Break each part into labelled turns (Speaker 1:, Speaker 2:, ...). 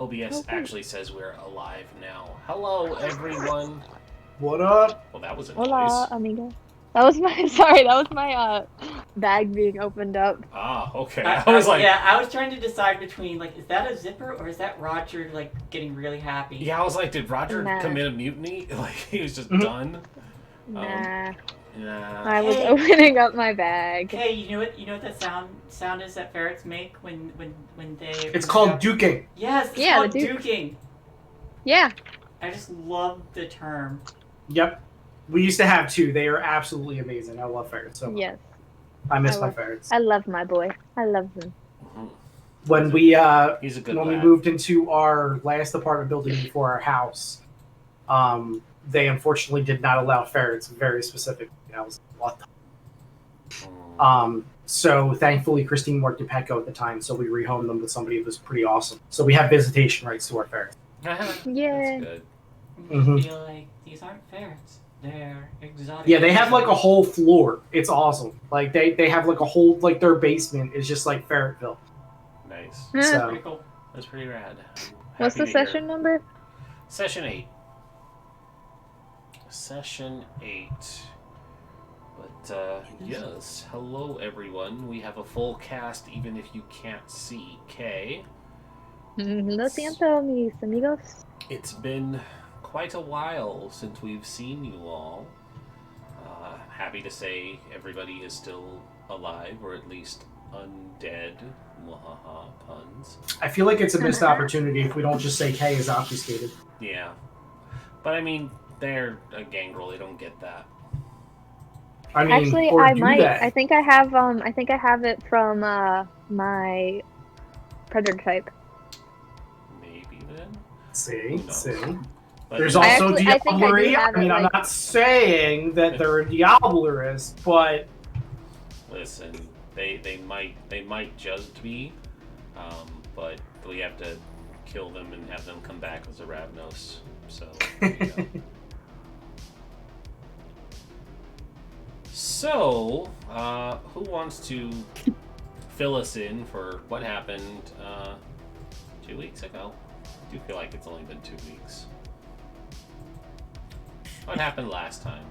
Speaker 1: OBS actually says we're alive now. Hello, everyone.
Speaker 2: What up?
Speaker 1: Well, that was a
Speaker 3: Hola,
Speaker 1: noise.
Speaker 3: amigo. That was my that was my bag being opened up.
Speaker 1: Ah, okay. I was like,
Speaker 4: yeah, I was trying to decide between like, is that a zipper or is that Roger like getting really happy?
Speaker 1: yeah, I was like, did Roger
Speaker 3: Nah.
Speaker 1: commit a mutiny? Like he was just done.
Speaker 3: Nah.
Speaker 1: Nah.
Speaker 3: I was opening up my bag.
Speaker 4: Hey, you know what that sound is that ferrets make when they?
Speaker 2: It's called duking.
Speaker 4: Yes, it's
Speaker 3: Yeah,
Speaker 4: called
Speaker 3: the duke.
Speaker 4: duking.
Speaker 3: Yeah.
Speaker 4: I just love the term.
Speaker 2: Yep. We used to have two. They are absolutely amazing. I love ferrets so much.
Speaker 3: Yes.
Speaker 2: I miss my ferrets.
Speaker 3: I love my boy. I love him.
Speaker 2: When we
Speaker 1: He's a good
Speaker 2: when
Speaker 1: lad.
Speaker 2: we moved into our last apartment building before our house, they unfortunately did not allow ferrets. Very specific. I was like, what the? So thankfully Christine worked at Petco at the time, so we rehomed them with somebody who was pretty awesome. So we have visitation rights to our ferrets.
Speaker 3: Yeah.
Speaker 1: That's good.
Speaker 4: I feel like these aren't ferrets. They're exotic.
Speaker 2: Yeah, they have like a whole floor. It's awesome. Like they have like a whole like their basement is just like Ferretville.
Speaker 1: Nice.
Speaker 2: So
Speaker 4: Pretty cool.
Speaker 1: That's pretty rad.
Speaker 3: What's the session number?
Speaker 1: Session 8. Session 8. But yes, hello everyone. We have a full cast even if you can't see Kay.
Speaker 3: Lo siento, mis amigos.
Speaker 1: It's been quite a while since we've seen you all. Happy to say everybody is still alive, or at least undead. Mwahaha, puns.
Speaker 2: I feel like it's a missed opportunity if we don't just say Kay is obfuscated.
Speaker 1: Yeah. But I mean, they're a gangrel, they don't get that.
Speaker 2: I mean,
Speaker 3: Actually,
Speaker 2: or
Speaker 3: I
Speaker 2: do
Speaker 3: might.
Speaker 2: that.
Speaker 3: I think I have it from my predator type.
Speaker 1: Maybe then?
Speaker 2: See.
Speaker 1: But
Speaker 2: There's
Speaker 1: no,
Speaker 2: also
Speaker 3: I think I do
Speaker 2: Diablerie.
Speaker 3: have
Speaker 2: I mean,
Speaker 3: it,
Speaker 2: I'm
Speaker 3: like-
Speaker 2: not saying that they're a Diablerist, but
Speaker 1: listen, they might just be, but we have to kill them and have them come back as a Ravnos. So, you know. So, who wants to fill us in for what happened 2 weeks ago? I do feel like it's only been 2 weeks. What happened last time?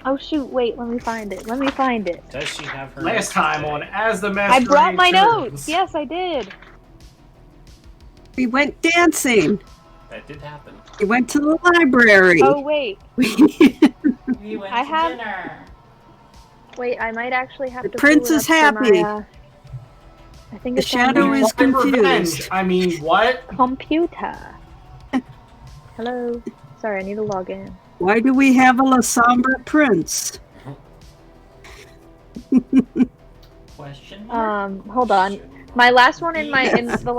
Speaker 3: Oh shoot! Wait, let me find it.
Speaker 1: Does she have her
Speaker 2: last
Speaker 1: notes
Speaker 2: time
Speaker 1: today?
Speaker 2: on As the
Speaker 3: I
Speaker 2: Masquerade
Speaker 3: brought my
Speaker 2: Turns.
Speaker 3: notes. Yes, I did.
Speaker 5: We went dancing.
Speaker 1: That did happen.
Speaker 5: We went to the library.
Speaker 3: Oh wait,
Speaker 4: We went
Speaker 3: I
Speaker 4: to
Speaker 3: have-
Speaker 4: dinner.
Speaker 3: wait. I might actually have
Speaker 5: The
Speaker 3: to.
Speaker 5: prince
Speaker 3: pull it
Speaker 5: is
Speaker 3: up for
Speaker 5: happy.
Speaker 3: My, I think
Speaker 5: The
Speaker 3: it's on
Speaker 5: shadow
Speaker 3: my
Speaker 5: is
Speaker 2: Fucking revenge.
Speaker 5: confused.
Speaker 2: I mean, what?
Speaker 3: computer. Hello. Sorry, I need to log in.
Speaker 5: Why do we have a Lasombra prince?
Speaker 4: Question mark?
Speaker 3: Hold on. My last one in my the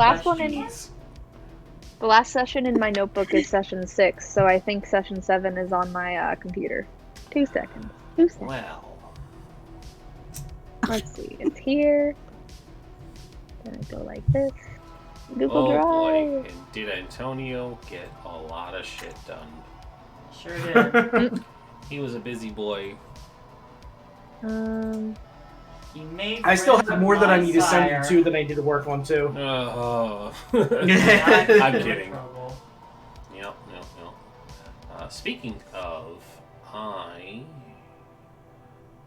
Speaker 3: last session in my notebook is session 6, so I think session 7 is on my computer. 2 seconds. 2 seconds.
Speaker 1: Well,
Speaker 3: Let's see. It's here. Then I go like this. Google
Speaker 1: oh
Speaker 3: Drive.
Speaker 1: boy, and did Antonio get a lot of shit done?
Speaker 4: Sure did.
Speaker 1: He was a busy boy.
Speaker 4: He made
Speaker 2: I still
Speaker 4: friends
Speaker 2: have
Speaker 4: with
Speaker 2: more that I
Speaker 4: my
Speaker 2: need to send
Speaker 4: sire.
Speaker 2: you to than I did to work on too.
Speaker 1: I'm
Speaker 4: I'm
Speaker 1: kidding.
Speaker 4: trouble.
Speaker 1: Yep. Speaking of, I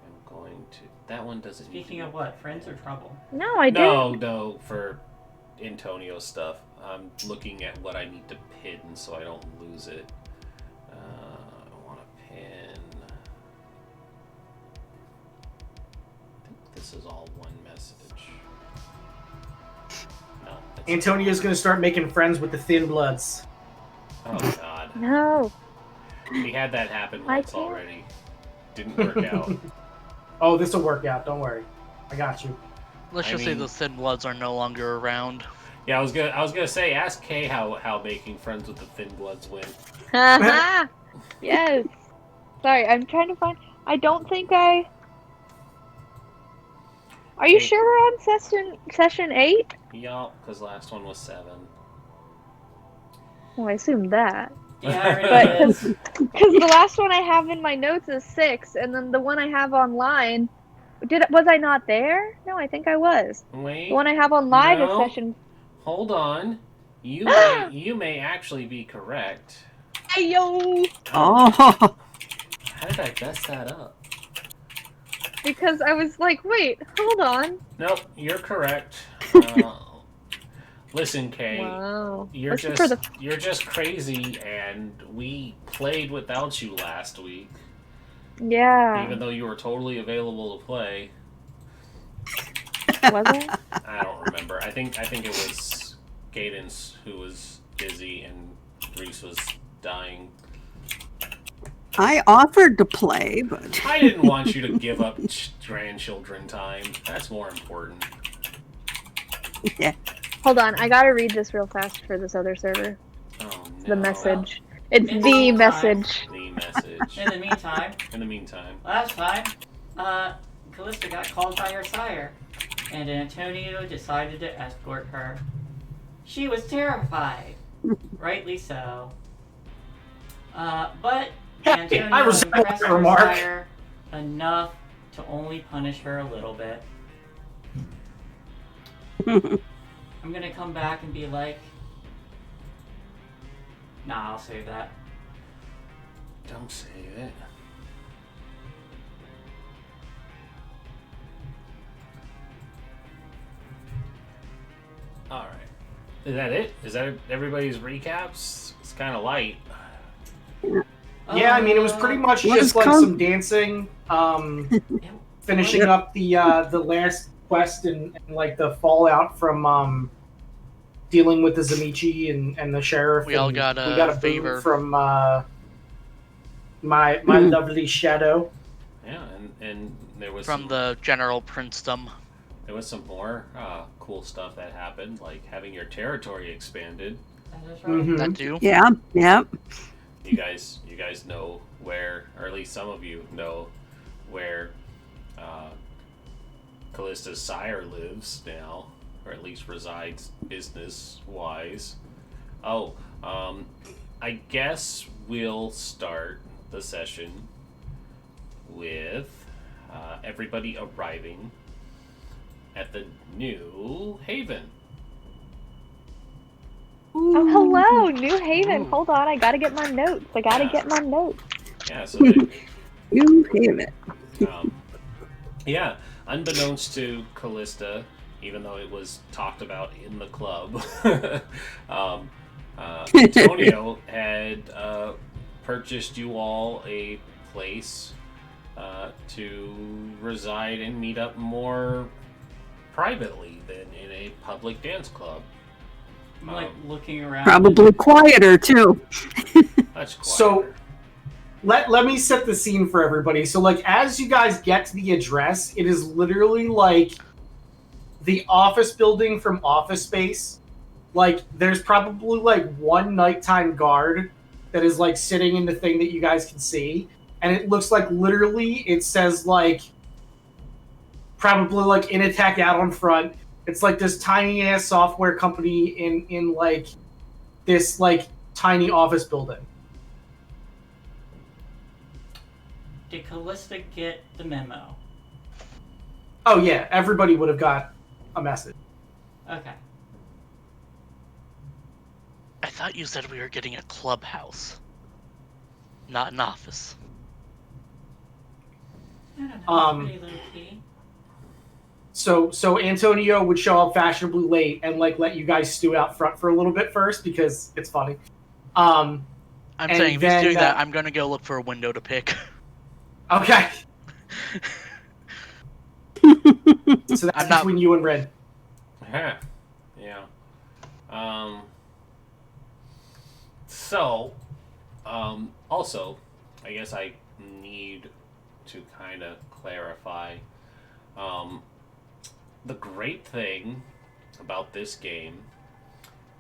Speaker 1: am going to. That one doesn't.
Speaker 4: Speaking of what? Friends or trouble?
Speaker 3: No, I didn't.
Speaker 1: No, for Antonio stuff. I'm looking at what I need to pin so I don't lose it. I want to pin. I think this is all one message. No. that's-
Speaker 2: Antonio's gonna start making friends with the Thin Bloods.
Speaker 1: Oh God.
Speaker 3: No.
Speaker 1: We had that happen
Speaker 3: I
Speaker 1: once
Speaker 3: can't.
Speaker 1: already. Didn't work out.
Speaker 2: Oh, this will work out. Don't worry, I got you.
Speaker 6: Let's
Speaker 1: I
Speaker 6: just say
Speaker 1: mean-
Speaker 6: those thin bloods are no longer around.
Speaker 1: Yeah, I was gonna say, ask Kay how making friends with the Thin Bloods went.
Speaker 3: Haha. Yes. Sorry, I'm trying to find. I don't think I. Are you
Speaker 1: Hey.
Speaker 3: sure we're on session 8?
Speaker 1: Yup, because last one was 7.
Speaker 3: Well, I assumed that.
Speaker 4: Yeah, I
Speaker 3: But
Speaker 4: already did.
Speaker 3: because the last one I have in my notes is 6, and then the one I have online, was I not there? No, I think I was.
Speaker 1: Wait.
Speaker 3: The one I have on live
Speaker 1: No.
Speaker 3: is session.
Speaker 1: Hold on. You may actually be correct.
Speaker 3: Ayo!
Speaker 5: Oh,
Speaker 1: How did I mess that up?
Speaker 3: Because I was like, wait, hold on.
Speaker 1: Nope, you're correct. Listen, Kay,
Speaker 3: Wow.
Speaker 1: you're
Speaker 3: Listen for
Speaker 1: just crazy, and we played without you last week,
Speaker 3: Yeah.
Speaker 1: even though you were totally available to play.
Speaker 3: Was it?
Speaker 1: I don't remember. I think it was Cadence who was busy, and Reese was dying.
Speaker 5: I offered to play, but
Speaker 1: I didn't want you to give up grandchildren time. That's more important.
Speaker 5: yeah.
Speaker 3: Hold on, I gotta read this real fast for this other server.
Speaker 1: Oh no.
Speaker 3: The message. It's
Speaker 4: In the
Speaker 3: the
Speaker 4: meantime-
Speaker 3: message.
Speaker 1: The message.
Speaker 4: In the meantime,
Speaker 1: In the meantime.
Speaker 4: last time, Callista got called by her sire, and Antonio decided to escort her. She was terrified, rightly so. But Antonio
Speaker 2: I respect
Speaker 4: impressed
Speaker 2: that
Speaker 4: her
Speaker 2: remark.
Speaker 4: sire enough to only punish her a little bit. I'm gonna come back and be like, nah, I'll save that.
Speaker 1: Don't save it. Alright. Is that it? Is that everybody's recaps? It's kind of light.
Speaker 2: Yeah, I mean, it was pretty much
Speaker 5: What
Speaker 2: just
Speaker 5: is
Speaker 2: like
Speaker 5: com-
Speaker 2: some dancing, finishing up the last quest and like the fallout from dealing with the Zamichi and the sheriff.
Speaker 6: We all
Speaker 2: and
Speaker 6: got
Speaker 2: we got a
Speaker 6: favor
Speaker 2: boot from my lovely shadow.
Speaker 1: Yeah, and there was
Speaker 6: from
Speaker 1: some,
Speaker 6: the General Princedom.
Speaker 1: there was some more cool stuff that happened, like having your territory expanded.
Speaker 4: That is right.
Speaker 2: Mhm.
Speaker 6: That too.
Speaker 5: Yeah, yeah.
Speaker 1: You guys know where, or at least some of you know where Callista's sire lives now, or at least resides business-wise. Oh, I guess we'll start the session with everybody arriving at the new Haven.
Speaker 3: Oh, hello, New Haven. Hold on, I gotta get my notes.
Speaker 1: Yeah.
Speaker 3: Get my notes.
Speaker 1: Yeah, so they,
Speaker 5: You have it.
Speaker 1: yeah, unbeknownst to Callista, even though it was talked about in the club, Antonio had purchased you all a place to reside and meet up more privately than in a public dance club.
Speaker 4: I'm like looking around.
Speaker 5: Probably quieter too.
Speaker 1: That's quite
Speaker 2: So let me set the scene for everybody. So like as you guys get to the address, it is literally like the office building from Office Space. Like there's probably like one nighttime guard that is like sitting in the thing that you guys can see, and it looks like literally it says like probably like Inattack out on front. It's like this tiny ass software company in like this like tiny office building.
Speaker 4: Did Callista get the memo?
Speaker 2: Oh yeah, everybody would have got a message.
Speaker 4: Okay.
Speaker 6: I thought you said we were getting a clubhouse, not an office.
Speaker 4: I don't know. It's pretty low key.
Speaker 2: So Antonio would show up fashionably late and like let you guys stew out front for a little bit first because it's funny.
Speaker 6: I'm
Speaker 2: And
Speaker 6: saying if he's
Speaker 2: then,
Speaker 6: doing that, I'm gonna go look for a window to pick.
Speaker 2: Okay. So that's
Speaker 6: I'm not-
Speaker 2: between you and Red.
Speaker 1: Yeah. Yeah. So, also, I guess I need to kind of clarify. The great thing about this game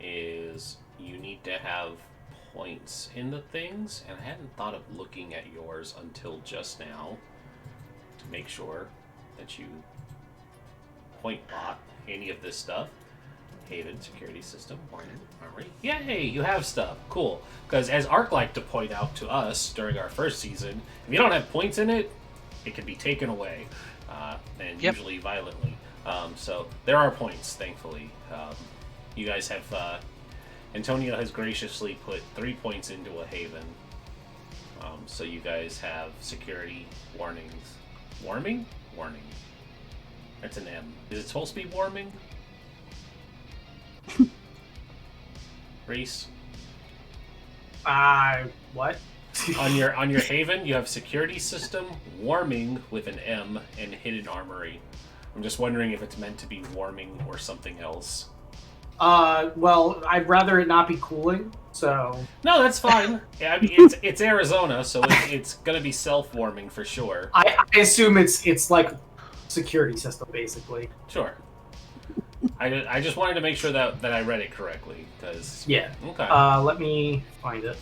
Speaker 1: is you need to have points in the things, and I hadn't thought of looking at yours until just now to make sure that you point bot any of this stuff. Haven, security system, armory. Yay, you have stuff. Cool. Because as Ark liked to point out to us during our first season, if you don't have points in it, it can be taken away, and
Speaker 6: Yep.
Speaker 1: usually violently. So there are points, thankfully. You guys have Antonio has graciously put 3 points into a haven. So you guys have security warnings. Warming? Warning. That's an M. Is it supposed to be warming? Reese?
Speaker 2: What?
Speaker 1: On your haven, you have security system, warming with an M, and hidden armory. I'm just wondering if it's meant to be warming or something else.
Speaker 2: Well, I'd rather it not be cooling, so...
Speaker 1: No, that's fine. Yeah, I mean, it's Arizona, so it's gonna be self-warming for sure.
Speaker 2: I assume it's like security system, basically.
Speaker 1: Sure. I just wanted to make sure that I read it correctly, because...
Speaker 2: Yeah.
Speaker 1: Okay.
Speaker 2: Let me find it.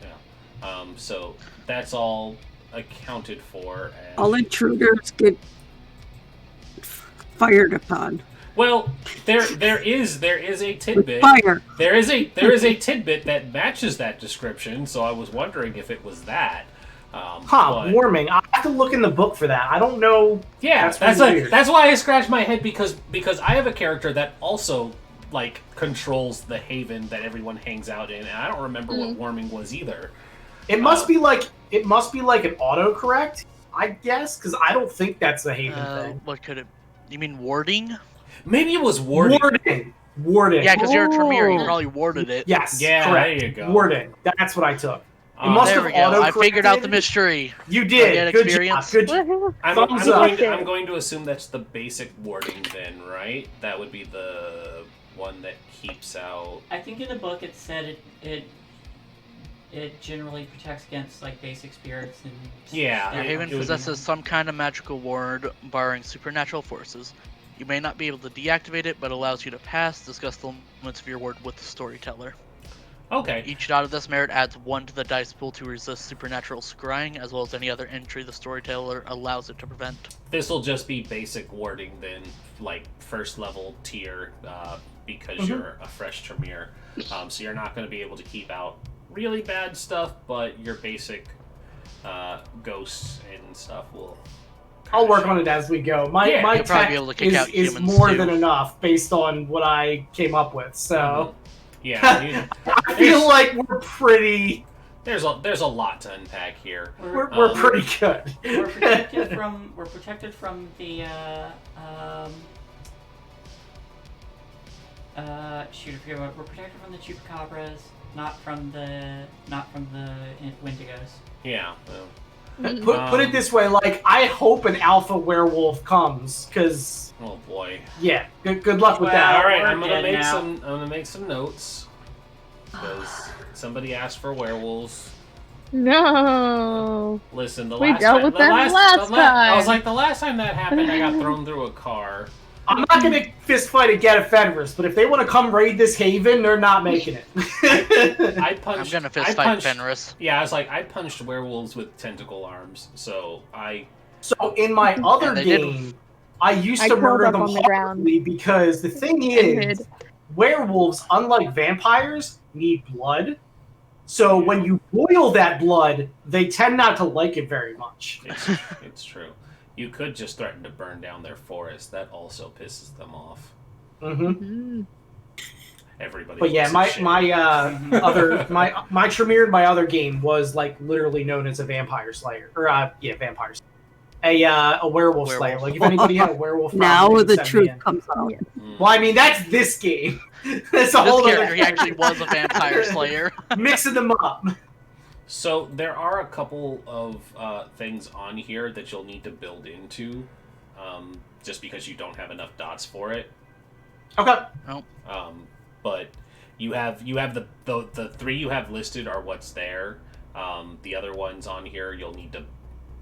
Speaker 1: Yeah. So that's all accounted for. And...
Speaker 5: All intruders get fired upon.
Speaker 1: Well, there is a tidbit.
Speaker 5: Fire.
Speaker 1: There is a tidbit that matches that description. So I was wondering if it was that. But...
Speaker 2: warming. I have to look in the book for that. I don't know.
Speaker 1: Yeah,
Speaker 2: that's weird.
Speaker 1: That's why I scratched my head because I have a character that also like controls the haven that everyone hangs out in, and I don't remember what warming was either.
Speaker 2: It must be like an autocorrect, I guess, because I don't think that's a haven thing.
Speaker 6: What could it? You mean warding?
Speaker 1: Maybe it was warding.
Speaker 2: Warding.
Speaker 6: Yeah, because you're a Tremere, you
Speaker 3: Oh.
Speaker 6: probably warded it.
Speaker 2: Yes.
Speaker 1: Yeah,
Speaker 2: correct.
Speaker 1: there you go.
Speaker 2: Warding. That's what I took. It must
Speaker 6: There
Speaker 2: have
Speaker 6: we go. I figured out the
Speaker 2: auto-corrected.
Speaker 6: mystery.
Speaker 2: You
Speaker 6: I
Speaker 2: did.
Speaker 6: get
Speaker 2: Good
Speaker 6: experience.
Speaker 2: job. Good job.
Speaker 3: Woohoo.
Speaker 2: Thumbs up.
Speaker 1: I'm going to assume that's the basic warding then, right? That would be the one that keeps out.
Speaker 4: I think in the book it said it generally protects against like basic spirits and
Speaker 1: Yeah,
Speaker 6: Your
Speaker 1: it
Speaker 6: haven
Speaker 1: would-
Speaker 6: possesses some kind of magical ward, barring supernatural forces. You may not be able to deactivate it, but allows you to pass, discuss the limits of your ward with the storyteller.
Speaker 1: Okay.
Speaker 6: Each dot of this merit adds 1 to the dice pool to resist supernatural scrying, as well as any other entry the storyteller allows it to prevent.
Speaker 1: This will just be basic warding then, like first level tier, because you're a fresh Tremere. So you're not going to be able to keep out really bad stuff, but your basic ghosts and stuff will.
Speaker 2: I'll work on it as we go. My
Speaker 1: Yeah,
Speaker 2: my
Speaker 6: you'll probably
Speaker 2: tech
Speaker 6: be able to kick out
Speaker 2: is
Speaker 6: humans,
Speaker 2: more
Speaker 6: too.
Speaker 2: than enough based on what I came up with. So
Speaker 1: Yeah,
Speaker 2: I feel like we're pretty
Speaker 1: there's a lot to unpack here.
Speaker 2: we're pretty good.
Speaker 4: We're protected from the shoot, I forget what we're protected from the chupacabras, not from the Wendigos.
Speaker 1: Yeah.
Speaker 2: Put it this way, like I hope an alpha werewolf comes, because
Speaker 1: Oh boy.
Speaker 2: yeah, good luck with
Speaker 4: Well,
Speaker 2: that.
Speaker 1: All right,
Speaker 4: we're
Speaker 1: I'm gonna
Speaker 4: dead
Speaker 1: make
Speaker 4: now.
Speaker 1: some notes because somebody asked for werewolves.
Speaker 3: No.
Speaker 1: Listen, the
Speaker 3: We
Speaker 1: last
Speaker 3: dealt
Speaker 1: time,
Speaker 3: with
Speaker 1: the
Speaker 3: them
Speaker 1: last,
Speaker 3: last
Speaker 1: the la- I was
Speaker 3: time.
Speaker 1: like, the last time that happened, I got thrown through a car.
Speaker 2: I'm not gonna fist fight a Get a Fenris, but if they want to come raid this haven, they're not making it.
Speaker 1: I
Speaker 6: I'm
Speaker 1: punched.
Speaker 6: gonna
Speaker 1: I
Speaker 6: fist fight
Speaker 1: punched-
Speaker 6: Fenris.
Speaker 1: Yeah, I was like, I punched werewolves with tentacle arms, so I.
Speaker 2: So in my other
Speaker 6: they did-
Speaker 2: game, I used
Speaker 3: I
Speaker 2: to
Speaker 3: curled
Speaker 2: murder
Speaker 3: up
Speaker 2: them
Speaker 3: on the ground.
Speaker 2: horribly because the thing
Speaker 3: And
Speaker 2: is,
Speaker 3: hid.
Speaker 2: werewolves, unlike vampires, need blood. So when you boil that blood, they tend not to like it very much.
Speaker 1: It's true. You could just threaten to burn down their forest. That also pisses them off.
Speaker 2: Mm-hmm.
Speaker 3: Mm.
Speaker 1: Everybody.
Speaker 2: But yeah,
Speaker 1: looks at
Speaker 2: my
Speaker 1: shit.
Speaker 2: other my Tremere in my other game was like literally known as a vampire slayer, or vampire slayer. A werewolf slayer.
Speaker 6: Werewolf.
Speaker 2: Like if anybody had a werewolf,
Speaker 5: Now
Speaker 2: problem, they
Speaker 5: the
Speaker 2: could send me
Speaker 5: truth
Speaker 2: in.
Speaker 5: comes out.
Speaker 3: Yeah.
Speaker 1: Mm.
Speaker 2: Well, I mean that's this game. That's a
Speaker 6: This
Speaker 2: whole
Speaker 6: character
Speaker 2: other
Speaker 6: he actually was a vampire slayer.
Speaker 2: mixing them up.
Speaker 1: So there are a couple of things on here that you'll need to build into, just because you don't have enough dots for it.
Speaker 2: Okay.
Speaker 1: But you have the 3 you have listed are what's there. The other ones on here you'll need to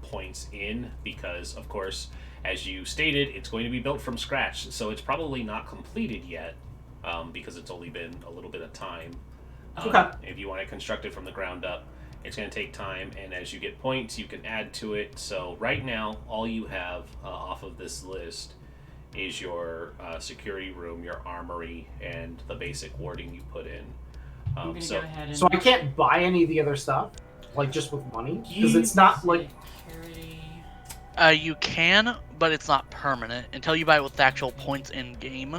Speaker 1: points in because, of course, as you stated, it's going to be built from scratch. So it's probably not completed yet because it's only been a little bit of time.
Speaker 2: Okay.
Speaker 1: If you want to construct it from the ground up, it's going to take time, and as you get points, you can add to it. So right now, all you have off of this list is your security room, your armory, and the basic warding you put in.
Speaker 4: I'm gonna
Speaker 1: So
Speaker 4: go ahead and
Speaker 2: So I can't buy any of the other stuff, like just with money, because it's not like
Speaker 4: security.
Speaker 6: You can, but it's not permanent until you buy it with the actual points in game.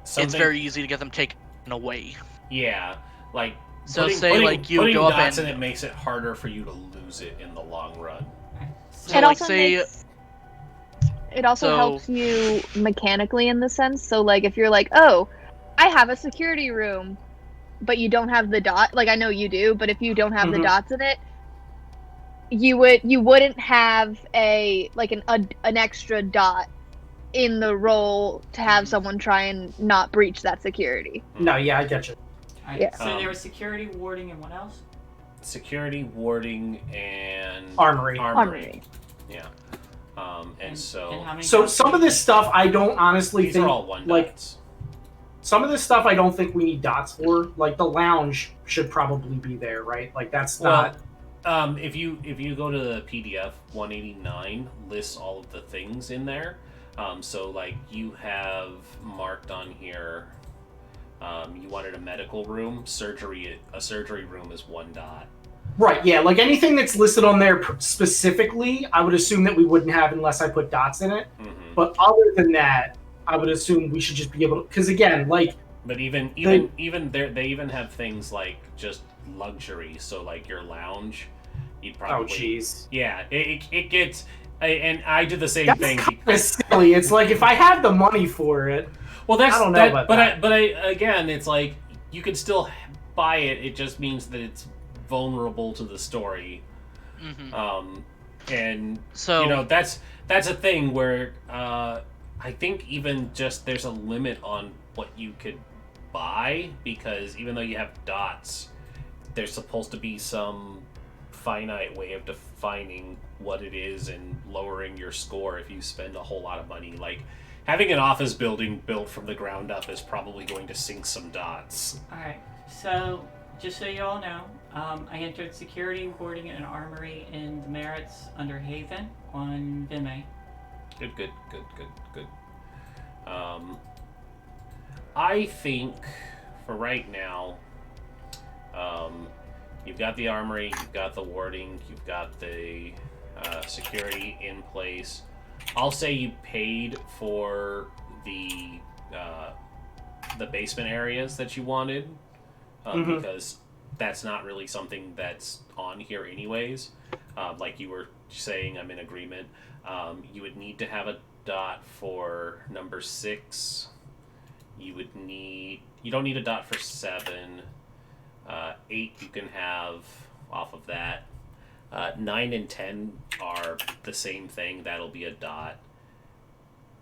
Speaker 6: It's
Speaker 1: something-
Speaker 6: very easy to get them taken away.
Speaker 1: Yeah, like
Speaker 6: So say like you
Speaker 1: putting
Speaker 6: go up
Speaker 1: dots
Speaker 6: and
Speaker 1: in it makes it harder for you to lose it in the long run.
Speaker 6: so
Speaker 3: It
Speaker 6: like
Speaker 3: also
Speaker 6: say
Speaker 3: makes it also
Speaker 6: so-
Speaker 3: helps you mechanically in the sense. So like if you're like, oh, I have a security room, but you don't have the dot. Like I know you do, but if you don't have the
Speaker 2: Mhm.
Speaker 3: dots in it, you wouldn't have an extra dot in the roll to have someone try and not breach that security.
Speaker 2: No, yeah, I get you.
Speaker 4: Alright,
Speaker 3: Yeah.
Speaker 4: so there was security, warding, and what else?
Speaker 1: Security, warding, and
Speaker 2: Armory.
Speaker 3: Armory.
Speaker 1: Yeah. And so
Speaker 4: and how many
Speaker 2: So
Speaker 4: dots
Speaker 2: some
Speaker 4: do
Speaker 2: of
Speaker 4: you
Speaker 2: this stuff I don't honestly
Speaker 1: these
Speaker 2: think
Speaker 1: are all one
Speaker 2: like
Speaker 1: dots.
Speaker 2: some of this stuff I don't think we need dots for. Like the lounge should probably be there, right? Like that's not.
Speaker 1: If you go to the PDF, 189 lists all of the things in there. So like you have marked on here, you wanted a medical room, a surgery room is 1 dot.
Speaker 2: Right, yeah, like anything that's listed on there specifically, I would assume that we wouldn't have unless I put dots in it.
Speaker 1: Mm-hmm.
Speaker 2: But other than that, I would assume we should just be able to. Because again, like.
Speaker 1: But even there, they even have things like just luxury. So like your lounge, you'd probably.
Speaker 2: Oh, jeez.
Speaker 1: Yeah, it gets. And I did the same
Speaker 2: That's
Speaker 1: thing.
Speaker 2: kind of silly. It's like if I had the money for it.
Speaker 1: Well, that's
Speaker 2: I don't know about that.
Speaker 1: But again, it's like you can still buy it. It just means that it's vulnerable to the story.
Speaker 6: Mhm.
Speaker 1: And
Speaker 6: So
Speaker 1: you know that's a thing where I think even just there's a limit on what you could buy, because even though you have dots, there's supposed to be some finite way of defining what it is and lowering your score if you spend a whole lot of money. Like having an office building built from the ground up is probably going to sink some dots.
Speaker 4: Alright, so just so you all know, I entered security, boarding, and armory in the merits under Haven on VtM.
Speaker 1: Good. I think for right now, you've got the armory, you've got the warding, you've got the security in place. I'll say you paid for the basement areas that you wanted, because that's not really something that's on here anyways. Like you were saying, I'm in agreement. You would need to have a dot for number 6. You don't need a dot for 7. 8 you can have off of that. 9 and 10 are the same thing. That'll be a dot.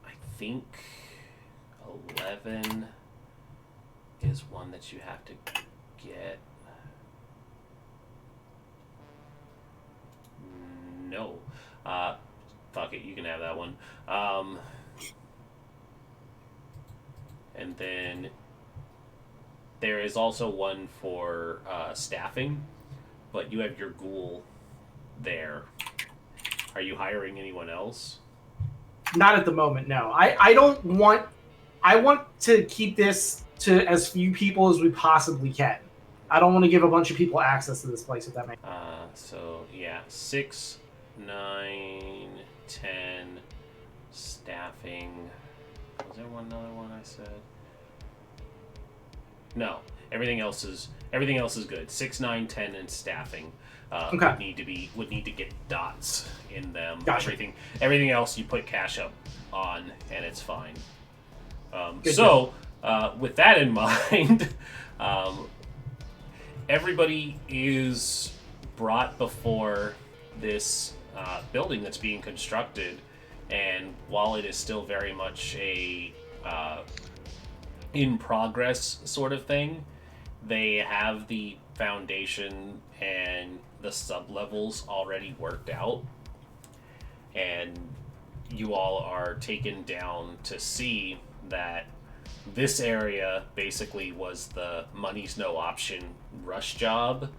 Speaker 1: I think 11 is one that you have to get. No. Fuck it, you can have that one. And then there is also one for staffing, but you have your ghoul there. Are you hiring anyone else?
Speaker 2: Not at the moment, no. I want to keep this to as few people as we possibly can. I don't want to give a bunch of people access to this place, if that makes sense.
Speaker 1: So yeah, 6, 9, 10, staffing. Was there another one I said? No, everything else is good. 6, 9, 10, and staffing
Speaker 2: Okay.
Speaker 1: would need to get dots in them.
Speaker 2: Gotcha.
Speaker 1: Everything else you put cash up on, and it's fine.
Speaker 2: Good
Speaker 1: With that in mind, everybody is brought before this building that's being constructed, and while it is still very much a in progress sort of thing, they have the foundation and the sub-levels already worked out, and you all are taken down to see that this area basically was the money's no option rush job,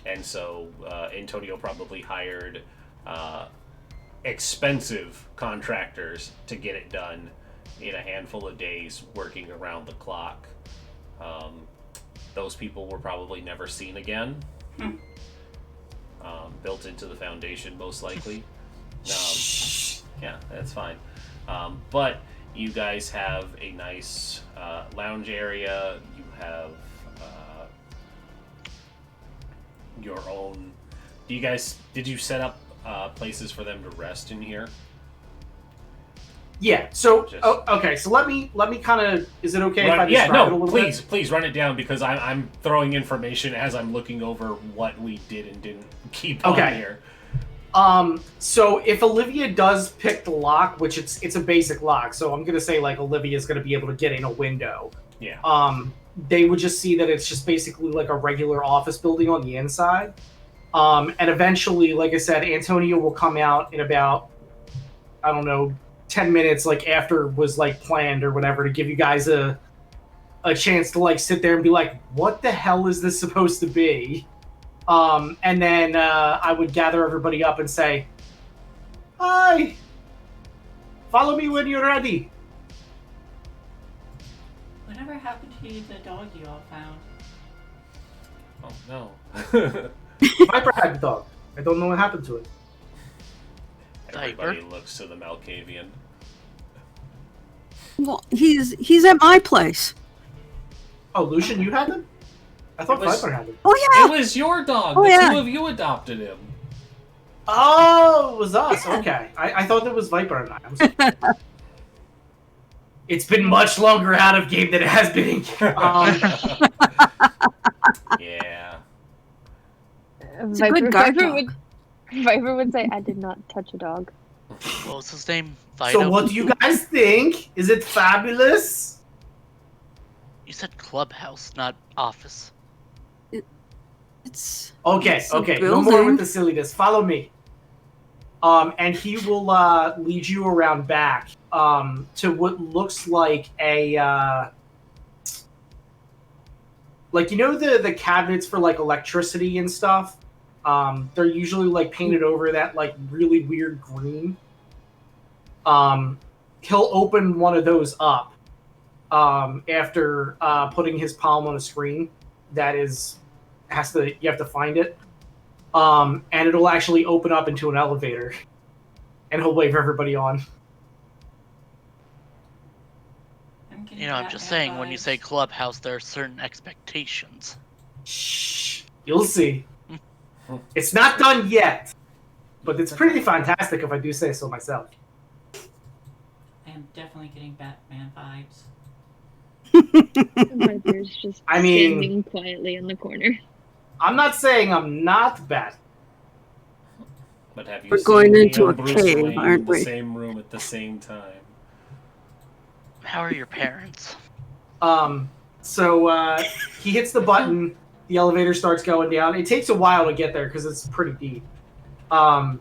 Speaker 1: and so Antonio probably hired expensive contractors to get it done in a handful of days, working around the clock. Those people were probably never seen again. Built into the foundation, most likely. Yeah, that's fine. But you guys have a nice lounge area. You have your own. Did you set up places for them to rest in here?
Speaker 2: Yeah. So
Speaker 1: Just-
Speaker 2: okay. So let me kind of. Is it okay if I describe it a little
Speaker 1: please,
Speaker 2: bit?
Speaker 1: please run it down because I'm throwing information as I'm looking over what we did and didn't keep on
Speaker 2: Okay.
Speaker 1: here.
Speaker 2: So if Olivia does pick the lock, which it's a basic lock, so I'm gonna say like Olivia's gonna be able to get in a window.
Speaker 1: Yeah.
Speaker 2: They would just see that it's just basically like a regular office building on the inside. And eventually, like I said, Antonio will come out in about, I don't know, 10 minutes, like after was like planned or whatever, to give you guys a chance to like sit there and be like, what the hell is this supposed to be? And then I would gather everybody up and say, hi, follow me when you're ready.
Speaker 4: Whatever happened to the dog you all found?
Speaker 1: Oh no.
Speaker 2: Viper had the dog. I don't know what happened to it.
Speaker 1: Everybody looks to the Malkavian.
Speaker 5: Well, he's at my place.
Speaker 2: Oh, Lucian, you had him? I thought
Speaker 1: It was-
Speaker 2: Viper had him.
Speaker 5: Oh
Speaker 1: It
Speaker 5: yeah.
Speaker 1: was your dog.
Speaker 5: Oh,
Speaker 1: The
Speaker 5: yeah.
Speaker 1: two of you adopted him.
Speaker 2: Oh, it was us. Okay. I thought it was Viper and I. I'm sorry. It's been much longer out of game than it has been in game.
Speaker 1: Yeah.
Speaker 5: It's a good guard dog.
Speaker 3: Viper would say, I did not touch a dog.
Speaker 6: What was his name? Vito?
Speaker 2: So what do you guys think? Is it fabulous?
Speaker 6: You said clubhouse, not office.
Speaker 5: It's
Speaker 2: Okay,
Speaker 5: It's a
Speaker 2: okay. No more
Speaker 5: building.
Speaker 2: with the silliness. Follow me. And he will lead you around back to what looks like a like, you know, the cabinets for like electricity and stuff. They're usually like painted over that like really weird green. He'll open one of those up after putting his palm on a screen that is you have to find it. And it'll actually open up into an elevator, and he'll wave everybody on.
Speaker 4: I'm getting
Speaker 6: You know, I'm
Speaker 4: Batman
Speaker 6: just saying, when you
Speaker 4: vibes.
Speaker 6: say clubhouse, there are certain expectations.
Speaker 2: Shh, you'll see. It's not done yet, but it's pretty fantastic if I do say so myself.
Speaker 4: I am definitely getting Batman vibes.
Speaker 3: Viper's just
Speaker 2: I mean-
Speaker 3: standing quietly in the corner.
Speaker 2: I'm not saying I'm not bad.
Speaker 1: But have you
Speaker 5: We're
Speaker 1: seen
Speaker 5: going
Speaker 1: me
Speaker 5: into
Speaker 1: and
Speaker 5: a
Speaker 1: Bruce
Speaker 5: cave,
Speaker 1: Wayne in
Speaker 5: aren't
Speaker 1: the
Speaker 5: we?
Speaker 1: same room at the same time?
Speaker 6: How are your parents?
Speaker 2: So he hits the button, the elevator starts going down. It takes a while to get there because it's pretty deep. And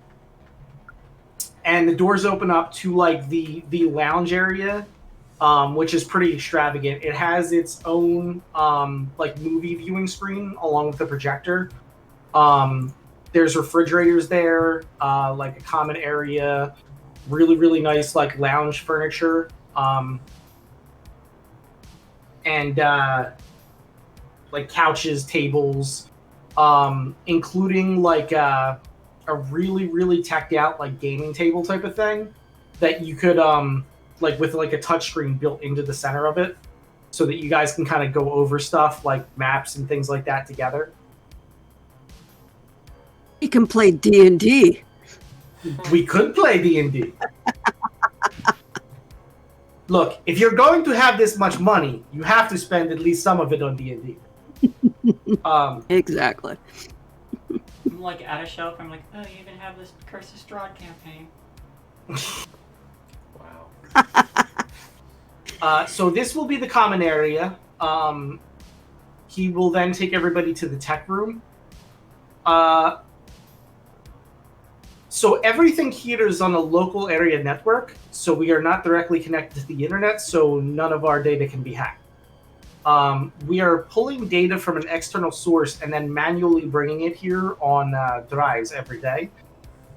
Speaker 2: the doors open up to like the lounge area, which is pretty extravagant. It has its own like movie viewing screen along with the projector. There's refrigerators there, like a common area, really, really nice like lounge furniture. And like couches, tables, including like a really, really teched out like gaming table type of thing that you could like with like a touchscreen built into the center of it, so that you guys can kind of go over stuff like maps and things like that together.
Speaker 5: He can play D&D.
Speaker 2: We could play D&D. Look, if you're going to have this much money, you have to spend at least some of it on D&D.
Speaker 5: Exactly.
Speaker 4: I'm like at a shelf. I'm like, oh, you even have this Curse of Strahd campaign.
Speaker 1: Wow.
Speaker 2: So this will be the common area. He will then take everybody to the tech room. So everything here is on a local area network, so we are not directly connected to the internet, so none of our data can be hacked. We are pulling data from an external source and then manually bringing it here on drives every day.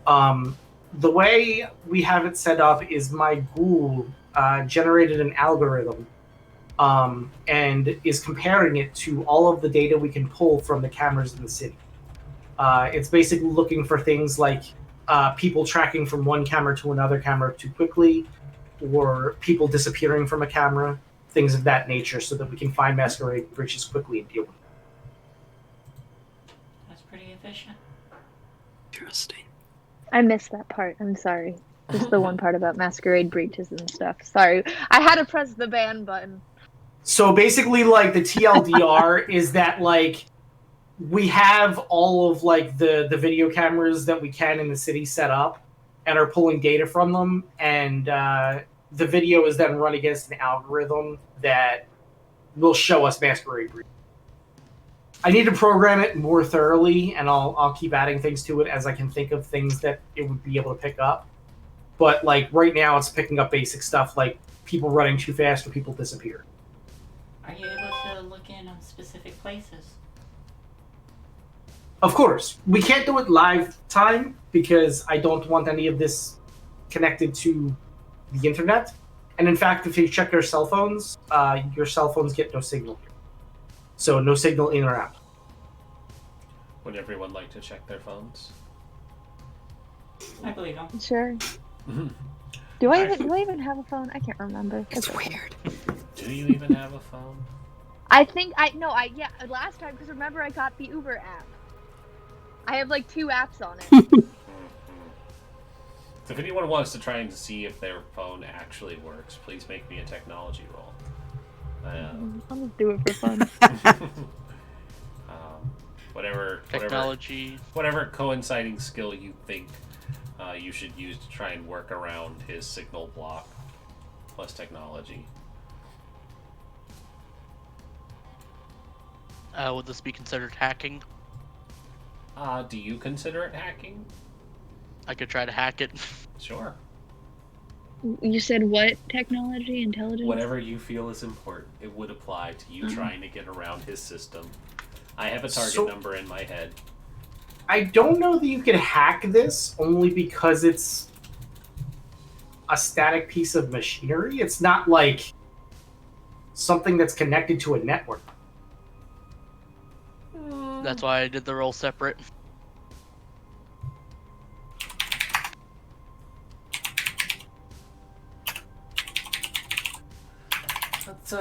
Speaker 2: The way we have it set up is my ghoul generated an algorithm and is comparing it to all of the data we can pull from the cameras in the city. It's basically looking for things like people tracking from one camera to another camera too quickly, or people disappearing from a camera, things of that nature, so that we can find Masquerade breaches quickly and deal with them.
Speaker 4: That's pretty mission.
Speaker 5: Interesting.
Speaker 3: I missed that part. I'm sorry. Just the one part about Masquerade breaches and stuff. Sorry. I had to press the ban button.
Speaker 2: So basically, like, the TLDR is that, like, we have all of, like, the video cameras that we can in the city set up and are pulling data from them, and the video is then run against an algorithm that will show us Masquerade breach. I need to program it more thoroughly, and I'll keep adding things to it as I can think of things that it would be able to pick up. But, like, right now it's picking up basic stuff like people running too fast or people disappear.
Speaker 4: Are you able to look in on specific places?
Speaker 2: Of course. We can't do it live time because I don't want any of this connected to the internet. And in fact, if you check your cell phones get no signal here. So no signal in or out.
Speaker 1: Would everyone like to check their phones?
Speaker 4: I believe them.
Speaker 3: Sure.
Speaker 1: Mhm.
Speaker 3: Do I even have a phone? I can't remember.
Speaker 5: It's weird.
Speaker 1: Do you even have a phone?
Speaker 3: I think yeah, last time, because remember I got the Uber app. I have like 2 apps on it.
Speaker 1: So if anyone wants to try and see if their phone actually works, please make me a technology roll.
Speaker 3: I'll just do it for fun.
Speaker 1: Whatever
Speaker 6: Technology.
Speaker 1: whatever coinciding skill you think you should use to try and work around his signal block, plus technology.
Speaker 6: Would this be considered hacking?
Speaker 1: Do you consider it hacking?
Speaker 6: I could try to hack it.
Speaker 1: Sure.
Speaker 3: You said what technology? Intelligence?
Speaker 1: Whatever you feel is important, it would apply to you trying to get around his system. I have a target number in my head.
Speaker 2: I don't know that you can hack this only because it's a static piece of machinery. It's not like something that's connected to a network.
Speaker 6: That's why I did the roll separate.
Speaker 1: What's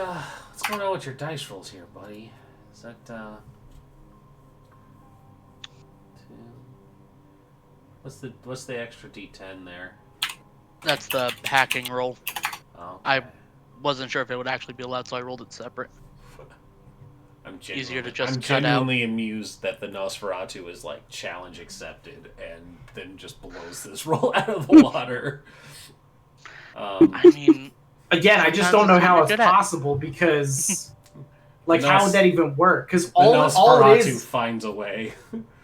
Speaker 1: going on with your dice rolls here, buddy? Is that, 2? What's the extra D10 there?
Speaker 6: That's the hacking roll.
Speaker 1: Oh,
Speaker 6: I wasn't sure if it would actually be allowed, so I rolled it separate. Easier to just
Speaker 1: I'm
Speaker 6: cut out.
Speaker 1: genuinely amused that the Nosferatu is like challenge accepted and then just blows this roll out of the water.
Speaker 6: I mean,
Speaker 2: Again, I just don't know how it's possible because, like, how would that even work? Because all it
Speaker 1: Nosferatu
Speaker 2: is
Speaker 1: finds a way.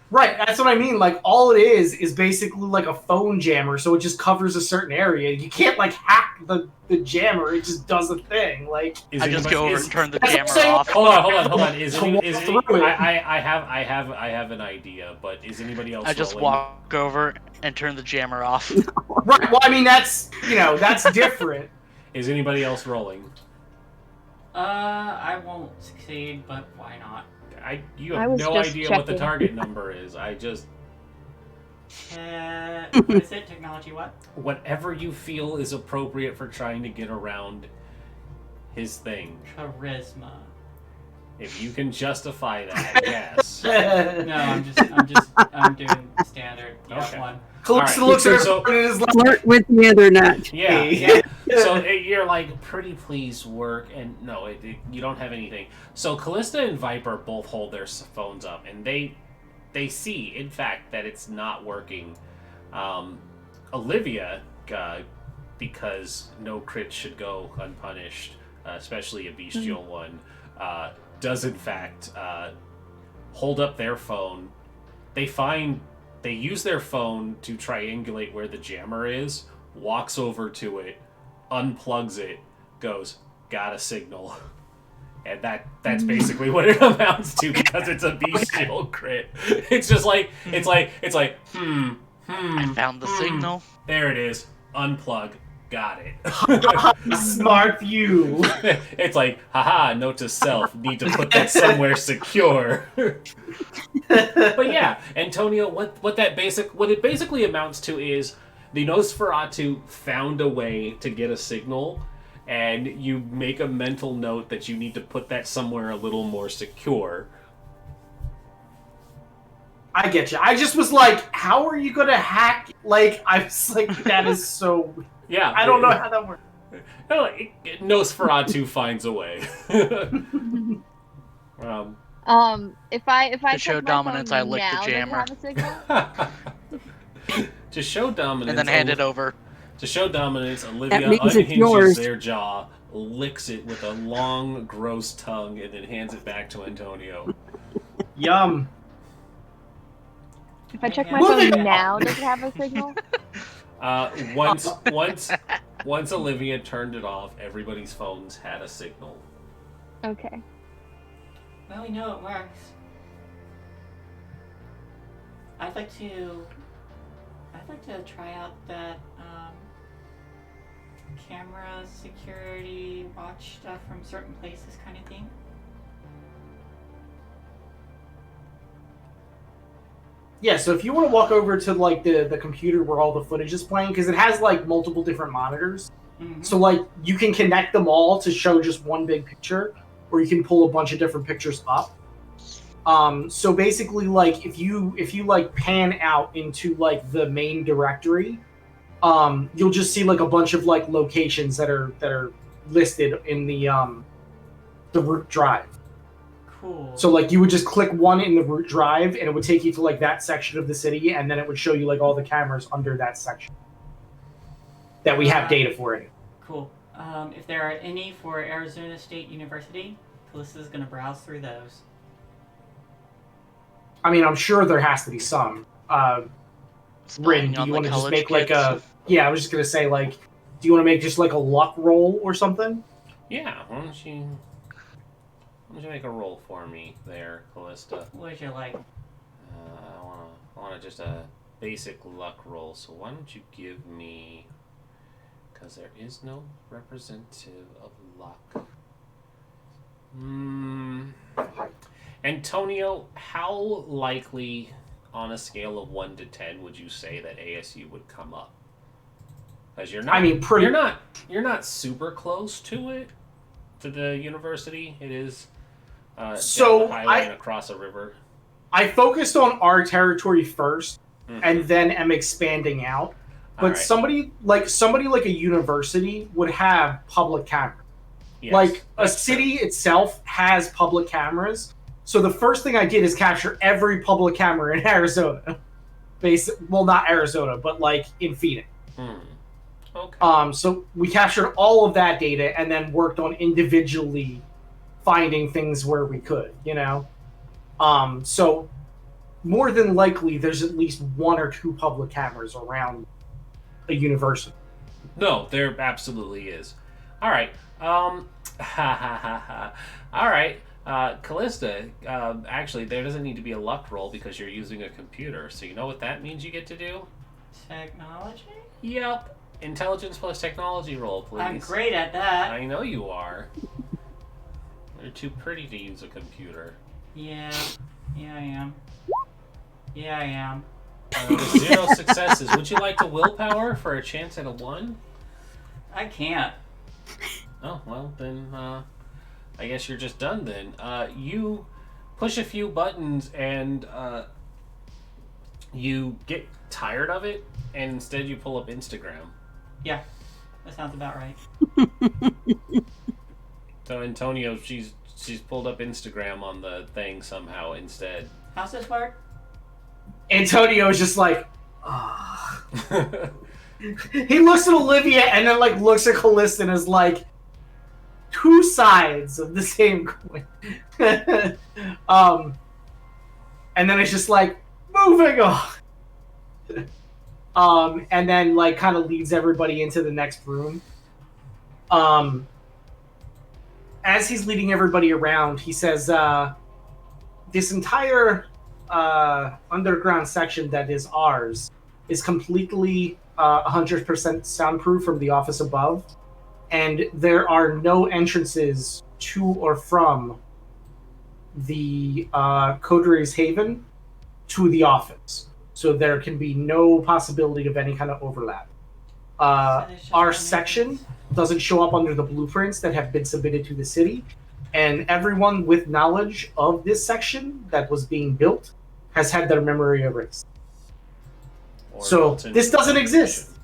Speaker 2: right. That's what I mean. Like, all it is basically like a phone jammer, so it just covers a certain area. You can't like hack the jammer; it just does a thing. Like,
Speaker 6: I just go over and turn the
Speaker 2: that's what I'm
Speaker 6: jammer
Speaker 2: saying.
Speaker 6: off.
Speaker 1: Hold on.
Speaker 2: Through it.
Speaker 1: I have an idea, but is anybody else?
Speaker 6: I just
Speaker 1: rolling?
Speaker 6: walk over and turn the jammer off.
Speaker 2: Right. Well, I mean, that's different.
Speaker 1: Is anybody else rolling?
Speaker 4: I won't succeed, but why not?
Speaker 1: You
Speaker 3: I
Speaker 1: have
Speaker 3: was
Speaker 1: no
Speaker 3: just
Speaker 1: idea what the
Speaker 3: checking.
Speaker 1: target number is. I just
Speaker 4: What is it? Technology what?
Speaker 1: whatever you feel is appropriate for trying to get around his thing.
Speaker 4: Charisma.
Speaker 1: If you can justify that, yes.
Speaker 4: No, I'm doing standard. Yeah,
Speaker 1: Okay.
Speaker 4: 1.
Speaker 2: Callista
Speaker 1: All right.
Speaker 2: looks at her
Speaker 1: So-
Speaker 2: phone and is like,
Speaker 5: Flirt with the internet.
Speaker 1: Yeah. So you're like, pretty please work, and no, you don't have anything. So Callista and Viper both hold their phones up, and they see, in fact, that it's not working. Olivia, because no crit should go unpunished, especially a bestial one, does in fact hold up their phone. They use their phone to triangulate where the jammer is, walks over to it, unplugs it, goes, got a signal. And that's basically what it amounts to because it's a bestial crit. It's just like, it's like,
Speaker 6: I found the signal.
Speaker 1: there it is, unplug, got it.
Speaker 2: smart you.
Speaker 1: It's like, haha, note to self, need to put that somewhere secure. But yeah, Antonio, what it basically amounts to is the Nosferatu found a way to get a signal, and you make a mental note that you need to put that somewhere a little more secure.
Speaker 2: I get you. I just was like, how are you gonna hack? Like, I was like, that is so.
Speaker 1: Yeah.
Speaker 2: I don't know how that works.
Speaker 1: No, Nosferatu finds a way.
Speaker 3: If I
Speaker 6: To show
Speaker 3: check my
Speaker 6: dominance,
Speaker 3: phone
Speaker 6: I lick the
Speaker 3: now, does it
Speaker 6: jammer.
Speaker 3: have a signal?
Speaker 1: To show dominance,
Speaker 6: And then hand it over.
Speaker 1: To show dominance, Olivia
Speaker 5: means it's
Speaker 1: unhinges
Speaker 5: yours.
Speaker 1: their jaw, licks it with a long, gross tongue, and then hands it back to Antonio.
Speaker 2: Yum.
Speaker 3: If I check my
Speaker 2: Moving
Speaker 3: phone
Speaker 2: on.
Speaker 3: now, does it have a signal?
Speaker 1: Once Olivia turned it off, everybody's phones had a signal.
Speaker 3: Okay.
Speaker 4: Well, we know it works. I'd like to try out that camera security watch stuff from certain places kind of thing.
Speaker 2: Yeah, so if you want to walk over to like the computer where all the footage is playing, because it has like multiple different monitors, so like you can connect them all to show just one big picture, or you can pull a bunch of different pictures up. So basically, like if you like pan out into like the main directory, you'll just see like a bunch of like locations that are listed in the root drive.
Speaker 4: Cool.
Speaker 2: So like you would just click one in the root drive, and it would take you to like that section of the city, and then it would show you like all the cameras under that section that we have data for it.
Speaker 4: Cool. If there are any for Arizona State University, Callista's gonna browse through those.
Speaker 2: I mean, I'm sure there has to be some. Rin,
Speaker 6: Spying
Speaker 2: do
Speaker 6: on
Speaker 2: you
Speaker 6: the
Speaker 2: want to just
Speaker 6: college
Speaker 2: make like
Speaker 6: kids.
Speaker 2: a? Yeah, I was just gonna say like, do you want to make just like a luck roll or something?
Speaker 1: Yeah, why don't you make a roll for me there, Callista?
Speaker 4: What would you like?
Speaker 1: I want just a basic luck roll. So why don't you give me? Because there is no representative of luck. Antonio, how likely, on a scale of 1 to 10, would you say that ASU would come up? Because you're not.
Speaker 2: I mean,
Speaker 1: You're not super close to it, to the university. It is.
Speaker 2: So
Speaker 1: down the highway and across a river.
Speaker 2: I focused on our territory first,
Speaker 1: Mhm.
Speaker 2: and then am expanding out. But
Speaker 1: Alright.
Speaker 2: somebody like a university would have public cameras.
Speaker 1: Yes,
Speaker 2: Like a
Speaker 1: that's
Speaker 2: city itself has public cameras. So the first thing I did is capture every public camera in Arizona. Well, not Arizona, but like in Phoenix.
Speaker 1: true. Okay.
Speaker 2: So we captured all of that data and then worked on individually finding things where we could, you know? So more than likely there's at least 1 or 2 public cameras around a university.
Speaker 1: No, there absolutely is. All right. All right. Callista, actually, there doesn't need to be a luck roll because you're using a computer. So you know what that means you get to do?
Speaker 4: Technology?
Speaker 1: Yep. Intelligence plus technology roll, please.
Speaker 4: I'm great at that.
Speaker 1: I know you are. You're too pretty to use a computer.
Speaker 4: Yeah. Yeah, I am. Yeah, I am.
Speaker 1: With 0 successes. Would you like to willpower for a chance at a 1?
Speaker 4: I can't.
Speaker 1: Oh, well, then, I guess you're just done then. You push a few buttons and, you get tired of it, and instead you pull up Instagram.
Speaker 4: Yeah, that sounds about right.
Speaker 1: So Antonio, she's pulled up Instagram on the thing somehow instead.
Speaker 4: How's this work?
Speaker 2: Antonio is just like, ah. He looks at Olivia and then like looks at Callista and is like, 2 sides of the same coin. And then it's just like, moving on. And then like kind of leads everybody into the next room. As he's leading everybody around, he says, this entire underground section that is ours is completely 100% soundproof from the office above. And there are no entrances to or from the Coterie's Haven to the office. So there can be no possibility of any kind of overlap. Our section doesn't show up under the blueprints that have been submitted to the city. And everyone with knowledge of this section that was being built has had their memory erased.
Speaker 1: Or
Speaker 2: So
Speaker 1: built into
Speaker 2: this doesn't
Speaker 1: the
Speaker 2: exist.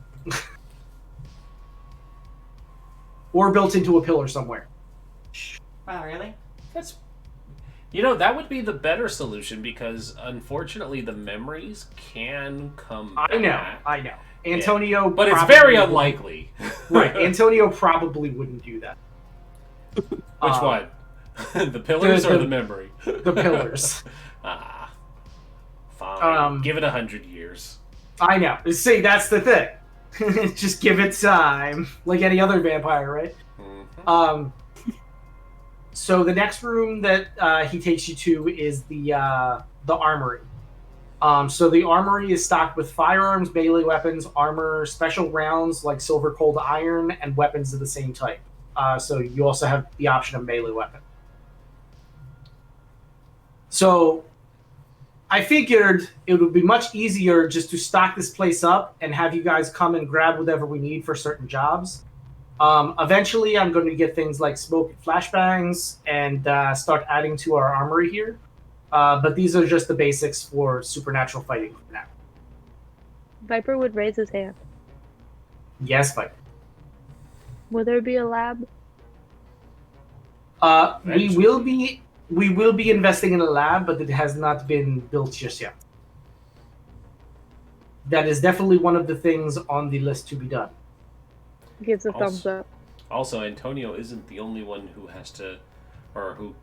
Speaker 2: Or built into a pillar somewhere.
Speaker 4: Wow, really?
Speaker 1: That's, you know, that would be the better solution because unfortunately the memories can come back.
Speaker 2: I know. Antonio,
Speaker 1: But it's
Speaker 2: probably
Speaker 1: very
Speaker 2: wouldn't-
Speaker 1: unlikely.
Speaker 2: Right, Antonio probably wouldn't do that.
Speaker 1: Which one? The pillars or the memory?
Speaker 2: The pillars.
Speaker 1: Ah, fine. Give it 100 years.
Speaker 2: I know. See, that's the thing. Just give it time, like any other vampire, right?
Speaker 1: Mm-hmm.
Speaker 2: So the next room that he takes you to is the armory. So the armory is stocked with firearms, melee weapons, armor, special rounds like silver cold iron, and weapons of the same type. So you also have the option of melee weapon. So I figured it would be much easier just to stock this place up and have you guys come and grab whatever we need for certain jobs. Eventually, I'm going to get things like smoke and flashbangs and start adding to our armory here. But these are just the basics for supernatural fighting for now.
Speaker 3: Viper would raise his hand.
Speaker 2: Yes, Viper.
Speaker 3: Will there be a lab?
Speaker 2: We will be investing in a lab, but it has not been built just yet. That is definitely one of the things on the list to be done.
Speaker 3: Gives a thumbs up.
Speaker 1: Also, Antonio isn't the only one who has to, or who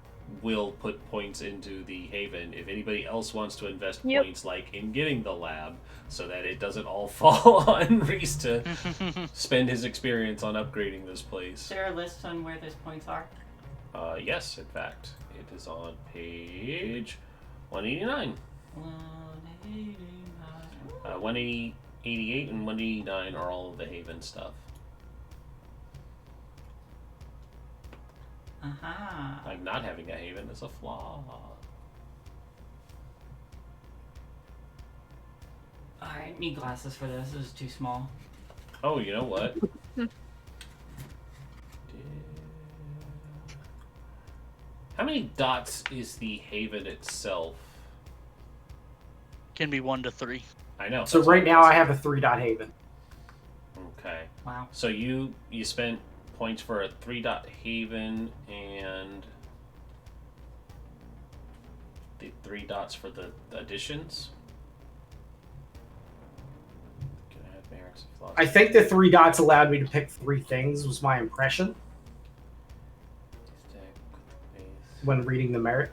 Speaker 1: will put points into the Haven. If anybody else wants to invest points, like in getting the lab, so that it doesn't all fall on Reese to spend his experience on upgrading this place.
Speaker 4: Is there a list on where those points are?
Speaker 1: Yes, in fact. It is on page 189. 188 and 189 are all of the Haven stuff.
Speaker 4: Aha.
Speaker 1: Like, not having a Haven is a flaw.
Speaker 4: I need glasses for this. This is too small.
Speaker 1: Oh, you know what? How many dots is the Haven itself?
Speaker 6: Can be 1 to 3.
Speaker 1: I know.
Speaker 2: So right now I have a 3-dot Haven.
Speaker 1: Okay.
Speaker 4: Wow.
Speaker 1: So you spent points for a 3-dot Haven and the 3 dots for the additions? Can I have merits of flaws?
Speaker 2: I think the 3 dots allowed me to pick 3 things, was my impression when reading the merit.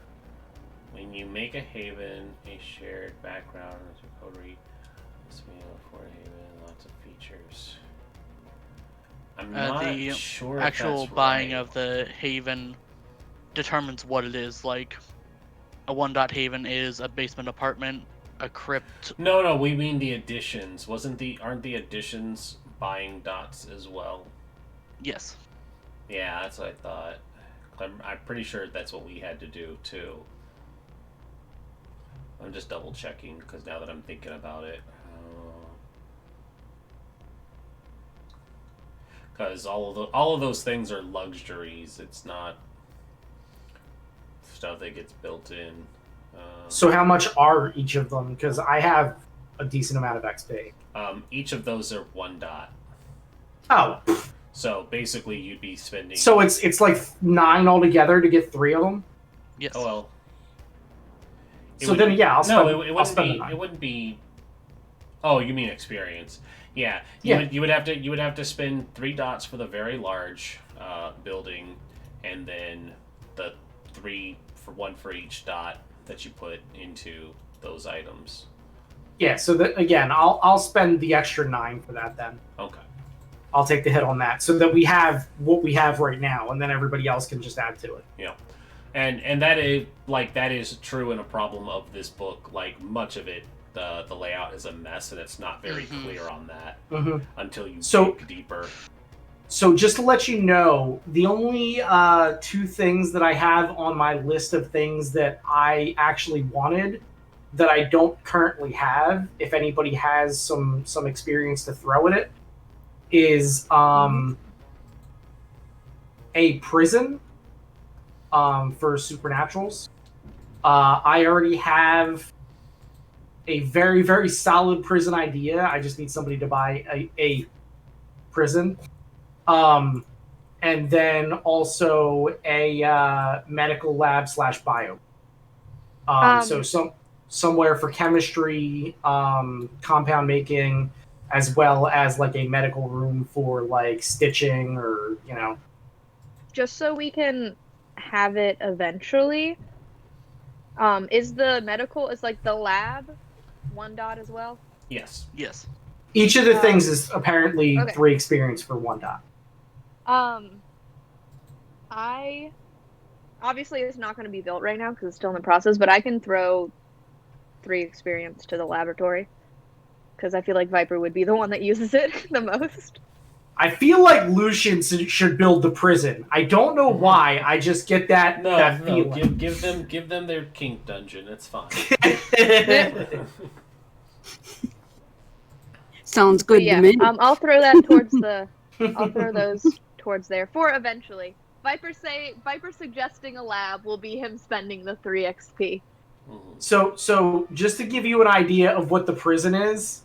Speaker 1: When you make a Haven, a shared background, as a coterie, this means for a Haven, lots of features. I'm not
Speaker 6: The
Speaker 1: sure if
Speaker 6: actual
Speaker 1: that's
Speaker 6: buying
Speaker 1: right.
Speaker 6: of the Haven determines what it is. Like, a 1-dot Haven is a basement apartment, a crypt.
Speaker 1: No, we mean the additions. Aren't the additions buying dots as well?
Speaker 6: Yes.
Speaker 1: Yeah, that's what I thought. I'm pretty sure that's what we had to do too. I'm just double checking because now that I'm thinking about it, because all of those things are luxuries. It's not stuff that gets built in.
Speaker 2: So how much are each of them? Because I have a decent amount of XP.
Speaker 1: Each of those are 1 dot.
Speaker 2: Oh.
Speaker 1: So basically, you'd be spending.
Speaker 2: So it's like 9 altogether to get 3 of them.
Speaker 6: Yes.
Speaker 1: Oh well.
Speaker 2: So then, yeah, I'll spend.
Speaker 1: No, it
Speaker 2: I'll
Speaker 1: wouldn't
Speaker 2: spend
Speaker 1: be.
Speaker 2: the 9.
Speaker 1: It wouldn't be. Oh, you mean experience? Yeah.
Speaker 2: Yeah.
Speaker 1: You would have to spend 3 dots for the very large building, and then the 3 for 1 for each dot that you put into those items.
Speaker 2: Yeah. So that again, I'll spend the extra 9 for that then.
Speaker 1: Okay.
Speaker 2: I'll take the hit on that so that we have what we have right now, and then everybody else can just add to it.
Speaker 1: Yeah. And that is true and a problem of this book. Like, much of it, the layout is a mess, and it's not very clear on that until you dig deeper.
Speaker 2: So just to let you know, the only 2 things that I have on my list of things that I actually wanted that I don't currently have, if anybody has some experience to throw at it, is a prison for supernaturals. I already have a very, very solid prison idea. I just need somebody to buy a prison. And then also a medical lab / bio. So somewhere for chemistry, compound making, as well as like a medical room for like stitching or, you know.
Speaker 3: Just so we can have it eventually. Is the medical, is like the lab 1 dot as well?
Speaker 1: Yes.
Speaker 6: Yes.
Speaker 2: Each of the things is apparently
Speaker 3: okay.
Speaker 2: 3 experience for 1 dot.
Speaker 3: I obviously it's not going to be built right now because it's still in the process, but I can throw 3 experience to the laboratory because I feel like Viper would be the one that uses it the most.
Speaker 2: I feel like Lucian should build the prison. I don't know why. I just get that feeling.
Speaker 1: Give them their kink dungeon. It's fine.
Speaker 5: Sounds good
Speaker 3: yeah,
Speaker 5: to me.
Speaker 3: I'll throw that towards the. I'll throw those towards there for eventually. Viper suggesting a lab will be him spending the 3 XP.
Speaker 2: So just to give you an idea of what the prison is,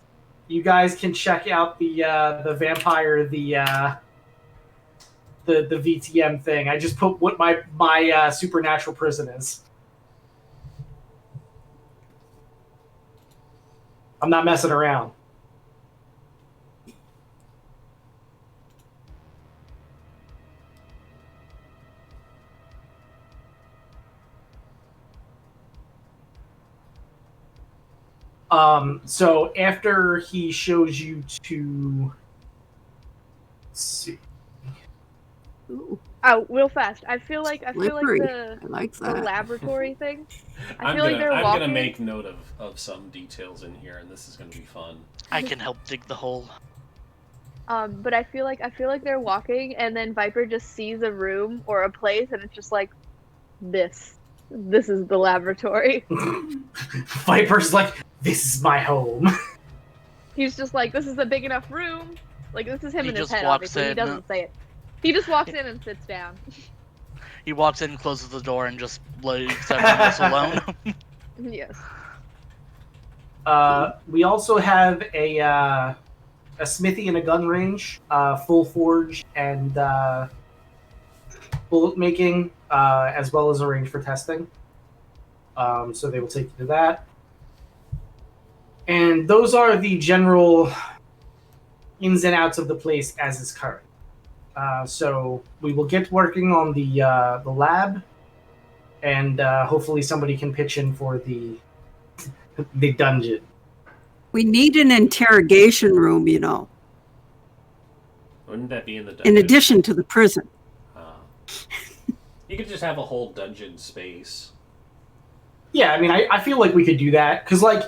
Speaker 2: you guys can check out the vampire, the VtM thing. I just put what my supernatural prison is. I'm not messing around. So after he shows you to, let's see.
Speaker 5: Ooh,
Speaker 3: Oh, real fast. I feel like
Speaker 5: slippery.
Speaker 3: the
Speaker 5: I like
Speaker 3: the
Speaker 5: that.
Speaker 3: laboratory thing.
Speaker 1: I'm
Speaker 3: like they're
Speaker 1: gonna
Speaker 3: walking.
Speaker 1: make note of some details in here, and this is gonna be fun.
Speaker 6: I can help dig the hole.
Speaker 3: But I feel like they're walking, and then Viper just sees a room or a place, and it's just like, this is the laboratory.
Speaker 2: Viper's like, this is my home.
Speaker 3: He's just like, this is a big enough room. Like, this is him
Speaker 6: He
Speaker 3: in his
Speaker 6: just
Speaker 3: head,
Speaker 6: walks
Speaker 3: obviously. He
Speaker 6: in.
Speaker 3: doesn't say it. He just walks in and sits down.
Speaker 6: He walks in, closes the door, and just leaves everyone else alone.
Speaker 3: Yes.
Speaker 2: We also have a smithy and a gun range, full forge and bullet making, as well as a range for testing. So they will take you to that. And those are the general ins and outs of the place as is current. So we will get working on the lab, and hopefully somebody can pitch in for the dungeon.
Speaker 5: We need an interrogation room, you know,
Speaker 1: Wouldn't that be in the dungeon?
Speaker 5: in addition to the prison.
Speaker 1: You could just have a whole dungeon space.
Speaker 2: Yeah, I mean, I feel like we could do that. Because, like,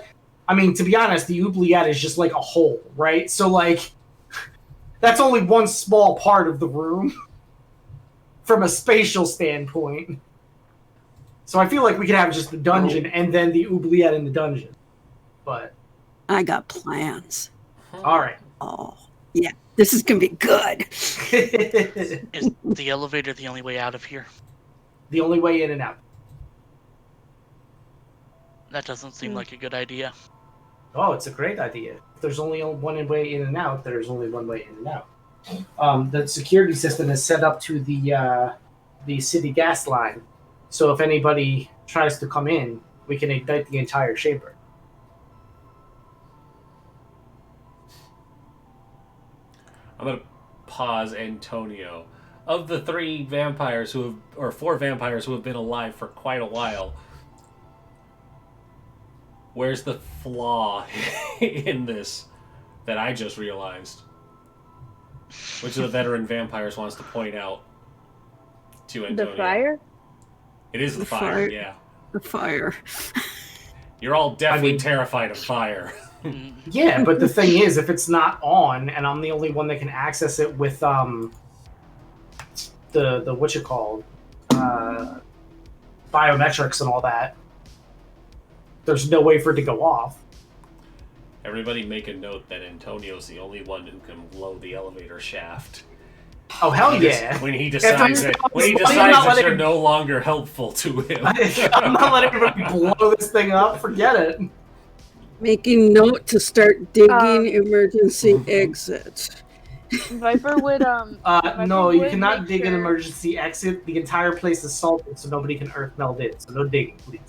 Speaker 2: I mean, to be honest, the oubliette is just like a hole, right? So, like, that's only one small part of the room from a spatial standpoint. So I feel like we could have just the dungeon and then the oubliette in the dungeon. But
Speaker 5: I got plans.
Speaker 2: all right.
Speaker 5: Oh, yeah. This is going to be good.
Speaker 6: Is the elevator the only way out of here?
Speaker 2: The only way in and out.
Speaker 6: That doesn't seem like a good idea.
Speaker 2: Oh, it's a great idea. If there's only one way in and out, there's only one way in and out. The security system is set up to the city gas line. So if anybody tries to come in, we can ignite the entire chamber.
Speaker 1: I'm gonna pause, Antonio. Of the 4 vampires who have been alive for quite a while, where's the flaw in this that I just realized? Which of the veteran vampires wants to point out to Antonio?
Speaker 3: The fire?
Speaker 1: It is the
Speaker 5: The
Speaker 1: fire,
Speaker 5: fire.
Speaker 1: yeah.
Speaker 5: The fire.
Speaker 1: You're all definitely
Speaker 2: I mean-
Speaker 1: terrified of fire.
Speaker 2: Yeah, but the thing is, if it's not on, and I'm the only one that can access it with the what you call biometrics and all that, there's no way for it to go off.
Speaker 1: Everybody make a note that Antonio's the only one who can blow the elevator shaft.
Speaker 2: Oh hell yeah!
Speaker 1: When he decides that you're no longer helpful to him.
Speaker 2: I'm not letting everybody blow this thing up. Forget it.
Speaker 5: Making note to start digging emergency
Speaker 1: Mhm.
Speaker 5: exit.
Speaker 3: Viper would Viper
Speaker 2: No, you
Speaker 3: would
Speaker 2: cannot
Speaker 3: make
Speaker 2: dig an
Speaker 3: sure-
Speaker 2: emergency exit. The entire place is salted, so nobody can earth meld in. So no digging, please.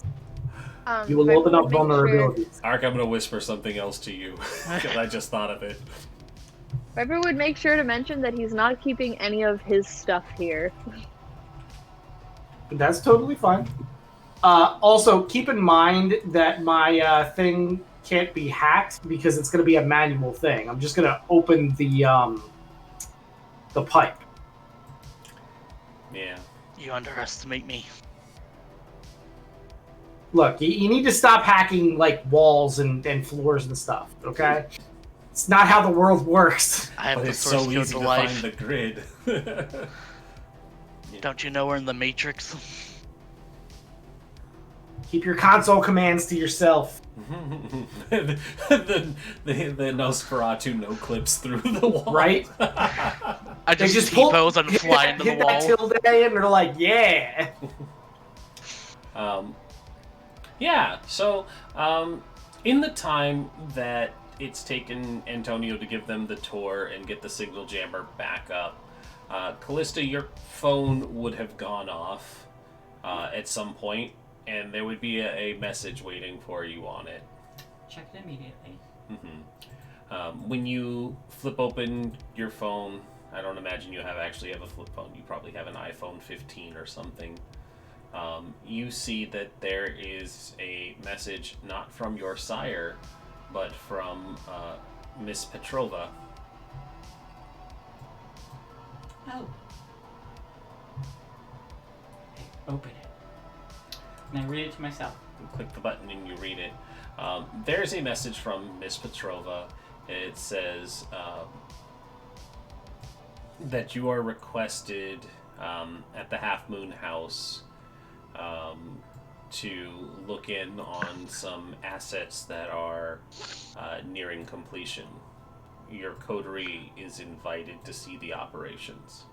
Speaker 2: You will
Speaker 3: Viper
Speaker 2: open
Speaker 3: would
Speaker 2: up
Speaker 3: make sure-
Speaker 2: vulnerabilities.
Speaker 1: Ark, I'm gonna whisper something else to you because I just thought of it.
Speaker 3: Viper would make sure to mention that he's not keeping any of his stuff here.
Speaker 2: That's totally fine. Also, keep in mind that my thing can't be hacked because it's going to be a manual thing. I'm just going to open the pipe.
Speaker 1: Yeah.
Speaker 6: You underestimate me.
Speaker 2: Look, you need to stop hacking like walls and floors and stuff. Okay, it's not how the world works.
Speaker 6: I have
Speaker 1: But
Speaker 6: the
Speaker 1: it's
Speaker 6: source
Speaker 1: so
Speaker 6: code
Speaker 1: easy
Speaker 6: to
Speaker 1: to
Speaker 6: life.
Speaker 1: find the grid.
Speaker 6: Don't you know we're in the Matrix?
Speaker 2: Keep your console commands to yourself.
Speaker 1: the Nosferatu no clips through the wall.
Speaker 2: Right?
Speaker 6: I
Speaker 2: They
Speaker 6: just
Speaker 2: pull-
Speaker 6: T-pose and fly into the
Speaker 2: hit that
Speaker 6: wall.
Speaker 2: tilde and they're like, yeah.
Speaker 1: Yeah, so in the time that it's taken Antonio to give them the tour and get the signal jammer back up, Callista, your phone would have gone off at some point, and there would be a message waiting for you on it.
Speaker 4: Check it immediately.
Speaker 1: When you flip open your phone, I don't imagine you actually have a flip phone. You probably have an iPhone 15 or something. You see that there is a message not from your sire, but from Miss Petrova.
Speaker 4: Oh. Okay, open it. And I read it to myself.
Speaker 1: You click the button and you read it. There's a message from Miss Petrova. It says that you are requested at the Half Moon House to look in on some assets that are nearing completion. Your coterie is invited to see the operations.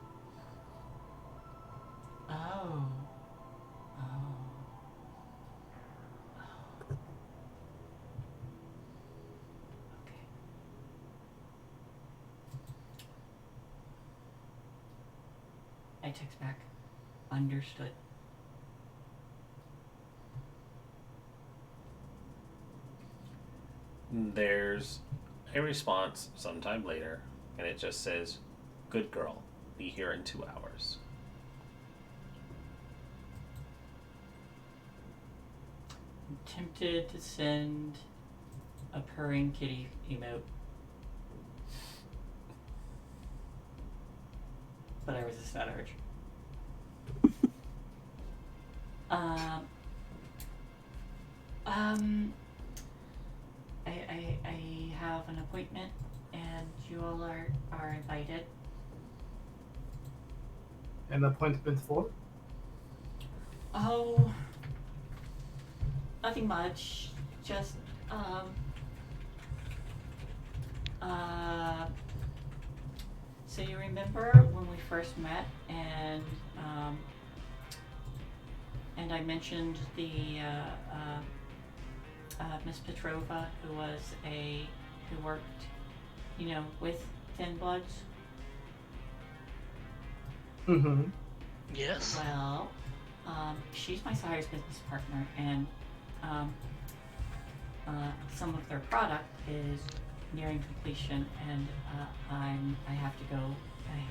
Speaker 4: Oh. Okay. I text back. Understood.
Speaker 1: There's a response sometime later, and it just says, "Good girl, be here in 2 hours."
Speaker 4: I'm tempted to send a purring kitty emote. But I resist that urge. I have an appointment and you all are invited.
Speaker 2: An appointment for?
Speaker 4: Oh, nothing much. Just, so you remember when we first met and I mentioned the, Miss Petrova, who worked, with Thin Bloods?
Speaker 2: Mm-hmm.
Speaker 6: Yes.
Speaker 4: Well, she's my sire's business partner, and some of their product is nearing completion, and I have to go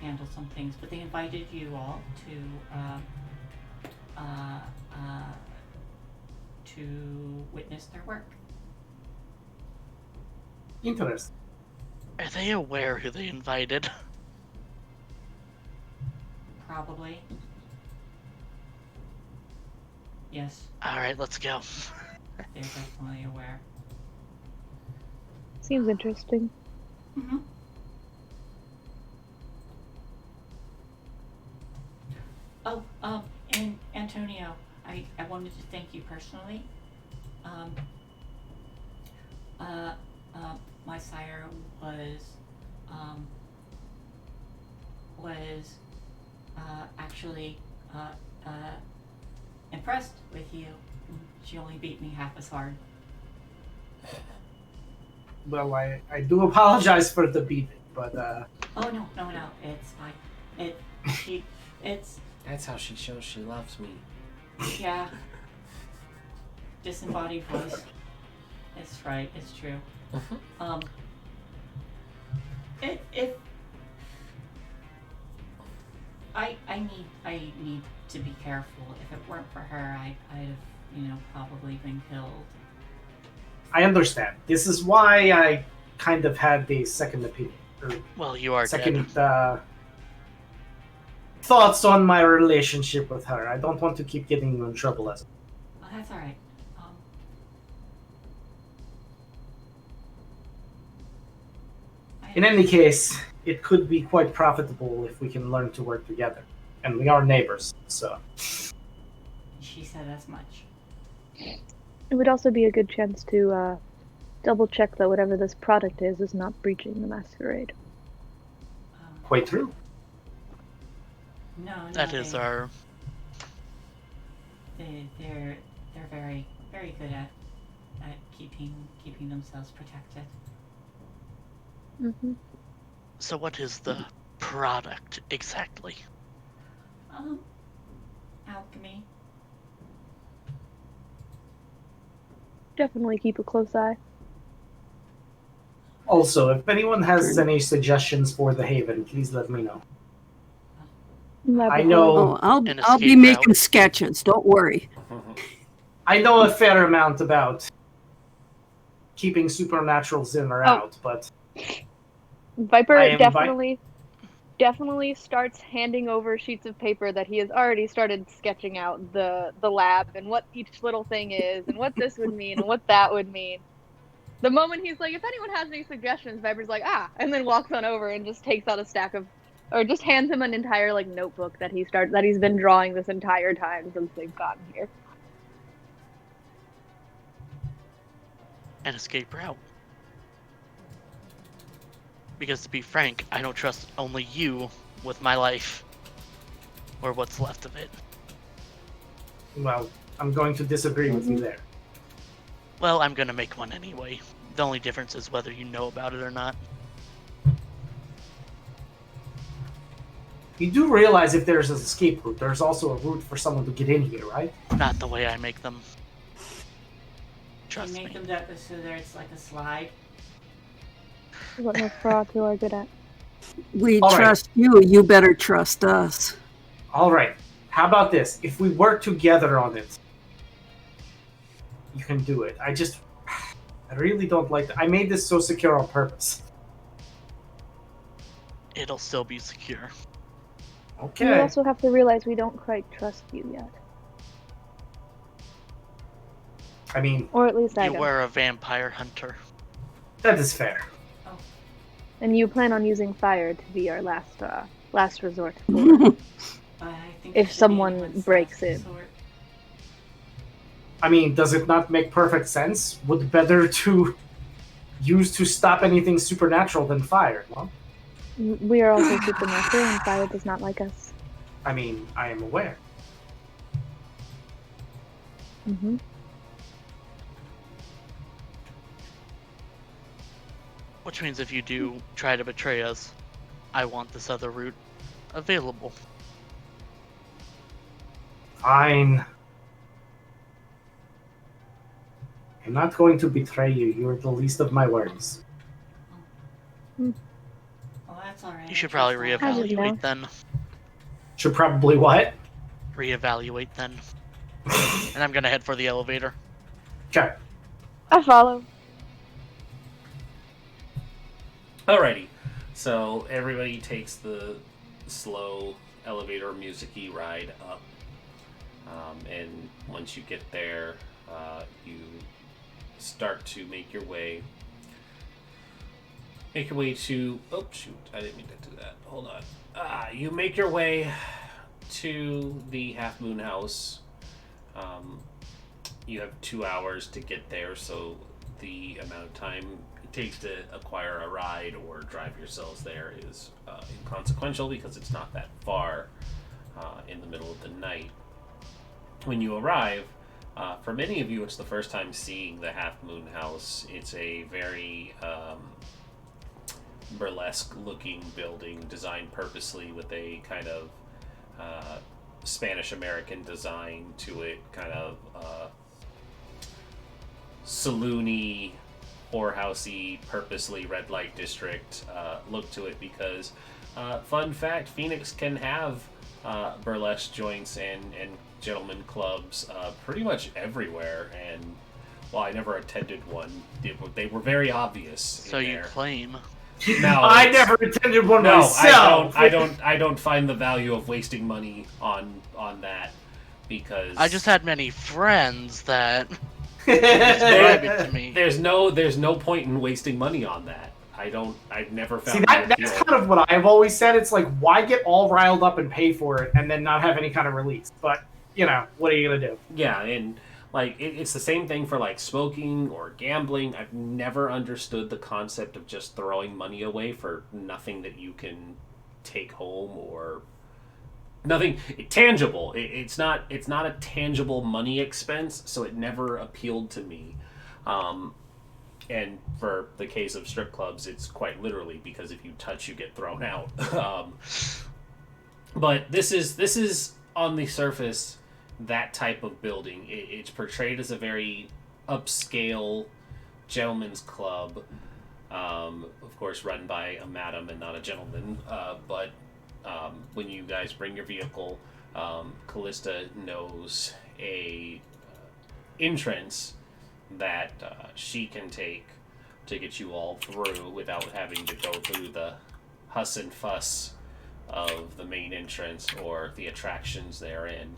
Speaker 4: handle some things. But they invited you all to witness their work.
Speaker 2: Interesting.
Speaker 6: Are they aware who they invited?
Speaker 4: Probably. Yes,
Speaker 6: Alright, let's go.
Speaker 4: they're definitely aware.
Speaker 3: Seems interesting.
Speaker 4: Mm-hmm. Oh, and Antonio, I wanted to thank you personally. My sire was actually impressed with you. She only beat me half as hard.
Speaker 2: Well, I do apologize for the beating, but
Speaker 4: Oh no, it's fine. It's
Speaker 1: That's how she shows she loves me.
Speaker 4: yeah. Disembodied voice. It's right. It's true. If I need to be careful. If it weren't for her, I'd have probably been killed.
Speaker 2: I understand. This is why I kind of had the second opinion. Or
Speaker 6: Well, you are
Speaker 2: second
Speaker 6: dead.
Speaker 2: thoughts on my relationship with her. I don't want to keep getting you in trouble as
Speaker 4: Oh, that's all right.
Speaker 2: In any case, it could be quite profitable if we can learn to work together. And we are neighbors, so...
Speaker 4: She said as much.
Speaker 3: It would also be a good chance to double check that whatever this product is not breaching the Masquerade.
Speaker 2: Quite true.
Speaker 4: No,
Speaker 6: That is our.
Speaker 4: They're very very good at keeping themselves protected.
Speaker 3: Mm-hmm.
Speaker 6: So, what is the product exactly?
Speaker 4: Alchemy.
Speaker 3: Definitely keep a close eye.
Speaker 2: Also, if anyone has any suggestions for the Haven, please let me know. I know...
Speaker 5: Oh,
Speaker 6: An
Speaker 5: I'll be
Speaker 6: escape
Speaker 5: making
Speaker 6: route.
Speaker 5: sketches. Don't worry.
Speaker 2: I know a fair amount about keeping supernaturals in or out, but
Speaker 3: Viper
Speaker 2: I am
Speaker 3: definitely starts handing over sheets of paper that he has already started sketching out the lab and what each little thing is and what this would mean and what that would mean. The moment he's like, if anyone has any suggestions, Viper's like, and then walks on over and just takes out a stack of, or just hands him an entire like notebook that he's been drawing this entire time since they've gotten here.
Speaker 6: An escape route. Because to be frank, I don't trust only you with my life. Or what's left of it.
Speaker 2: well, I'm going to disagree with you there.
Speaker 6: Well, I'm gonna make one anyway. The only difference is whether you know about it or not.
Speaker 2: You do realize if there's an escape route, there's also a route for someone to get in here, right?
Speaker 6: Not the way I make them. Trust
Speaker 4: You make
Speaker 6: me.
Speaker 4: them that so there's like a slide.
Speaker 3: What most frauds who are good at.
Speaker 5: We
Speaker 2: All right.
Speaker 5: trust you. You better trust us.
Speaker 2: All right. How about this? If we work together on it, you can do it. I really don't like that. I made this so secure on purpose.
Speaker 6: It'll still be secure.
Speaker 3: You
Speaker 2: Okay.
Speaker 3: also have to realize we don't quite trust you yet.
Speaker 2: I mean,
Speaker 3: Or at least I
Speaker 6: You
Speaker 3: don't.
Speaker 6: were a vampire hunter.
Speaker 2: that is fair.
Speaker 3: And you plan on using fire to be our last resort.
Speaker 4: I think
Speaker 3: If
Speaker 4: it should be
Speaker 3: someone
Speaker 4: anyone's
Speaker 3: breaks
Speaker 4: last
Speaker 3: in.
Speaker 4: resort.
Speaker 2: I mean, does it not make perfect sense? Would better to use to stop anything supernatural than fire, no?
Speaker 3: We are also supernatural and fire does not like us.
Speaker 2: I mean, I am aware.
Speaker 3: Mm-hmm.
Speaker 6: Which means if you do try to betray us, I want this other route available.
Speaker 2: Fine. I'm not going to betray you. You're the least of my worries.
Speaker 4: Well, that's alright.
Speaker 6: You should probably
Speaker 3: How did you know?
Speaker 6: reevaluate then.
Speaker 2: Should probably what?
Speaker 6: Reevaluate then. And I'm gonna head for the elevator.
Speaker 2: Okay.
Speaker 3: I follow.
Speaker 1: Alrighty, so everybody takes the slow elevator music-y ride up, and once you get there, you start to make your way to, oh shoot, I didn't mean to do that, hold on. You make your way to the Half Moon House. You have 2 hours to get there, so the amount of time it takes to acquire a ride or drive yourselves there is inconsequential because it's not that far in the middle of the night. When you arrive, For many of you, it's the first time seeing the Half Moon House. It's a very burlesque-looking building designed purposely with a kind of Spanish-American design to it, kind of saloony, whorehousey, purposely red light district look to it because, fun fact, Phoenix can have burlesque joints and gentlemen clubs pretty much everywhere, and while I never attended one, they were very obvious.
Speaker 6: So
Speaker 1: in
Speaker 6: you
Speaker 1: there.
Speaker 6: claim.
Speaker 1: No,
Speaker 2: I never attended one myself.
Speaker 1: I don't find the value of wasting money on that because
Speaker 6: I just had many friends that describe it to me.
Speaker 1: there's no point in wasting money on that. I've never found.
Speaker 2: See, that's kind of what I've always said. It's like, why get all riled up and pay for it and then not have any kind of release? But, you know, what are you going to do?
Speaker 1: Yeah, and like it's the same thing for like smoking or gambling. I've never understood the concept of just throwing money away for nothing that you can take home or nothing tangible. It's not a tangible money expense, so it never appealed to me. And for the case of strip clubs, it's quite literally because if you touch, you get thrown out. But this is on the surface that type of building. It's portrayed as a very upscale gentleman's club, of course run by a madam and not a gentleman. But when you guys bring your vehicle, Callista knows a entrance that she can take to get you all through without having to go through the huss and fuss of the main entrance or the attractions therein,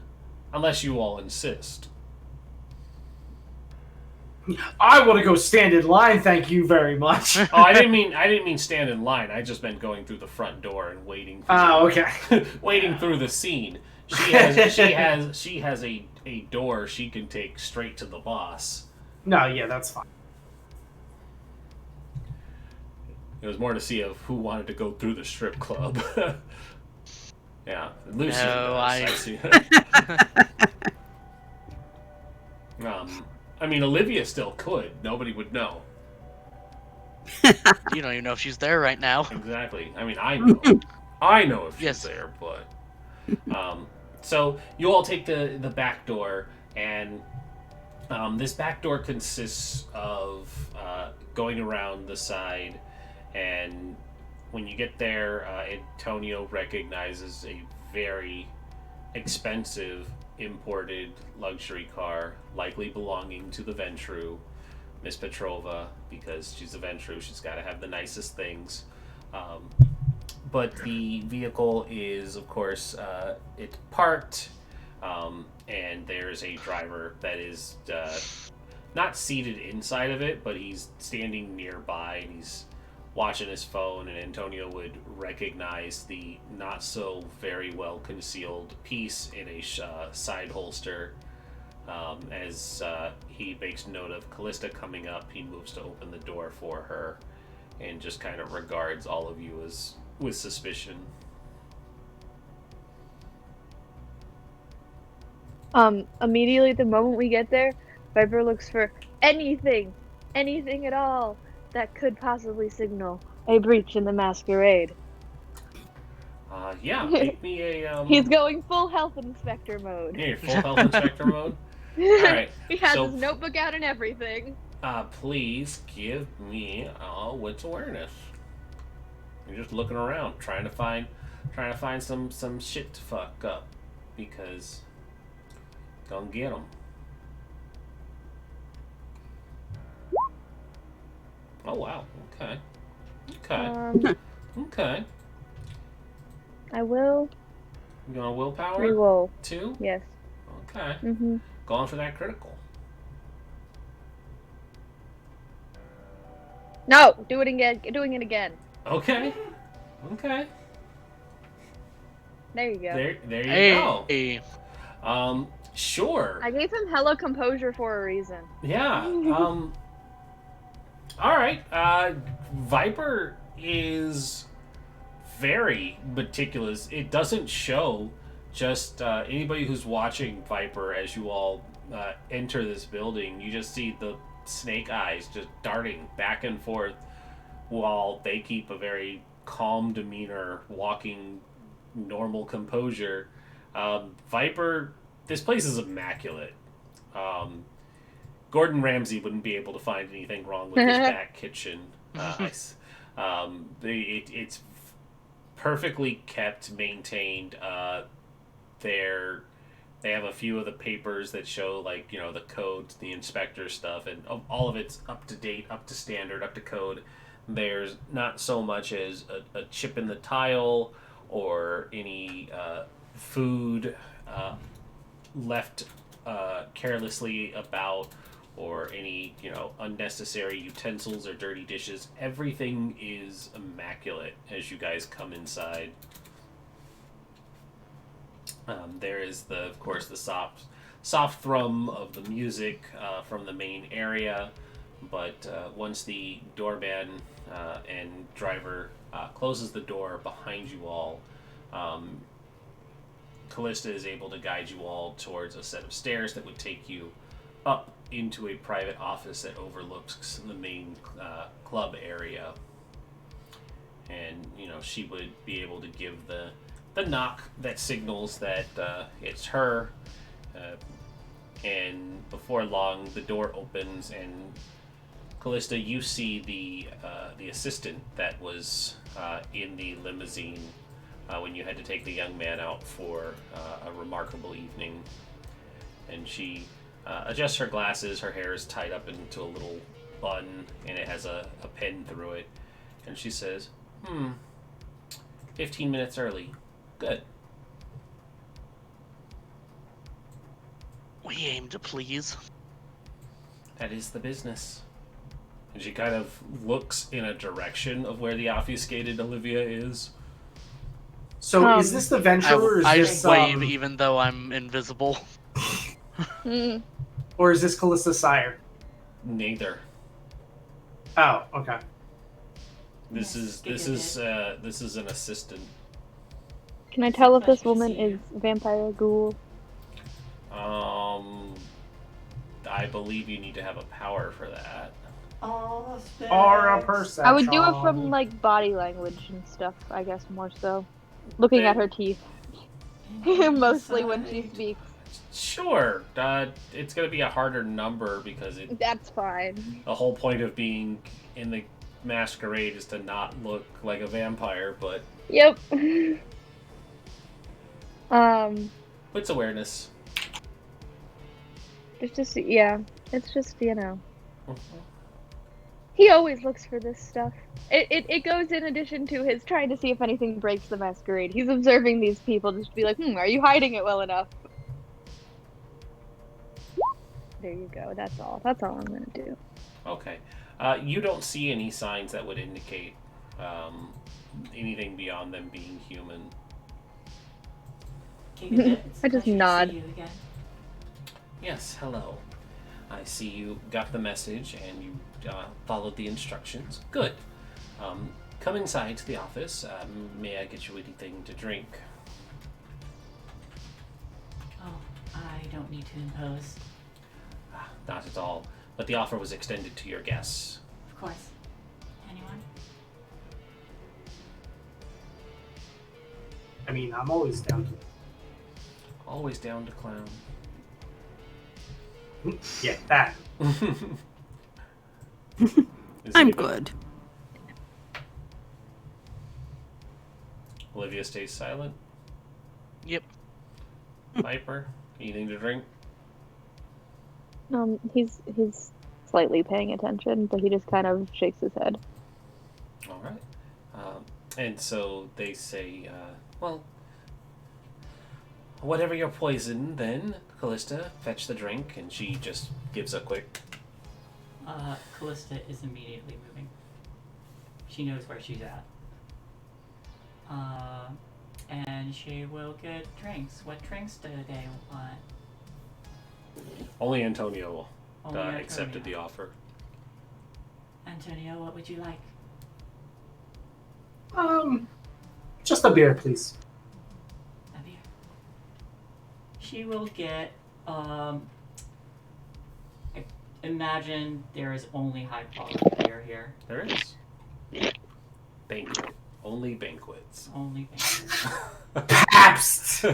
Speaker 1: unless you all insist.
Speaker 2: I want to go stand in line, thank you very much.
Speaker 1: Oh, I didn't mean stand in line. I just meant going through the front door and waiting.
Speaker 2: Okay.
Speaker 1: Waiting through the scene. She has a door she can take straight to the boss.
Speaker 2: No, yeah, that's fine.
Speaker 1: It was more to see of who wanted to go through the strip club. Yeah, Lucy.
Speaker 6: No,
Speaker 1: I see. I mean, Olivia still could. Nobody would know.
Speaker 6: You don't even know if she's there right now.
Speaker 1: Exactly. I mean, I know. I know if she's
Speaker 6: Yes.
Speaker 1: there, but... so, you all take the back door, and this back door consists of going around the side, and when you get there, Antonio recognizes a very expensive imported luxury car, likely belonging to the Ventru, Miss Petrova, because she's a Ventru, she's got to have the nicest things. But the vehicle is, of course, it's parked, and there's a driver that is not seated inside of it, but he's standing nearby, and he's watching his phone, and Antonio would recognize the not so very well concealed piece in a side holster. As he makes note of Callista coming up, he moves to open the door for her and just kind of regards all of you as with suspicion.
Speaker 3: Immediately the moment we get there, Viper looks for anything at all that could possibly signal a breach in the Masquerade.
Speaker 1: Yeah, make me a...
Speaker 3: He's going full health inspector mode.
Speaker 1: Yeah, full health inspector mode? Alright.
Speaker 3: He has
Speaker 1: so,
Speaker 3: his notebook out and everything.
Speaker 1: Please give me wits awareness. You're just looking around, trying to find some shit to fuck up, because gonna get them. Oh wow. Okay. Okay.
Speaker 3: I will
Speaker 1: You gonna willpower?
Speaker 3: reroll.
Speaker 1: 2?
Speaker 3: Yes.
Speaker 1: Okay.
Speaker 3: Mm-hmm.
Speaker 1: Going for that critical.
Speaker 3: No, doing it again.
Speaker 1: Okay. Okay.
Speaker 3: There you go.
Speaker 1: There you go.
Speaker 6: Hey.
Speaker 1: Sure.
Speaker 3: I gave him hella composure for a reason.
Speaker 1: Yeah. All right. Viper is very meticulous. It doesn't show. Just anybody who's watching Viper, as you all enter this building, you just see the snake eyes just darting back and forth while they keep a very calm demeanor, walking normal composure. Viper, this place is immaculate. Gordon Ramsay wouldn't be able to find anything wrong with his back kitchen. It's perfectly kept, maintained. They have a few of the papers that show, like, you know, the codes, the inspector stuff, and all of it's up to date, up to standard, up to code. There's not so much as a chip in the tile or any food left carelessly about, or any, you know, unnecessary utensils or dirty dishes. Everything is immaculate as you guys come inside. There is, of course, the soft thrum of the music from the main area, but once the doorman and driver closes the door behind you all, Callista is able to guide you all towards a set of stairs that would take you up into a private office that overlooks the main club area. And, you know, she would be able to give the knock that signals that it's her. And before long, the door opens, and Callista, you see the assistant that was in the limousine when you had to take the young man out for a remarkable evening. And she adjusts her glasses. Her hair is tied up into a little bun, and it has a pin through it. And she says, 15 minutes early. Good.
Speaker 6: We aim to please.
Speaker 1: That is the business. And she kind of looks in a direction of where the obfuscated Olivia is.
Speaker 2: So is this the venture, or is
Speaker 6: I
Speaker 2: this
Speaker 6: wave even though I'm invisible.
Speaker 2: or is this Callista's sire?
Speaker 1: Neither.
Speaker 2: Oh, okay.
Speaker 1: This is an assistant.
Speaker 3: Can I tell if this woman is vampire or ghoul?
Speaker 1: I believe you need to have a power for that.
Speaker 4: Oh,
Speaker 2: Or a perception.
Speaker 3: I would do it from like body language and stuff, I guess, more so. Looking at her teeth. Mostly when she speaks.
Speaker 1: Sure. It's going to be a harder number because
Speaker 3: That's fine.
Speaker 1: the whole point of being in the Masquerade is to not look like a vampire, but
Speaker 3: Yep.
Speaker 1: What's awareness?
Speaker 3: It's just, yeah. It's just, you know. He always looks for this stuff. It goes in addition to his trying to see if anything breaks the Masquerade. He's observing these people just to be like, are you hiding it well enough? There you go. That's all. That's all I'm gonna do.
Speaker 1: Okay. You don't see any signs that would indicate anything beyond them being human.
Speaker 3: I just nod.
Speaker 4: See you again.
Speaker 1: Yes, hello. I see you got the message and you followed the instructions. Good. Come inside to the office. May I get you anything to drink?
Speaker 4: Oh, I don't need to impose.
Speaker 1: Not at all. But the offer was extended to your guests.
Speaker 4: Of course. Anyone?
Speaker 2: I mean, I'm always down to
Speaker 1: Always down to clown.
Speaker 2: Yeah, that.
Speaker 5: I'm good.
Speaker 1: Olivia stays silent.
Speaker 6: Yep.
Speaker 1: Viper, anything to drink?
Speaker 3: He's slightly paying attention, but he just kind of shakes his head.
Speaker 1: All right. And so they say, well, whatever your poison, then, Callista, fetch the drink, and she just gives a quick...
Speaker 4: Callista is immediately moving. She knows where she's at. And she will get drinks. What drinks do they want?
Speaker 1: Only Antonio
Speaker 4: Only Antonio.
Speaker 1: accepted the offer.
Speaker 4: Antonio, what would you like?
Speaker 2: Just a beer, please.
Speaker 4: A beer. She will get, imagine there is only high quality beer here.
Speaker 1: There is. Banquet. Only banquets.
Speaker 4: Only banquets.
Speaker 2: Pabst.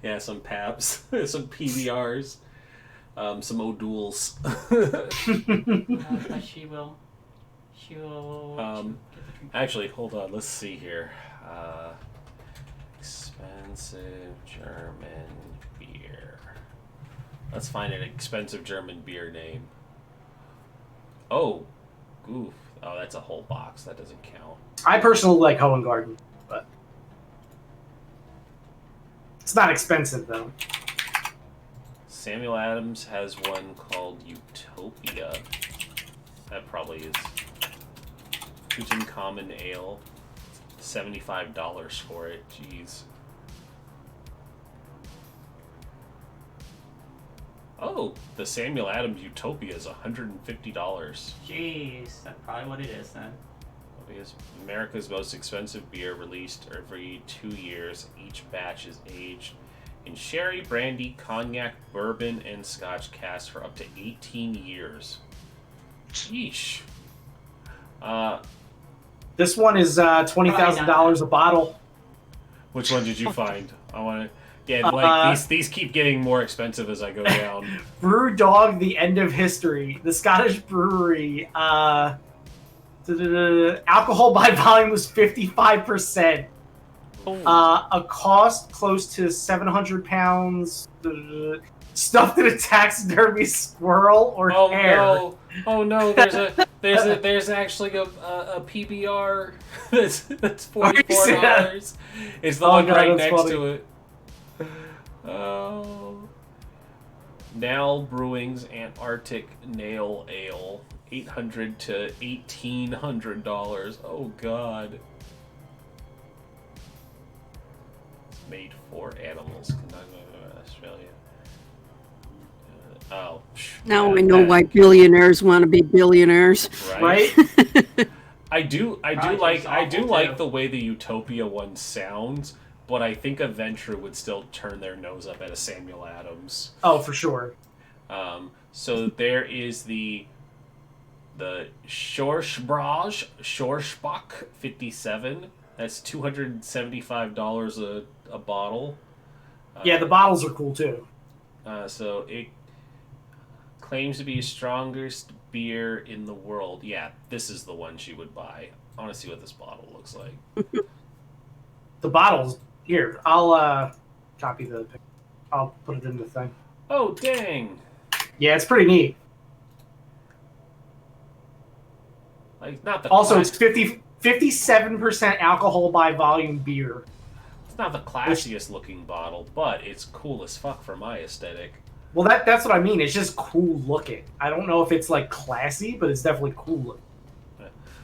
Speaker 1: Yeah, some Paps, some PBRs, some O'Douls.
Speaker 4: But she will. Get the drink.
Speaker 1: Actually, hold on. Let's see here. Expensive German beer. Let's find an expensive German beer name. Oh, oof. Oh, that's a whole box. That doesn't count.
Speaker 2: I personally like Hohen Garden, but it's not expensive though.
Speaker 1: Samuel Adams has one called Utopia. That probably is Tutankhamun Ale. $75 for it. Jeez. Oh, the Samuel Adams Utopia is $150.
Speaker 4: Jeez, that's probably what it is then.
Speaker 1: Because America's most expensive beer, released every 2 years. Each batch is aged in sherry, brandy, cognac, bourbon, and Scotch casks for up to 18 years. Sheesh.
Speaker 2: This one is $20,000 a bottle.
Speaker 1: Which one did you find? I want to. Yeah, like these keep getting more expensive as I go down.
Speaker 2: Brew Dog: The End of History. The Scottish brewery. Alcohol by volume was 55%. A cost close to 700 pounds. Stuffed in a taxidermy squirrel or hare.
Speaker 1: No. Oh no! There's actually a PBR that's $44. It's the one
Speaker 2: God,
Speaker 1: right
Speaker 2: that's
Speaker 1: next
Speaker 2: funny.
Speaker 1: to it. Oh. Nal Brewing's Antarctic Nail Ale, $800 to $1,800. Oh God. It's made for animals. Australia. Oh.
Speaker 5: Now I know why billionaires want to be billionaires.
Speaker 2: Right?
Speaker 1: I do
Speaker 4: Probably
Speaker 1: like
Speaker 4: awful,
Speaker 1: like
Speaker 4: too.
Speaker 1: the way the Utopia one sounds, but I think Adventure would still turn their nose up at a Samuel Adams.
Speaker 2: Oh, for sure.
Speaker 1: So there is the Schorschbach 57. That's $275 a bottle.
Speaker 2: Yeah, the bottles are cool too.
Speaker 1: So it claims to be the strongest beer in the world. Yeah, this is the one she would buy. I want to see what this bottle looks like.
Speaker 2: The bottles. Here, I'll copy the picture. I'll put it in the thing.
Speaker 1: Oh, dang!
Speaker 2: Yeah, it's pretty neat.
Speaker 1: Like, not the
Speaker 2: Also,
Speaker 1: class-
Speaker 2: it's 57% alcohol by volume beer.
Speaker 1: it's not the classiest looking bottle, but it's cool as fuck for my aesthetic.
Speaker 2: Well, that's what I mean. It's just cool looking. I don't know if it's like classy, but it's definitely cool looking.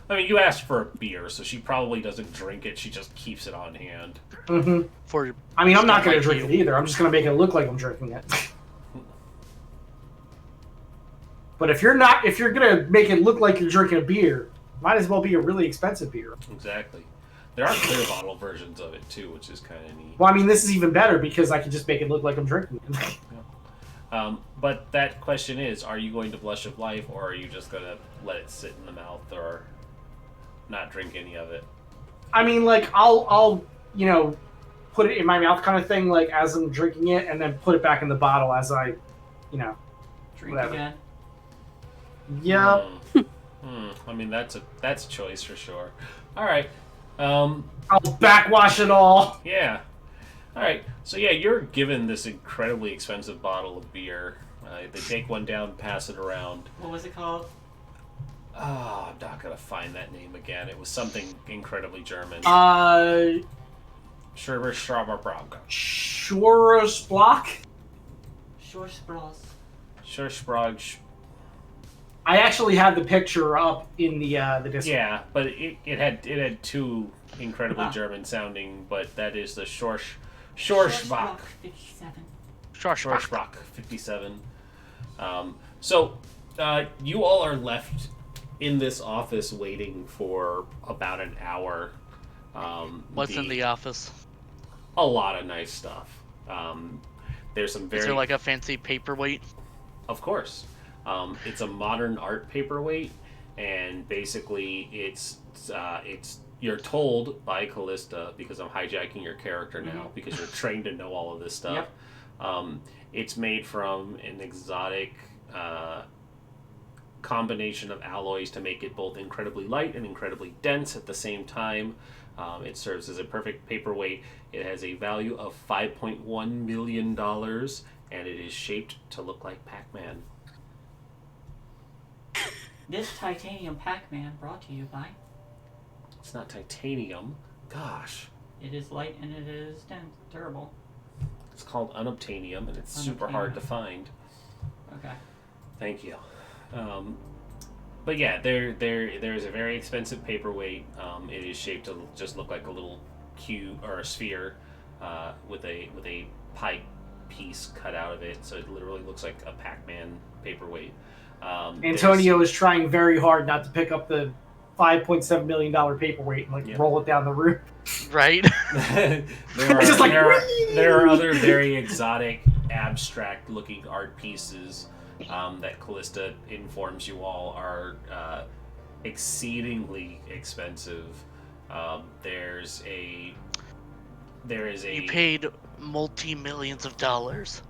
Speaker 1: I mean, you asked for a beer, so she probably doesn't drink it. She just keeps it on hand.
Speaker 2: Mm-hmm.
Speaker 6: For
Speaker 2: I mean, I'm not going to
Speaker 6: Like
Speaker 2: drink
Speaker 6: you.
Speaker 2: it either. I'm just going to make it look like I'm drinking it. But if you're going to make it look like you're drinking a beer, might as well be a really expensive beer.
Speaker 1: Exactly. There are clear bottle versions of it too, which is kind of neat.
Speaker 2: Well, I mean, this is even better because I can just make it look like I'm drinking it.
Speaker 1: But that question is, are you going to Blush of Life, or are you just going to let it sit in the mouth or not drink any of it?
Speaker 2: I mean, like, I'll put it in my mouth kind of thing, like, as I'm drinking it, and then put it back in the bottle as I,
Speaker 4: Drink
Speaker 2: Whatever.
Speaker 4: again.
Speaker 2: Yep.
Speaker 1: I mean, that's a choice for sure. All right.
Speaker 2: I'll backwash it all.
Speaker 1: Yeah. All right. So yeah, you're given this incredibly expensive bottle of beer. They take one down, pass it around.
Speaker 4: What was it called?
Speaker 1: Oh, I'm not gonna find that name again. It was something incredibly German. Schurberstraberbrog.
Speaker 2: Schorosblock.
Speaker 4: Schorschbras.
Speaker 1: Schurberstrag.
Speaker 2: I actually have the picture up in the Discord.
Speaker 1: Yeah, but it had two incredibly
Speaker 4: Ah.
Speaker 1: German sounding, but that is the Schorschbach.
Speaker 4: 57.
Speaker 1: Schorschbach 57. So you all are left in this office waiting for about an hour.
Speaker 6: What's in the office?
Speaker 1: A lot of nice stuff. There's some very...
Speaker 6: Is there like a fancy paperweight?
Speaker 1: Of course. It's a modern art paperweight, and basically it's you're told by Callista, because I'm hijacking your character now because you're trained to know all of this stuff.
Speaker 4: Yep.
Speaker 1: It's made from an exotic combination of alloys to make it both incredibly light and incredibly dense at the same time. It serves as a perfect paperweight. It has a value of $5.1 million, and it is shaped to look like Pac-Man.
Speaker 4: This titanium Pac-Man brought to you by...
Speaker 1: It's not titanium. Gosh.
Speaker 4: It is light and it is dense, durable.
Speaker 1: It's called unobtainium, and it's super hard to find.
Speaker 4: Okay.
Speaker 1: Thank you. But yeah, there's a very expensive paperweight. It is shaped to just look like a little cube or a sphere with a pie piece cut out of it, so it literally looks like a Pac-Man paperweight.
Speaker 2: Antonio is trying very hard not to pick up the $5.7 million paperweight and roll it down the roof.
Speaker 6: Right?
Speaker 1: there are other very exotic, abstract-looking art pieces that Callista informs you all are exceedingly expensive. There is a.
Speaker 6: You paid multi-millions of dollars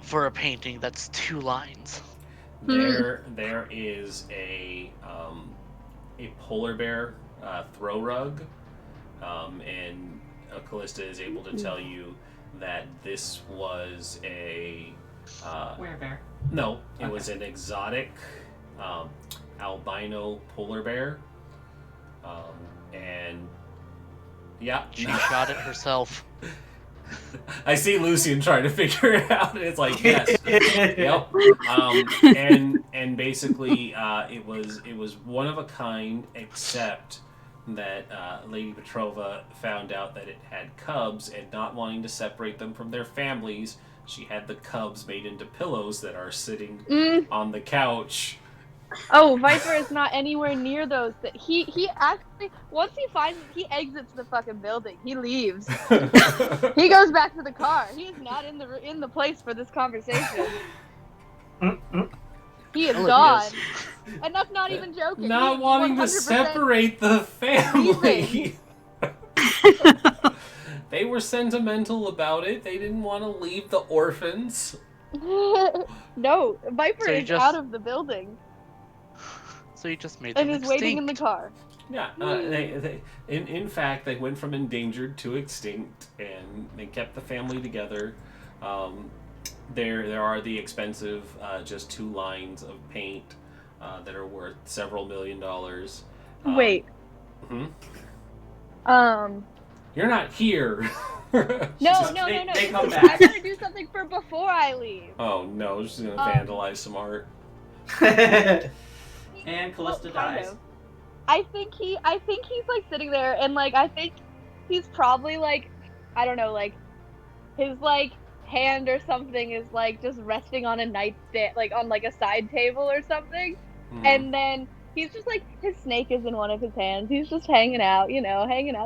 Speaker 6: for a painting that's 2 lines.
Speaker 1: There is a polar bear throw rug, and Callista is able to tell you that this was a
Speaker 4: Werebear.
Speaker 1: No, it was an exotic albino polar bear, and yeah,
Speaker 6: She shot it herself.
Speaker 1: I see Lucian trying to figure it out, and it's like, yes, yep. And basically, it was one of a kind, except that Lady Petrova found out that it had cubs, and not wanting to separate them from their families, she had the cubs made into pillows that are sitting on the couch.
Speaker 3: Oh, Viper is not anywhere near those. He actually, once he finds it, he exits the fucking building. He leaves. He goes back to the car. He is not in the place for this conversation. He is gone. And that's not even joking.
Speaker 1: Not wanting to separate the family. They were sentimental about it. They didn't want to leave the orphans.
Speaker 3: No, Viper
Speaker 6: So
Speaker 3: is out of the building.
Speaker 6: So you just made them
Speaker 3: and is waiting in the car.
Speaker 1: Yeah, in fact, they went from endangered to extinct, and they kept the family together. There are the expensive, just 2 lines of paint that are worth several $1 million.
Speaker 3: Wait.
Speaker 1: You're not here.
Speaker 3: No.
Speaker 4: They come back.
Speaker 3: I gotta do something for before I leave.
Speaker 1: Oh no, she's gonna vandalize some art.
Speaker 4: And Callista dies.
Speaker 3: Of. I think he's like sitting there, and like I think he's probably like, I don't know, like his like hand or something is like just resting on a nightstand, like on like a side table or something, and then he's just like, his snake is in one of his hands. He's just hanging out,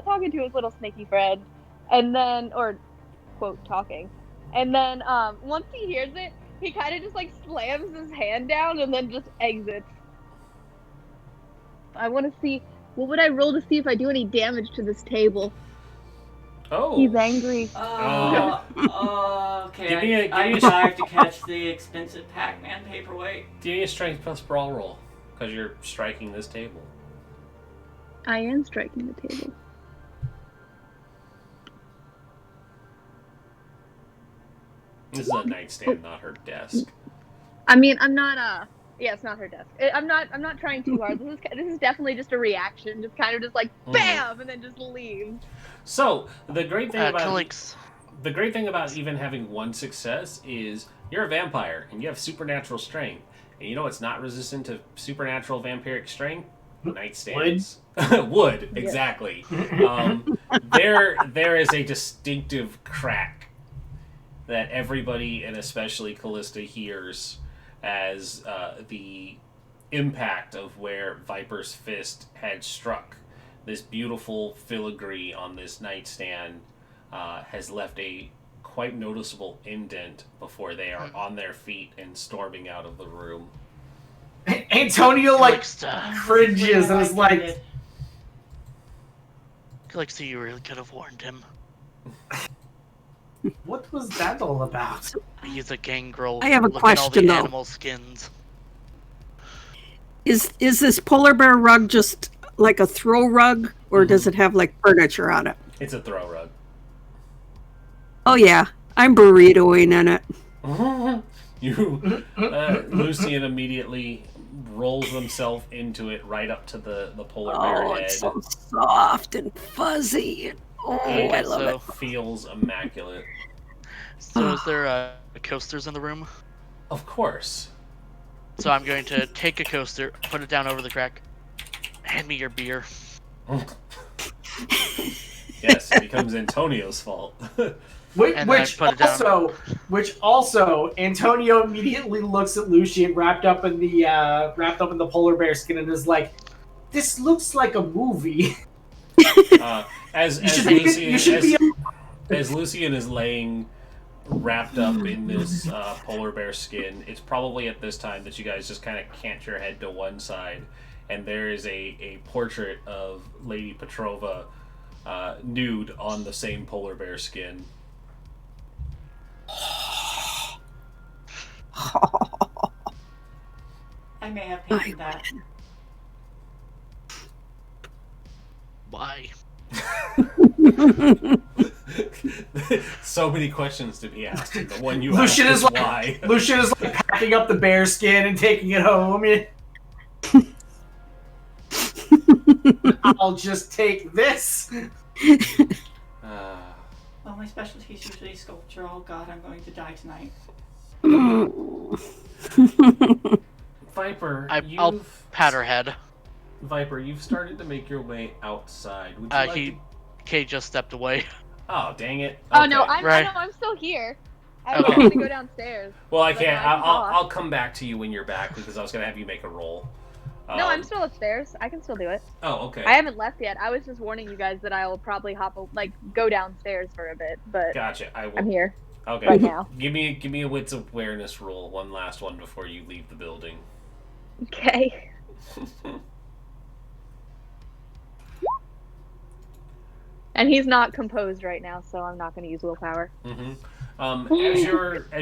Speaker 3: talking to his little snaky friend, and then, or quote talking, and then once he hears it, he kind of just like slams his hand down and then just exits. I want to see, what would I roll to see if I do any damage to this table?
Speaker 1: Oh.
Speaker 3: He's angry.
Speaker 4: Okay. I dive to catch the expensive Pac-Man paperweight.
Speaker 1: Give me a strength plus brawl roll, because you're striking this table.
Speaker 3: I am striking the table.
Speaker 1: This is a nightstand, not her desk.
Speaker 3: I mean, I'm not, yeah, it's not her desk. I'm not trying too hard. This is definitely just a reaction, just kind of just like bam, and then just leave.
Speaker 1: So the great thing
Speaker 6: clicks.
Speaker 1: The great thing about even having 1 success is you're a vampire and you have supernatural strength, and you know what's not resistant to supernatural vampiric strength? Nightstands. Wood, exactly. There is a distinctive crack that everybody, and especially Callista, hears as the impact of where Viper's fist had struck. This beautiful filigree on this nightstand has left a quite noticeable indent before they are on their feet and storming out of the room.
Speaker 2: Antonio cringes and is like,
Speaker 6: Calixta, you really could have warned him.
Speaker 2: "What was that all about?"
Speaker 6: He's a gangrel.
Speaker 5: I have a
Speaker 6: Look at all the
Speaker 5: question, though.
Speaker 6: animal skins.
Speaker 5: Is this polar bear rug just like a throw rug, or does it have like furniture on it?
Speaker 1: It's a throw rug.
Speaker 5: Oh yeah, I'm burritoing in it.
Speaker 1: Lucian immediately rolls himself into it right up to the polar bear
Speaker 5: Oh,
Speaker 1: head.
Speaker 5: it's so soft and fuzzy. Oh, I love it.
Speaker 1: Feels immaculate.
Speaker 6: So is there coasters in the room?
Speaker 1: Of course.
Speaker 6: So I'm going to take a coaster, put it down over the crack. Hand me your beer.
Speaker 1: Yes, it becomes Antonio's fault.
Speaker 2: Which also, Antonio immediately looks at Lucian wrapped up in the polar bear skin and is like, "This looks like a movie."
Speaker 1: As Lucian is laying wrapped up in this polar bear skin, it's probably at this time that you guys just kind of cant your head to one side, and there is a portrait of Lady Petrova nude on the same polar bear skin.
Speaker 4: I may have painted that.
Speaker 6: Why?
Speaker 1: So many questions to be asked, and the one you
Speaker 2: Lucian
Speaker 1: asked
Speaker 2: is
Speaker 1: is
Speaker 2: like,
Speaker 1: why.
Speaker 2: Lucian is like packing up the bear skin and taking it home. I'll just take this.
Speaker 4: Well, my specialty is usually sculpture. Oh god, I'm going to die tonight.
Speaker 1: Viper,
Speaker 6: I'll pat her head.
Speaker 1: Viper, you've started to make your way outside. Would you like
Speaker 6: Kay just stepped away.
Speaker 1: Oh, dang it.
Speaker 3: Oh no,
Speaker 1: Okay.
Speaker 3: I'm still here. I was
Speaker 1: Okay.
Speaker 3: going to go downstairs.
Speaker 1: Well, I
Speaker 3: But
Speaker 1: can't.
Speaker 3: no, I can talk.
Speaker 1: I'll come back to you when you're back because I was going to have you make a roll.
Speaker 3: No, I'm still upstairs. I can still do it.
Speaker 1: Oh, okay.
Speaker 3: I haven't left yet. I was just warning you guys that I will probably go downstairs for a bit, but
Speaker 1: Gotcha. I will.
Speaker 3: I'm here
Speaker 1: Okay.
Speaker 3: right now.
Speaker 1: Give me a wits awareness roll, one last one before you leave the building.
Speaker 3: Okay. And he's not composed right now, so I'm not going to use willpower.
Speaker 1: As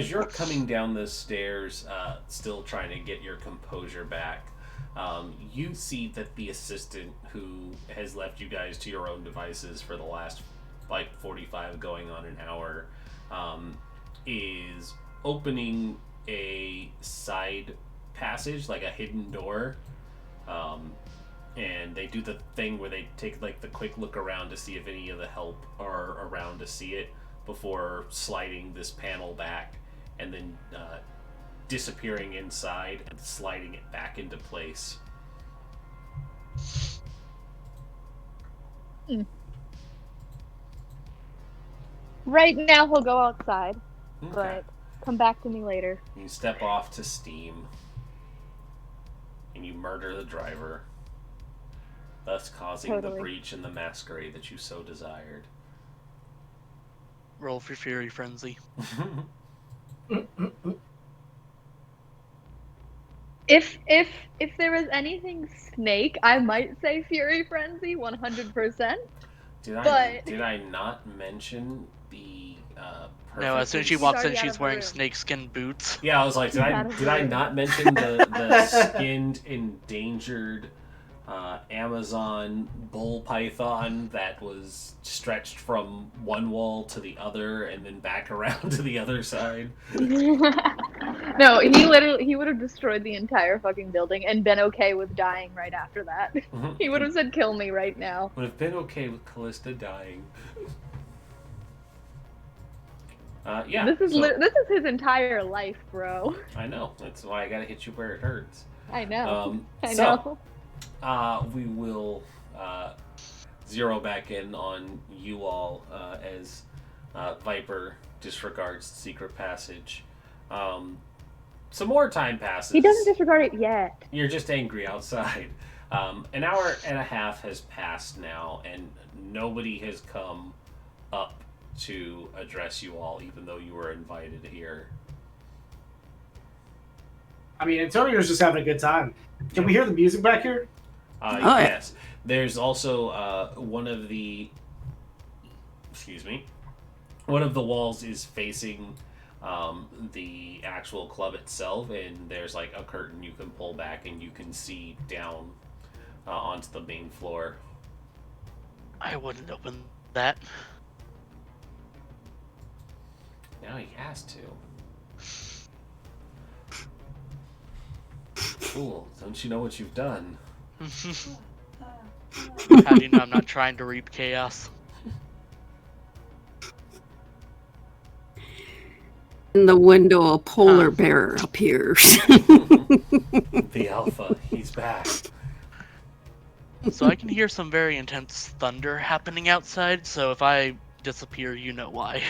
Speaker 1: you're coming down the stairs, still trying to get your composure back, you see that the assistant who has left you guys to your own devices for the last 45 going on an hour is opening a side passage, like a hidden door, and they do the thing where they take the quick look around to see if any of the help are around to see it before sliding this panel back and then disappearing inside and sliding it back into place.
Speaker 3: Right now he'll go outside,
Speaker 1: Okay.
Speaker 3: but come back to me later.
Speaker 1: You step off to steam and you murder the driver, thus causing the
Speaker 3: Totally.
Speaker 1: breach in the Masquerade that you so desired.
Speaker 6: Roll for Fury Frenzy.
Speaker 3: If there was anything snake, I might say Fury Frenzy 100%.
Speaker 1: Did I not mention the
Speaker 6: No, as soon as she
Speaker 3: She's
Speaker 6: walks in,
Speaker 3: already out
Speaker 6: she's
Speaker 3: of the
Speaker 6: wearing
Speaker 3: room.
Speaker 6: snakeskin boots.
Speaker 1: Yeah, I was like,
Speaker 3: She's out of
Speaker 1: did I
Speaker 3: the
Speaker 1: not mention the skinned, endangered Amazon bull python that was stretched from one wall to the other and then back around to the other side?
Speaker 3: No, he would have destroyed the entire fucking building and been okay with dying right after that. He would have said, "Kill me right now."
Speaker 1: Would have been okay with Callista dying. Yeah.
Speaker 3: This is his entire life, bro.
Speaker 1: I know. That's why I gotta hit you where it hurts.
Speaker 3: I know. I
Speaker 1: So,
Speaker 3: know.
Speaker 1: we will zero back in on you all as Viper disregards the secret passage. Some more time passes.
Speaker 3: He doesn't disregard it yet.
Speaker 1: You're just angry outside. An hour and a half has passed now, and nobody has come up to address you all, even though you were invited here.
Speaker 2: I mean, Antonio's just having a good time. Can we hear the music back here?
Speaker 5: yeah.
Speaker 1: Yes. There's also one of the walls is facing the actual club itself, and there's like a curtain you can pull back and you can see down onto the main floor.
Speaker 6: I wouldn't open that.
Speaker 1: Now he has to. Fool, don't you know what you've done?
Speaker 6: How do you know I'm not trying to reap chaos?
Speaker 5: In the window, a polar bear appears.
Speaker 1: The Alpha, he's back.
Speaker 6: So I can hear some very intense thunder happening outside, so if I disappear, you know why.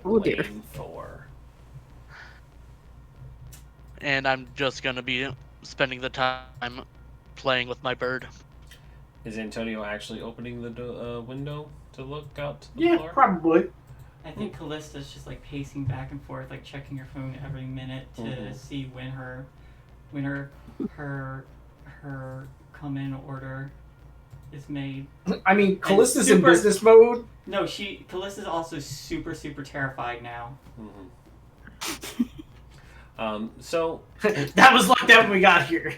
Speaker 5: Oh, dear.
Speaker 1: Lane 4.
Speaker 6: And I'm just gonna be spending the time playing with my bird.
Speaker 1: Is Antonio actually opening the window to look out to the
Speaker 2: Yeah,
Speaker 1: floor?
Speaker 2: probably.
Speaker 4: I think Callista's just like pacing back and forth, like checking her phone every minute to see when her come in order is made.
Speaker 2: I mean, Callista's in
Speaker 4: super-
Speaker 2: business mode.
Speaker 4: No, Callista's also super terrified now.
Speaker 1: So
Speaker 2: That was like that when we got here.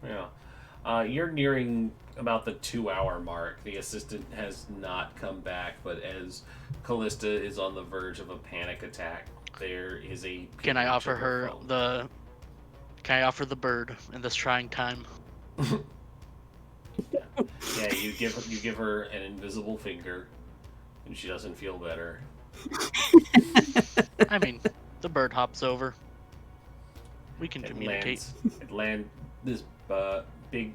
Speaker 1: yeah, you're nearing about the 2-hour mark. The assistant has not come back, but as Callista is on the verge of a panic attack, there is a.
Speaker 6: Can I offer
Speaker 1: picture
Speaker 6: her
Speaker 1: of phone.
Speaker 6: the? Can I offer the bird in this trying time?
Speaker 1: Yeah, you give her an invisible finger, and she doesn't feel better.
Speaker 6: I mean, the bird hops over. We can communicate.
Speaker 1: This big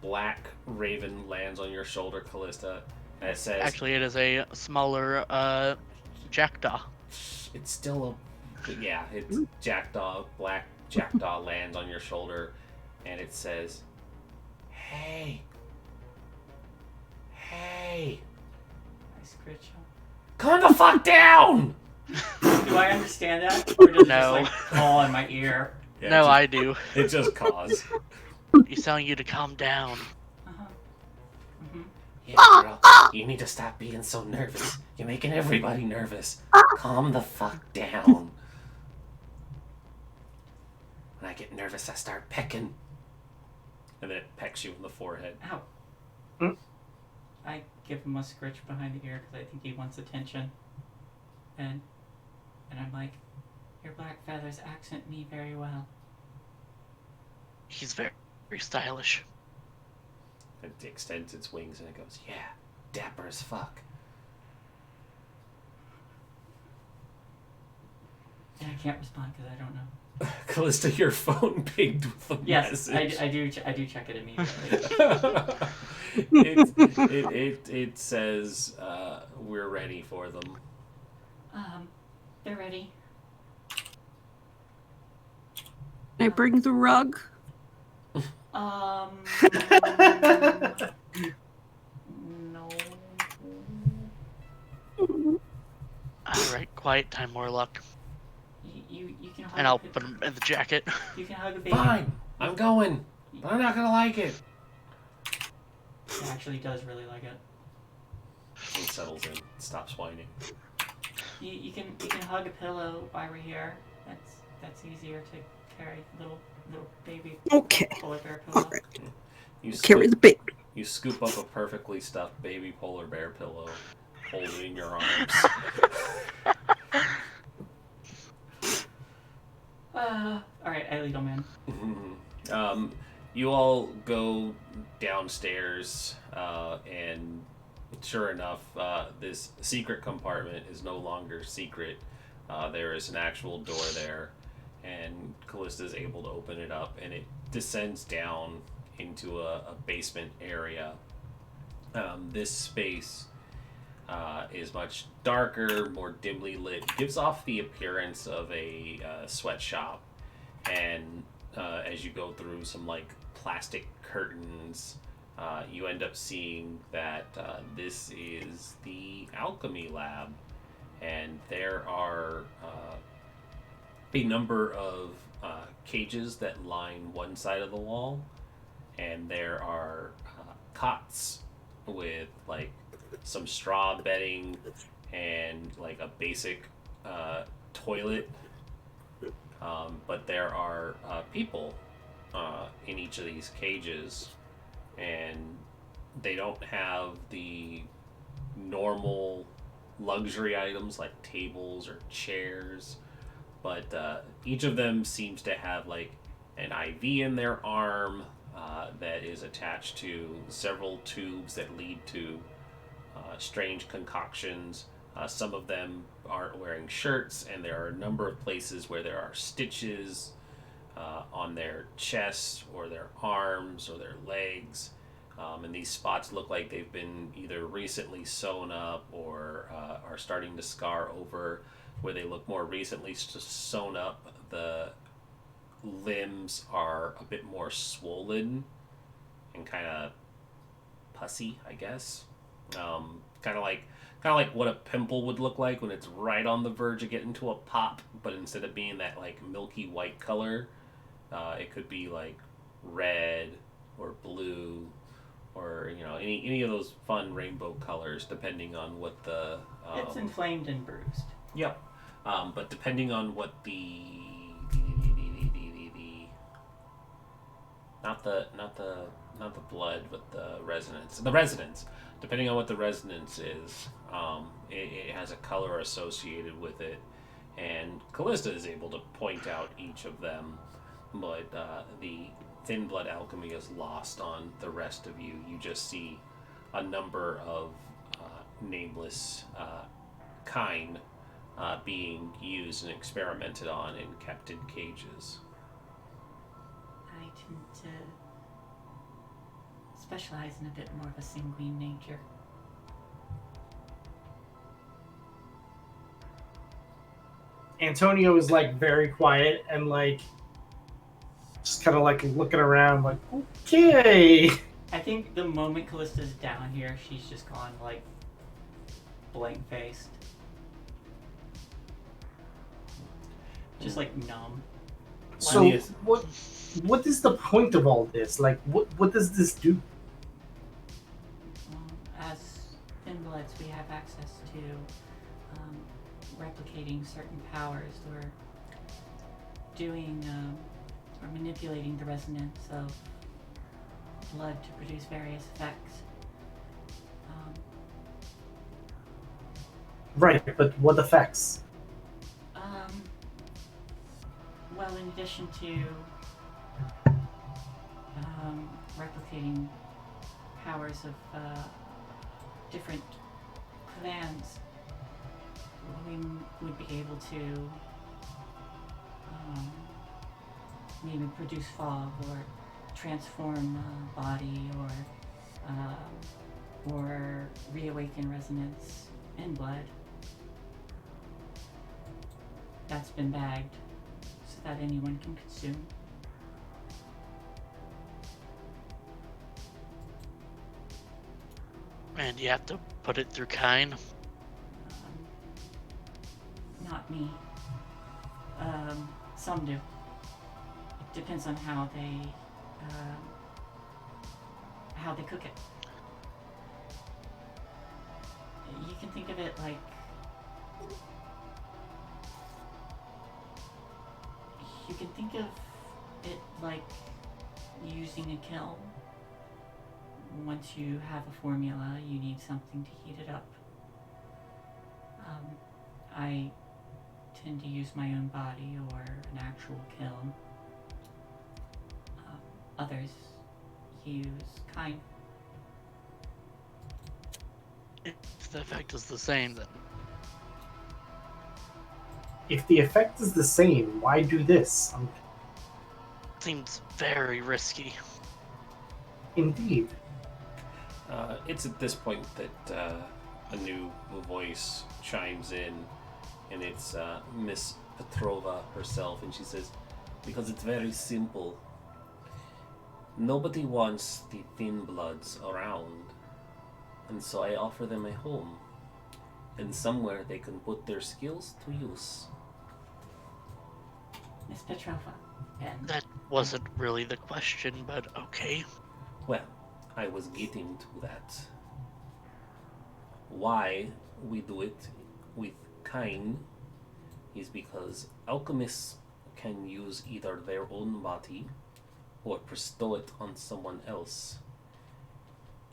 Speaker 1: black raven lands on your shoulder, Callista, and it says,
Speaker 6: Actually, it is a smaller jackdaw.
Speaker 1: it's still it's jackdaw. Black jackdaw lands on your shoulder, and it says, hey,
Speaker 4: I scritch him.
Speaker 1: calm the fuck down!
Speaker 4: Do I understand that? Or does
Speaker 6: No.
Speaker 4: it just like call in my ear?
Speaker 1: Yeah,
Speaker 6: No,
Speaker 1: it
Speaker 6: I do.
Speaker 1: It just caws.
Speaker 6: He's telling you to calm down.
Speaker 4: Uh-huh. Mm-hmm.
Speaker 1: Yeah, girl, you need to stop being so nervous. You're making everybody nervous. Calm the fuck down. When I get nervous, I start pecking. And then it pecks you in the forehead.
Speaker 4: Ow.
Speaker 2: Hmm?
Speaker 4: I give him a scritch behind the ear because I think he wants attention. And I'm like, your black feathers accent me very well.
Speaker 6: He's very stylish.
Speaker 1: It extends its wings and it goes, yeah, dapper as fuck.
Speaker 4: And I can't respond because I don't know.
Speaker 1: Callista, your phone pinged with a
Speaker 4: Yes,
Speaker 1: message.
Speaker 4: I do check it immediately.
Speaker 1: It says, we're ready for them.
Speaker 4: They're ready.
Speaker 5: Can I bring the rug?
Speaker 4: No.
Speaker 6: Alright, quiet time, Warlock.
Speaker 4: You can hug
Speaker 6: And I'll
Speaker 4: a
Speaker 6: put him in the jacket.
Speaker 4: You can hug a baby.
Speaker 1: Fine, I'm going, but I'm not gonna like it.
Speaker 4: He actually does really like it.
Speaker 1: He settles in, stops whining.
Speaker 4: You can hug a pillow while we're here. That's easier to carry. Little baby
Speaker 5: Okay.
Speaker 4: polar bear pillow.
Speaker 5: All right.
Speaker 1: You
Speaker 5: Carry
Speaker 1: scoop,
Speaker 5: the baby.
Speaker 1: you scoop up a perfectly stuffed baby polar bear pillow, hold it in your arms.
Speaker 4: Alright, I lead him in.
Speaker 1: You all go downstairs, and sure enough, this secret compartment is no longer secret. There is an actual door there, and Callista is able to open it up, and it descends down into a basement area. This space is much darker, more dimly lit, gives off the appearance of a sweatshop, and as you go through some like plastic curtains, you end up seeing that this is the alchemy lab, and there are a number of cages that line one side of the wall, and there are cots with like some straw bedding and like a basic toilet. But there are people in each of these cages, and they don't have the normal luxury items like tables or chairs, but each of them seems to have like an IV in their arm that is attached to several tubes that lead to strange concoctions. Some of them aren't wearing shirts, and there are a number of places where there are stitches on their chests or their arms or their legs. And these spots look like they've been either recently sewn up or are starting to scar over. Where they look more recently sewn up, the limbs are a bit more swollen and kind of pussy, I guess. Kind of like what a pimple would look like when it's right on the verge of getting to a pop, but instead of being that like milky white color, it could be like red or blue or any of those fun rainbow colors, depending on what the
Speaker 4: It's inflamed and bruised.
Speaker 1: Yep. But depending on what the not the blood, but the resonance. The resonance. Depending on what the resonance is, it has a color associated with it, and Callista is able to point out each of them, but the thin blood alchemy is lost on the rest of you. You just see a number of nameless kind being used and experimented on and kept in cages.
Speaker 4: I tend to specialize in a bit more of a sanguine nature.
Speaker 2: Antonio is like very quiet and like just kind of like looking around like, okay.
Speaker 4: I think the moment Callista's down here, she's just gone like blank-faced. Just like numb.
Speaker 2: So what is the point of all this? Like what does this do?
Speaker 4: As thin bloods, we have access to replicating certain powers or doing or manipulating the resonance of blood to produce various effects.
Speaker 2: Right, but what effects?
Speaker 4: Well, in addition to replicating powers of different clans, we would be able to maybe produce fog or transform body or reawaken resonance in blood. That's been bagged so that anyone can consume.
Speaker 6: And you have to put it through Kine.
Speaker 4: Not me. Some do. It depends on how they cook it. You can think of it like using a kiln. Once you have a formula, you need something to heat it up. I tend to use my own body or an actual kiln. Others use Kine.
Speaker 6: If the effect is the same, then
Speaker 2: If the effect is the same, why do this?
Speaker 6: seems very risky.
Speaker 2: Indeed.
Speaker 1: It's at this point that a new voice chimes in, and it's Miss Petrova herself, and she says, because it's very simple. Nobody wants the thin bloods around, and so I offer them a home, and somewhere they can put their skills to use.
Speaker 4: Miss Petrova. And
Speaker 6: That wasn't really the question, but okay.
Speaker 1: Well, I was getting to that. Why we do it with Kain is because alchemists can use either their own body or bestow it on someone else.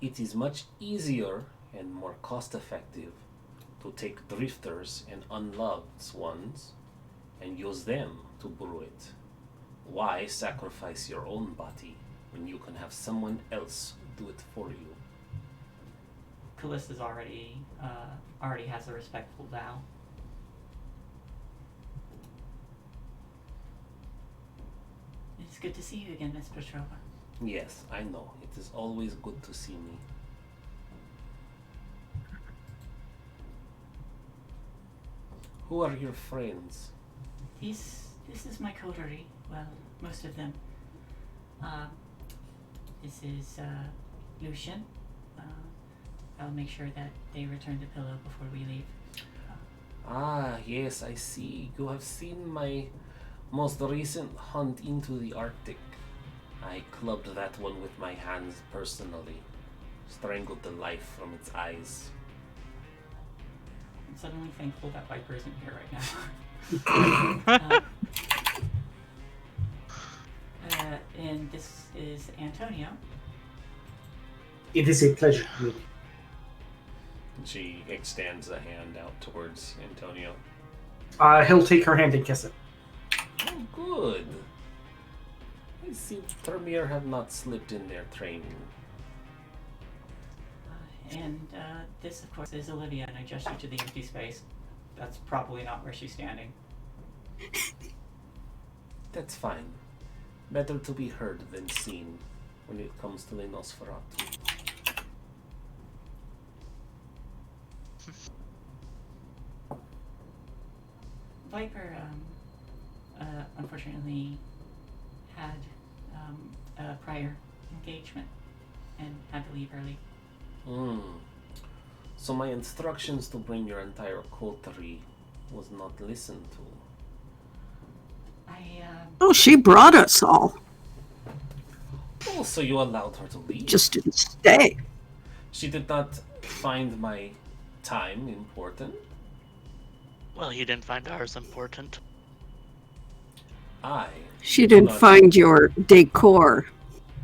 Speaker 1: It is much easier and more cost effective to take drifters and unloved ones and use them to brew it. Why sacrifice your own body when you can have someone else do it for you?
Speaker 4: Callista's already has a respectful bow. It's good to see you again, Miss Petrova.
Speaker 1: Yes, I know. It is always good to see me. Who are your friends?
Speaker 4: This is my coterie. Well, most of them. This is Lucian. I'll make sure that they return the pillow before we leave.
Speaker 1: Ah, yes, I see. You have seen my most recent hunt into the Arctic. I clubbed that one with my hands personally. Strangled the life from its eyes.
Speaker 4: I'm suddenly thankful that Viper isn't here right now. And this is Antonio.
Speaker 2: It is a pleasure to meet you.
Speaker 1: She extends a hand out towards Antonio.
Speaker 2: He'll take her hand and kiss it.
Speaker 1: Oh, good. I see Termir have not slipped in their training.
Speaker 4: And this, of course, is Olivia, and I gesture to the empty space. That's probably not where she's standing.
Speaker 1: That's fine. Better to be heard than seen when it comes to the Nosferatu.
Speaker 4: Viper, unfortunately, had a prior engagement and had to leave early.
Speaker 1: So my instructions to bring your entire coterie was not listened to.
Speaker 5: Oh, she brought us all.
Speaker 1: Oh, so you allowed her to leave?
Speaker 5: Just didn't stay.
Speaker 1: She did not find my time important?
Speaker 6: Well, you didn't find ours important.
Speaker 5: She didn't find your decor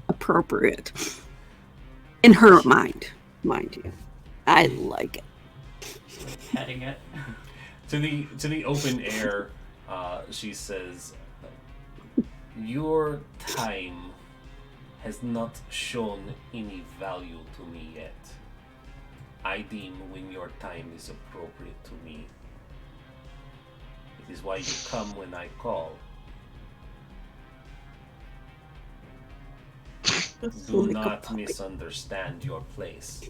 Speaker 5: appropriate. In her mind you. I like it.
Speaker 4: She's like petting it.
Speaker 1: To the open air, she says, "Your time has not shown any value to me yet. I deem when your time is appropriate to me. It is why you come when I call. Do not misunderstand your place."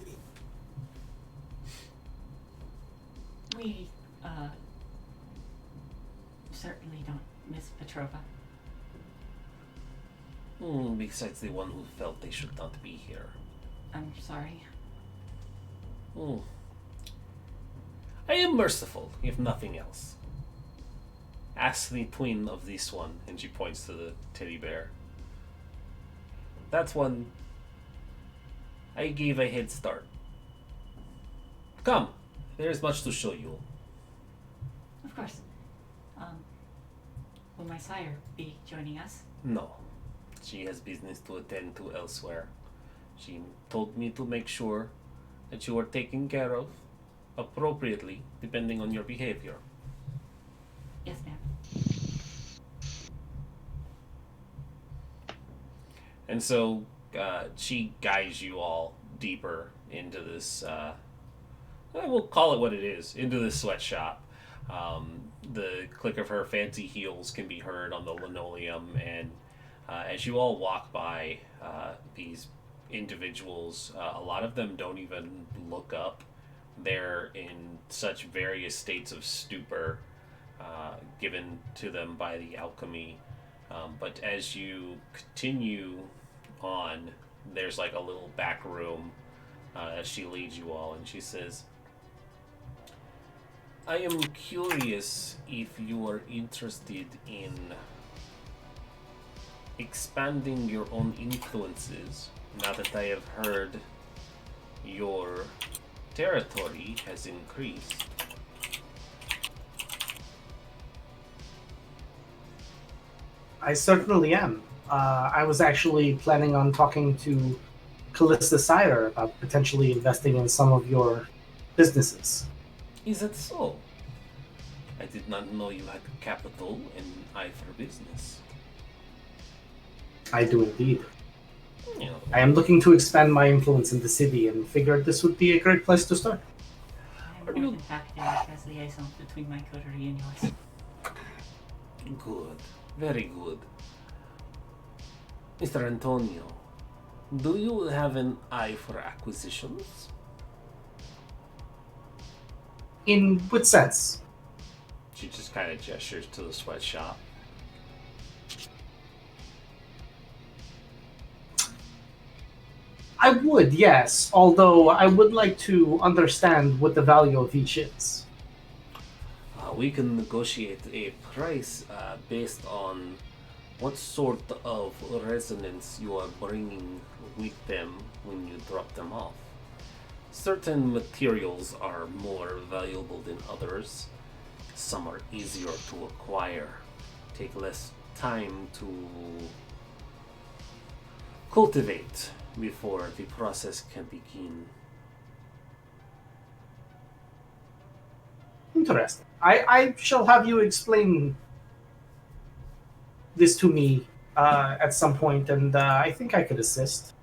Speaker 4: We, certainly don't miss Petrova.
Speaker 1: Besides the one who felt they should not be here.
Speaker 4: I'm sorry.
Speaker 1: I am merciful, if nothing else. Ask the twin of this one, and she points to the teddy bear. That one, I gave a head start. Come, there is much to show you.
Speaker 4: Of course. Will my sire be joining us?
Speaker 1: No, she has business to attend to elsewhere. She told me to make sure that you are taken care of appropriately, depending on your behavior.
Speaker 4: Yes, ma'am.
Speaker 1: And so she guides you all deeper into this, we'll call it what it is, into this sweatshop. The click of her fancy heels can be heard on the linoleum, and as you all walk by these individuals, a lot of them don't even look up. They're in such various states of stupor given to them by the alchemy. But as you continue on, there's like a little back room as she leads you all, and she says, "I am curious if you are interested in expanding your own influences, now that I have heard your territory has increased.
Speaker 2: I certainly am. I was actually planning on talking to Callista Sire about potentially investing in some of your businesses.
Speaker 1: Is it so? I did not know you had capital and eye for business.
Speaker 2: I do indeed.
Speaker 1: You know,
Speaker 2: I am looking to expand my influence in the city and figured this would be a great place to start.
Speaker 4: I'm more than happy to act as liaison between my coterie and yours.
Speaker 1: good. Very good. Mr. Antonio, do you have an eye for acquisitions?
Speaker 2: In what sense?
Speaker 1: She just kind of gestures to the sweatshop.
Speaker 2: I would, yes, although I would like to understand what the value of each is.
Speaker 1: We can negotiate a price based on what sort of resonance you are bringing with them when you drop them off. Certain materials are more valuable than others. Some are easier to acquire, take less time to cultivate before the process can begin.
Speaker 2: Interesting. I shall have you explain this to me at some point, and I think I could assist.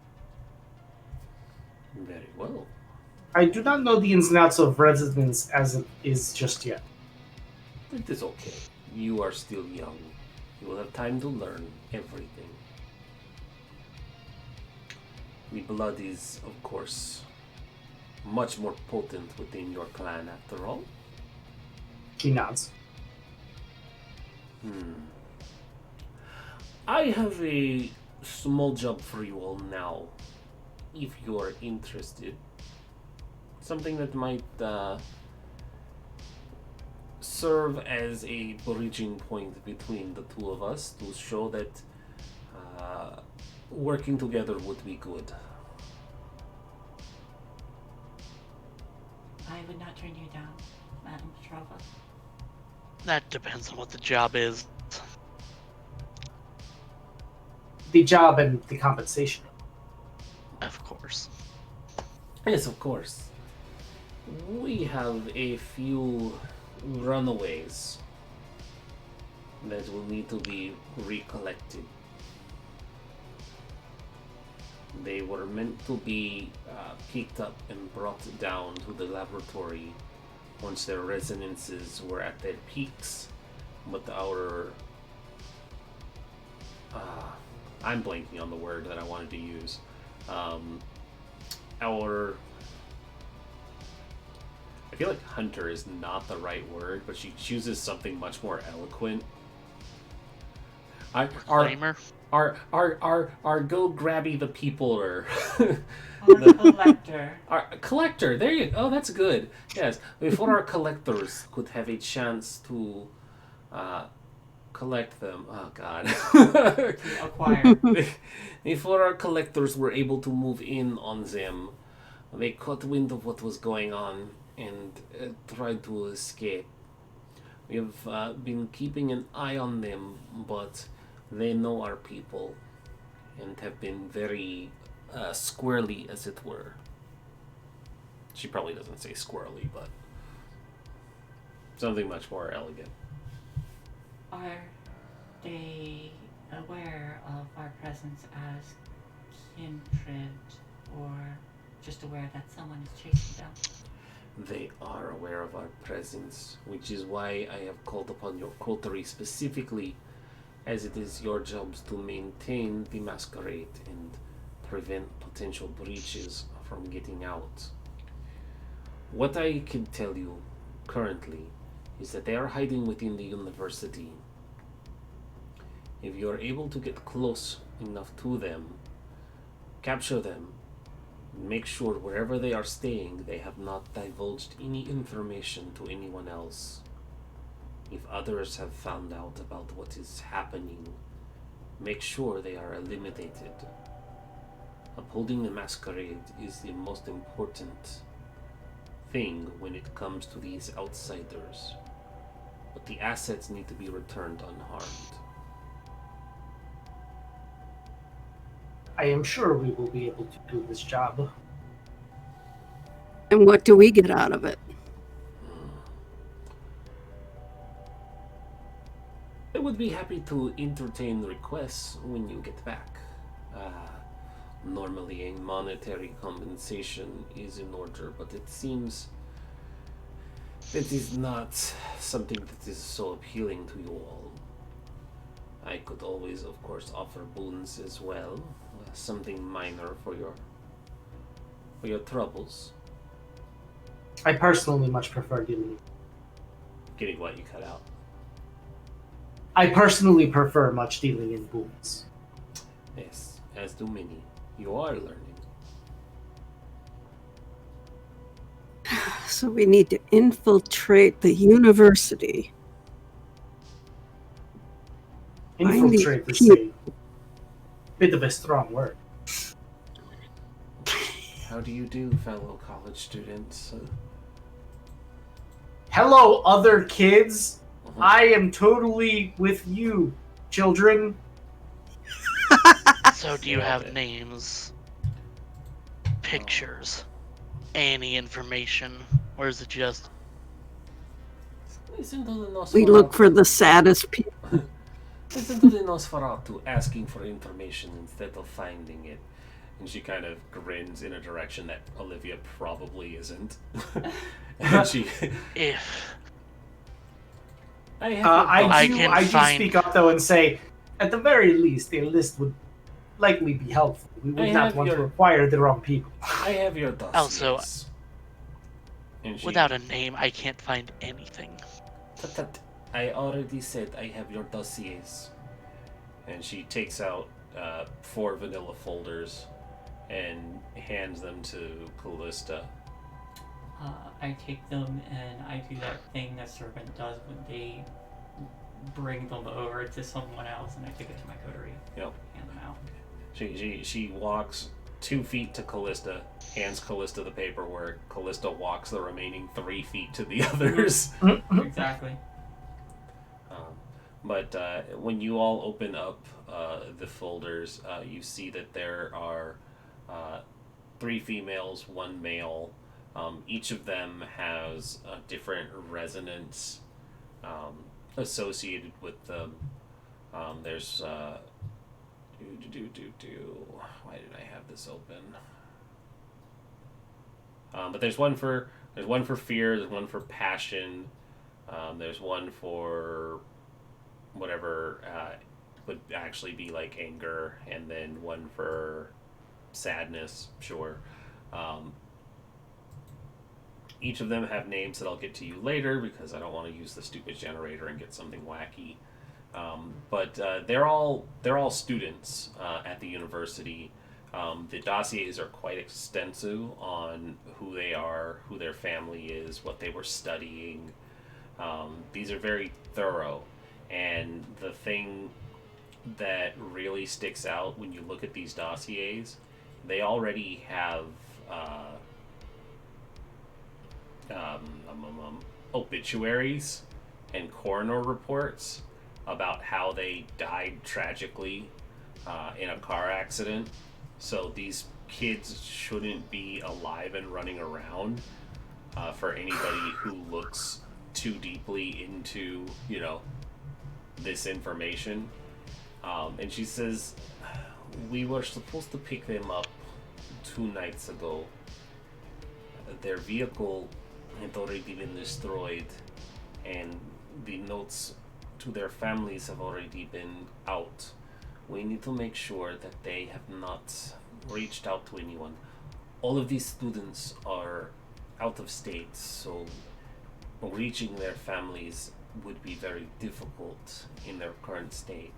Speaker 1: Very well.
Speaker 2: I do not know the ins and outs of resonance as it is just yet.
Speaker 1: It is okay. You are still young. You will have time to learn everything. The blood is, of course, much more potent within your clan after all.
Speaker 2: He nods.
Speaker 1: I have a small job for you all now, if you are interested. Something that might serve as a bridging point between the two of us to show that working together would be good.
Speaker 4: I would not turn you down, Madam Petrova.
Speaker 6: That depends on what the job is.
Speaker 2: The job and the compensation.
Speaker 6: Of course.
Speaker 1: Yes, of course. We have a few runaways that will need to be recollected. They were meant to be picked up and brought down to the laboratory once their resonances were at their peaks, but our I'm blanking on the word that I wanted to use. Our I feel like hunter is not the right word, but she chooses something much more eloquent.
Speaker 6: Reclaimer?
Speaker 1: Our go grabby the people or
Speaker 4: Or collector.
Speaker 1: our collector. There you go. Oh, that's good. Yes, before our collectors could have a chance to collect them. Oh God.
Speaker 4: To acquire.
Speaker 1: Before our collectors were able to move in on them, they caught wind of what was going on and tried to escape. We have been keeping an eye on them, but they know our people and have been very squirrely, as it were. She probably doesn't say squirrely, but something much more elegant.
Speaker 4: Are they aware of our presence as kindred, or just aware that someone is chasing them?
Speaker 1: They are aware of our presence, which is why I have called upon your coterie specifically, as it is your jobs to maintain the Masquerade and prevent potential breaches from getting out. What I can tell you currently is that they are hiding within the university. If you are able to get close enough to them, capture them, make sure wherever they are staying, they have not divulged any information to anyone else. If others have found out about what is happening, make sure they are eliminated. Upholding the Masquerade is the most important thing when it comes to these outsiders. But the assets need to be returned unharmed.
Speaker 2: I am sure we will be able to do this job.
Speaker 5: And what do we get out of it?
Speaker 1: I would be happy to entertain requests when you get back. Normally a monetary compensation is in order, but it seems that is not something that is so appealing to you all. I could always, of course, offer boons as well, something minor for your troubles.
Speaker 2: I personally much prefer dealing.
Speaker 1: Getting what you cut out.
Speaker 2: I personally prefer much dealing in boons.
Speaker 1: Yes, as do many. You are learning.
Speaker 5: So we need to infiltrate the university.
Speaker 2: Infiltrate is a bit of a strong word.
Speaker 1: How do you do, fellow college students?
Speaker 2: Hello, other kids. I am totally with you, children.
Speaker 6: So do you have names, pictures, any information, or is it just
Speaker 5: We look for the saddest people.
Speaker 1: Listen to the Nosferatu asking for information instead of finding it. And she kind of grins in a direction that Olivia probably isn't. And she...
Speaker 6: if
Speaker 2: I do
Speaker 6: find...
Speaker 2: speak up though and say, at the very least, a list would likely be helpful. We would not want to acquire the wrong people.
Speaker 1: I have your dossiers.
Speaker 6: Also, without a name, I can't find anything.
Speaker 1: I already said I have your dossiers. And she takes out 4 vanilla folders and hands them to Callista.
Speaker 4: I take them and I do that thing that Serpent does when they bring them over to someone else, and I take it to my coterie.
Speaker 1: Yep.
Speaker 4: Hand them out.
Speaker 1: She walks 2 feet to Callista, hands Callista the paperwork. Callista walks the remaining 3 feet to the others.
Speaker 4: Exactly.
Speaker 1: But when you all open up the folders, you see that there are 3 females, 1 male. Each of them has a different resonance associated with them. There's why did I have this open? But there's one for fear. There's one for passion. There's one for whatever would actually be like anger, and then one for sadness. Sure. Each of them have names that I'll get to you later because I don't want to use the stupid generator and get something wacky. But they're all students at the university. The dossiers are quite extensive on who they are, who their family is, what they were studying. These are very thorough. And the thing that really sticks out when you look at these dossiers, they already have obituaries and coroner reports about how they died tragically in a car accident. So these kids shouldn't be alive and running around for anybody who looks too deeply into, this information. And she says, we were supposed to pick them up 2 nights ago. Their vehicle had already been destroyed, and the notes to their families have already been out. We need to make sure that they have not reached out to anyone. All of these students are out of state, so reaching their families would be very difficult in their current state.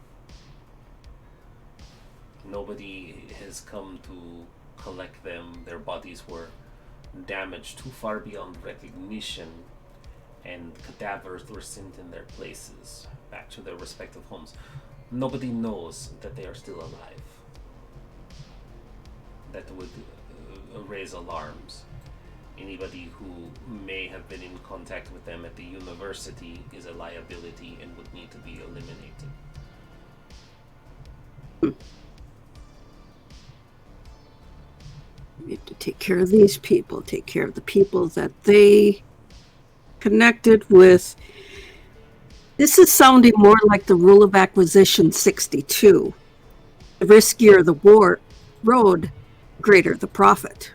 Speaker 1: Nobody has come to collect them. Their bodies were damaged too far beyond recognition, and cadavers were sent in their places back to their respective homes. nobody knows that they are still alive. That would raise alarms. Anybody who may have been in contact with them at the university is a liability and would need to be eliminated.
Speaker 5: We have to take care of these people, take care of the people that they connected with. This is sounding more like the rule of acquisition 62. The riskier the road, greater the profit.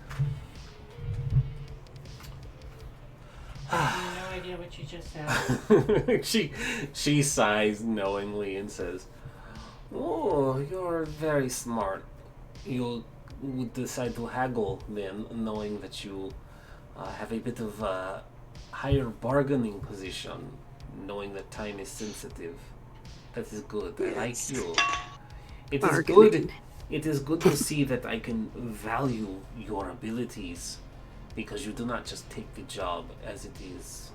Speaker 4: I have no idea what you just said.
Speaker 1: she sighs knowingly and says, "Oh, you're very smart. You would decide to haggle then, knowing that you have a bit of a higher bargaining position, knowing that time is sensitive. That is good. I like you. It is good. It is good to see that I can value your abilities, because you do not just take the job as it is."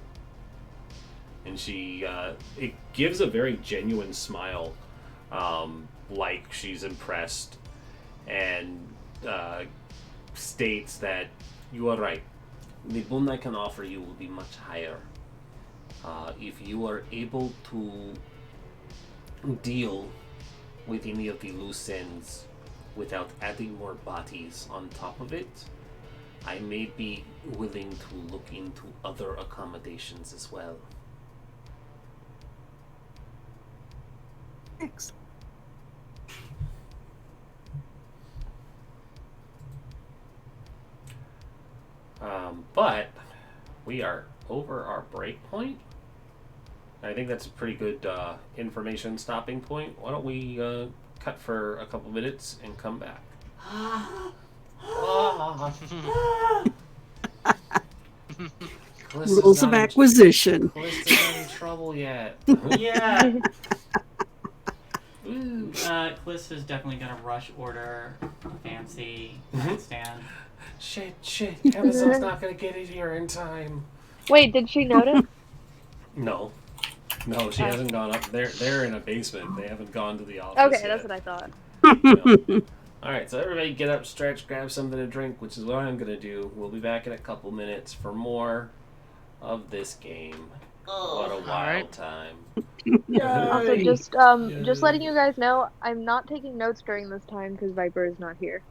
Speaker 1: And she it gives a very genuine smile, like she's impressed, and states that you are right. The boon I can offer you will be much higher. If you are able to deal with any of the loose ends without adding more bodies on top of it, I may be willing to look into other accommodations as well.
Speaker 5: Excellent.
Speaker 1: But we are over our break point. I think that's a pretty good information stopping point. Why don't we cut for a couple minutes and come back?
Speaker 5: Rules of acquisition.
Speaker 1: Callista's not in trouble yet.
Speaker 4: Yeah. Callista's definitely gonna rush order a fancy nightstand.
Speaker 1: Shit. Amazon's not gonna get it here in time.
Speaker 3: Wait, did she notice?
Speaker 1: No, she hasn't gone up. They're in a basement. They haven't gone to the office
Speaker 3: Okay,
Speaker 1: yet.
Speaker 3: that's what I thought.
Speaker 1: No. Alright, so everybody get up, stretch, grab something to drink, which is what I'm going to do. We'll be back in a couple minutes for more of this game. What a wild time.
Speaker 3: Also, just letting you guys know, I'm not taking notes during this time because Viper is not here.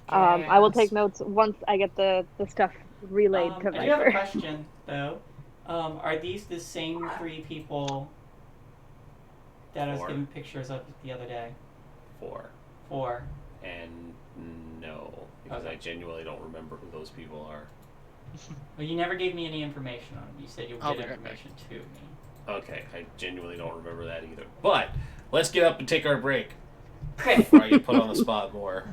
Speaker 3: I will take notes once I get the stuff relayed to Viper.
Speaker 4: I do have a question, though. Are these the same 3 people that I was
Speaker 1: 4.
Speaker 4: giving pictures of the other day?
Speaker 1: 4. And no, because
Speaker 4: Okay.
Speaker 1: I genuinely don't remember who those people are.
Speaker 4: Well, you never gave me any information on them. You said you would
Speaker 6: I'll
Speaker 4: get
Speaker 6: be right back.
Speaker 4: information to me.
Speaker 1: Okay, I genuinely don't remember that either. But let's get up and take our break
Speaker 4: Okay.
Speaker 1: before I get put on the spot more.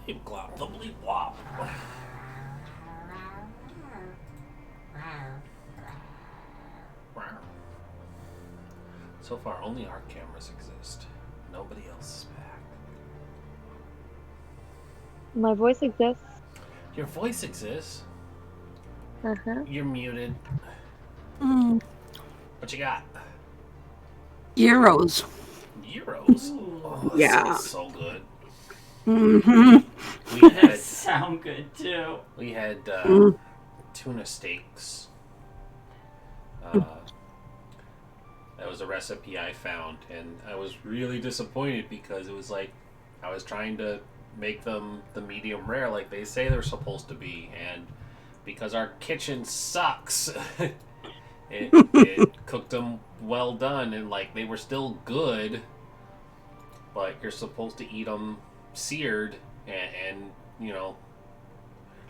Speaker 1: Bleep glop, the bleep wop. So far, only our cameras exist. Nobody else is back.
Speaker 3: My voice exists.
Speaker 1: Your voice exists.
Speaker 3: Uh-huh.
Speaker 1: You're muted.
Speaker 5: Mm,
Speaker 1: What you got?
Speaker 5: Euros.
Speaker 1: Euros?
Speaker 4: Ooh.
Speaker 1: Oh, that
Speaker 5: Yeah.
Speaker 1: sounds so good.
Speaker 5: Hmm.
Speaker 1: We
Speaker 4: That
Speaker 1: had
Speaker 4: sound good too.
Speaker 1: tuna steaks. That was a recipe I found, and I was really disappointed because it was like I was trying to make them the medium rare like they say they're supposed to be, and because our kitchen sucks, it cooked them well done, and like they were still good, but you're supposed to eat them seared and you know,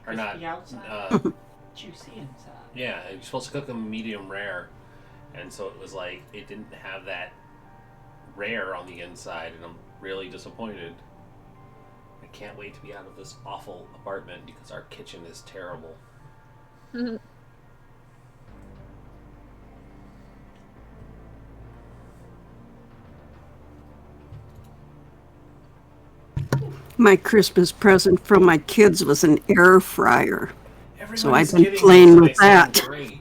Speaker 1: or not.
Speaker 4: Crispy outside, juicy inside.
Speaker 1: Yeah, you're supposed to cook them medium rare, and so it was like it didn't have that rare on the inside, and I'm really disappointed. I can't wait to be out of this awful apartment because our kitchen is terrible.
Speaker 5: My Christmas present from my kids was an air fryer. So I've
Speaker 1: Everybody's
Speaker 5: been
Speaker 1: getting
Speaker 5: playing
Speaker 1: this, and
Speaker 5: with
Speaker 1: they sound
Speaker 5: that.
Speaker 1: Great.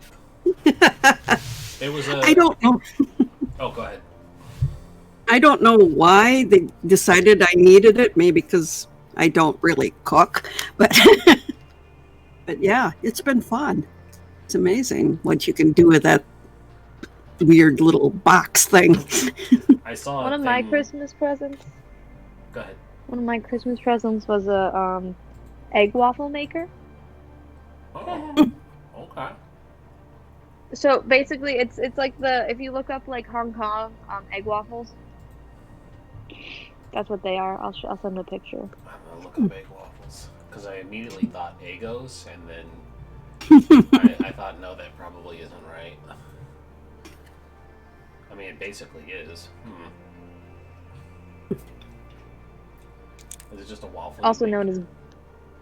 Speaker 1: It was a.
Speaker 5: I don't know.
Speaker 1: Oh, go ahead.
Speaker 5: I don't know why they decided I needed it. Maybe because I don't really cook, but but yeah, it's been fun. It's amazing what you can do with that weird little box thing.
Speaker 1: I saw
Speaker 3: One
Speaker 1: a
Speaker 3: of my
Speaker 1: thing-
Speaker 3: Christmas presents.
Speaker 1: Go ahead.
Speaker 3: One of my Christmas presents was a egg waffle maker.
Speaker 1: Oh, okay.
Speaker 3: So basically, it's like if you look up like Hong Kong egg waffles, that's what they are. I'll send a picture.
Speaker 1: I'm gonna look up egg waffles because I immediately thought Eggos, and then I thought, no, that probably isn't right. I mean, it basically is. Is it just a waffle?
Speaker 3: Also known as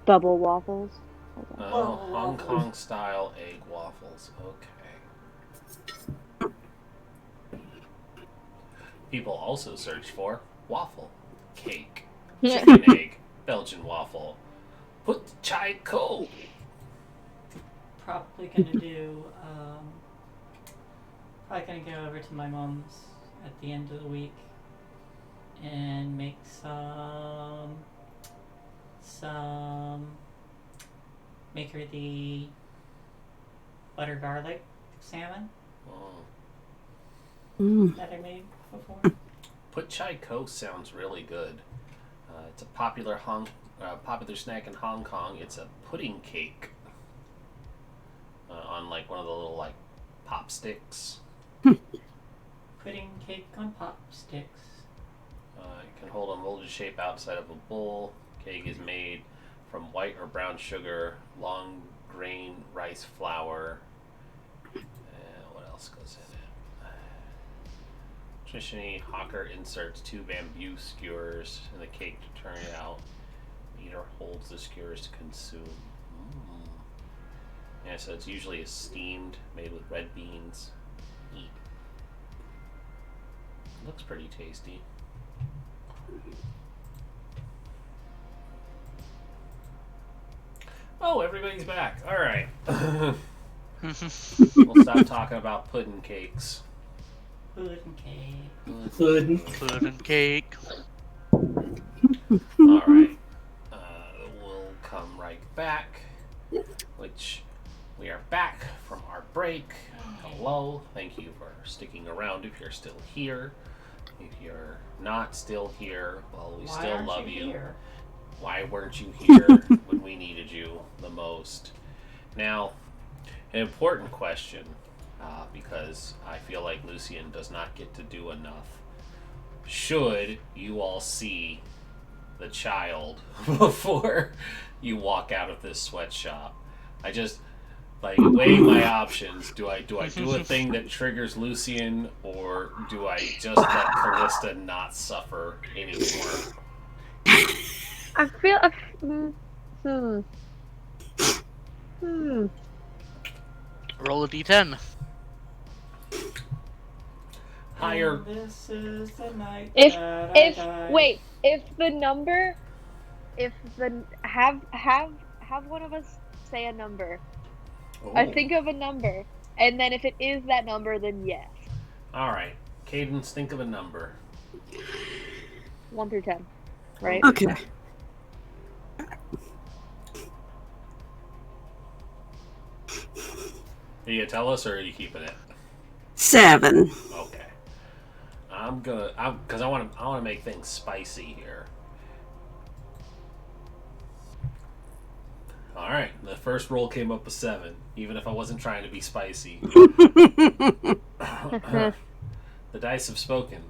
Speaker 3: bubble waffles.
Speaker 1: Oh, Hong Kong style egg waffles. Okay. People also search for waffle, cake, chicken egg, Belgian waffle. Put chai ko.
Speaker 4: Probably gonna do. Probably gonna go over to my mom's at the end of the week and make make her the butter garlic salmon
Speaker 1: Oh.
Speaker 4: that I made before.
Speaker 1: Put chai ko sounds really good. It's a popular snack in Hong Kong. It's a pudding cake on like one of the little like pop sticks.
Speaker 4: Pudding cake on pop sticks.
Speaker 1: It can hold a molded shape outside of a bowl. Cake is made from white or brown sugar, long grain rice flour. What else goes in it? Traditionally, hawker inserts 2 bamboo skewers in the cake to turn it out. Eater holds the skewers to consume. Yeah, so it's usually steamed, made with red beans. Eat. Looks pretty tasty. Oh, everybody's back. All right. We'll stop talking about pudding cakes.
Speaker 4: Pudding cake.
Speaker 2: Pudding.
Speaker 6: Pudding cake.
Speaker 1: All right. We'll come right back, which we are back from our break. Hello. Thank you for sticking around if you're still here. If you're not still here, well, we
Speaker 4: Why
Speaker 1: still
Speaker 4: aren't
Speaker 1: love
Speaker 4: you
Speaker 1: you.
Speaker 4: here?
Speaker 1: Why weren't you here when we needed you the most? Now, an important question, because I feel like Lucian does not get to do enough. Should you all see the child before you walk out of this sweatshop? I just weighing my options. Do I do a thing that triggers Lucian, or do I just let Callista not suffer anymore?
Speaker 3: I
Speaker 6: Roll a d10.
Speaker 1: Higher.
Speaker 4: And this is the night
Speaker 3: If
Speaker 4: that I
Speaker 3: if
Speaker 4: died.
Speaker 3: wait, if the number, if the have one of us say a number. I
Speaker 1: Oh.
Speaker 3: think of a number, and then if it is that number, then yes.
Speaker 1: All right. Cadence, think of a number.
Speaker 3: 1 through 10, right?
Speaker 5: Okay.
Speaker 1: Are you gonna tell us, or are you keeping it?
Speaker 5: 7.
Speaker 1: Okay. Because I want to make things spicy here. All right. The first roll came up a 7, even if I wasn't trying to be spicy. The dice have spoken.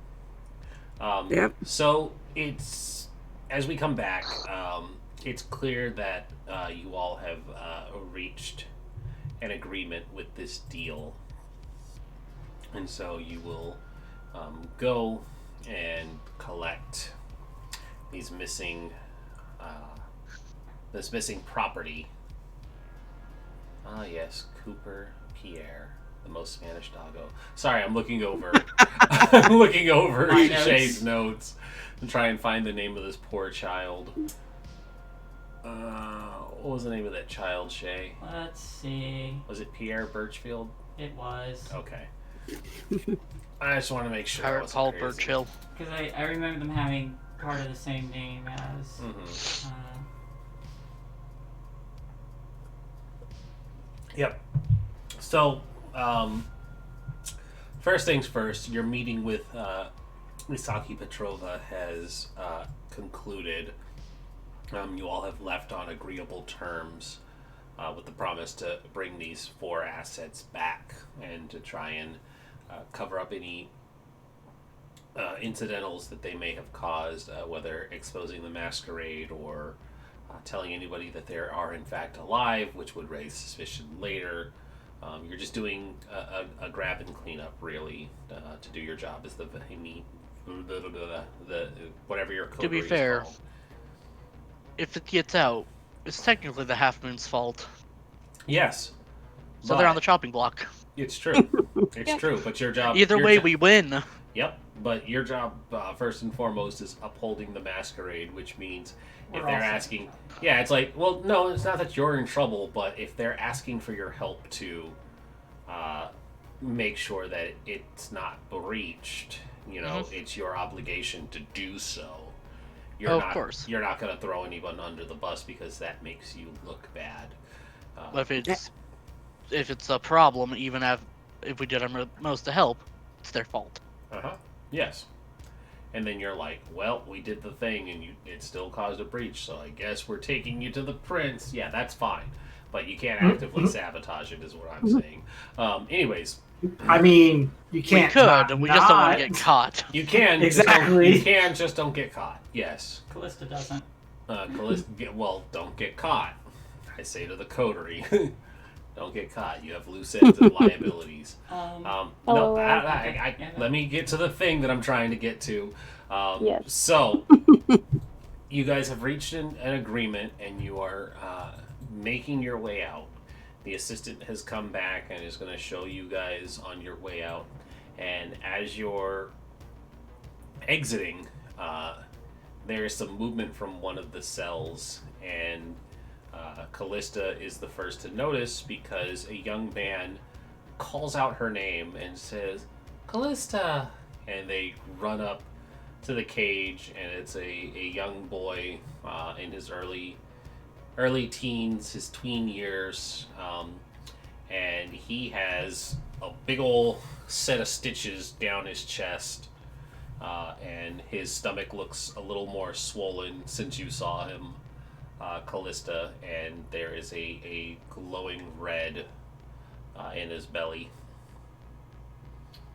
Speaker 5: Yep.
Speaker 1: So it's as we come back, it's clear that you all have reached an agreement with this deal, and so you will go and collect these missing this missing property. Ah, yes, Cooper Pierre, the most Spanish doggo. Sorry, I'm looking over. I'm looking over
Speaker 4: My notes.
Speaker 1: Shay's notes to try and find the name of this poor child. What was the name of that child, Shay?
Speaker 4: Let's see.
Speaker 1: Was it Pierre Birchfield?
Speaker 4: It was.
Speaker 1: Okay. I just want to make sure. I
Speaker 6: Pirate
Speaker 1: wasn't
Speaker 6: Paul
Speaker 1: crazy.
Speaker 6: Burchill.
Speaker 4: Because I remember them having part of the same name as.
Speaker 1: Mhm.
Speaker 4: Uh,
Speaker 1: Yep. So, first things first, your meeting with Misaki Petrova has concluded. You all have left on agreeable terms with the promise to bring these 4 assets back and to try and cover up any incidentals that they may have caused, whether exposing the Masquerade or telling anybody that they are in fact alive, which would raise suspicion later. You're just doing a grab and cleanup, really, to do your job as the whatever your coterie
Speaker 6: To be
Speaker 1: is
Speaker 6: fair,
Speaker 1: called.
Speaker 6: if it gets out, it's technically the Half Moon's fault.
Speaker 1: Yes.
Speaker 6: So they're on the chopping block.
Speaker 1: It's true. It's true. But your job.
Speaker 6: Either
Speaker 1: your
Speaker 6: way,
Speaker 1: jo-
Speaker 6: we win.
Speaker 1: Yep. But your job, first and foremost, is upholding the Masquerade, which means if
Speaker 4: We're
Speaker 1: they're
Speaker 4: all set.
Speaker 1: asking, yeah, it's like, well, no, it's not that you're in trouble, but if they're asking for your help to make sure that it's not breached, it's your obligation to do so.
Speaker 6: Of course.
Speaker 1: You're not going to throw anyone under the bus because that makes you look bad.
Speaker 6: If it's a problem, even if we did our most to help, it's their fault.
Speaker 1: Yes. And then you're like, well, we did the thing and it still caused a breach, so I guess we're taking you to the prince. Yeah, that's fine. But you can't actively sabotage it, is what I'm saying. Anyways.
Speaker 2: I mean, you can't.
Speaker 6: We could, we just don't want to get caught.
Speaker 1: You can.
Speaker 2: Exactly.
Speaker 1: You can, just don't get caught. Yes.
Speaker 4: Callista doesn't.
Speaker 1: Well, don't get caught. I say to the coterie. Don't get caught. You have loose ends and liabilities. Let me get to the thing that I'm trying to get to.
Speaker 3: Yes.
Speaker 1: So, you guys have reached an agreement, and you are making your way out. The assistant has come back and is going to show you guys on your way out. And as you're exiting, there is some movement from one of the cells, and Callista is the first to notice because a young man calls out her name and says, "Callista!" And they run up to the cage, and it's a young boy in his early teens, his tween years, and he has a big ol' set of stitches down his chest, and his stomach looks a little more swollen since you saw him, Callista, and there is a glowing red in his belly.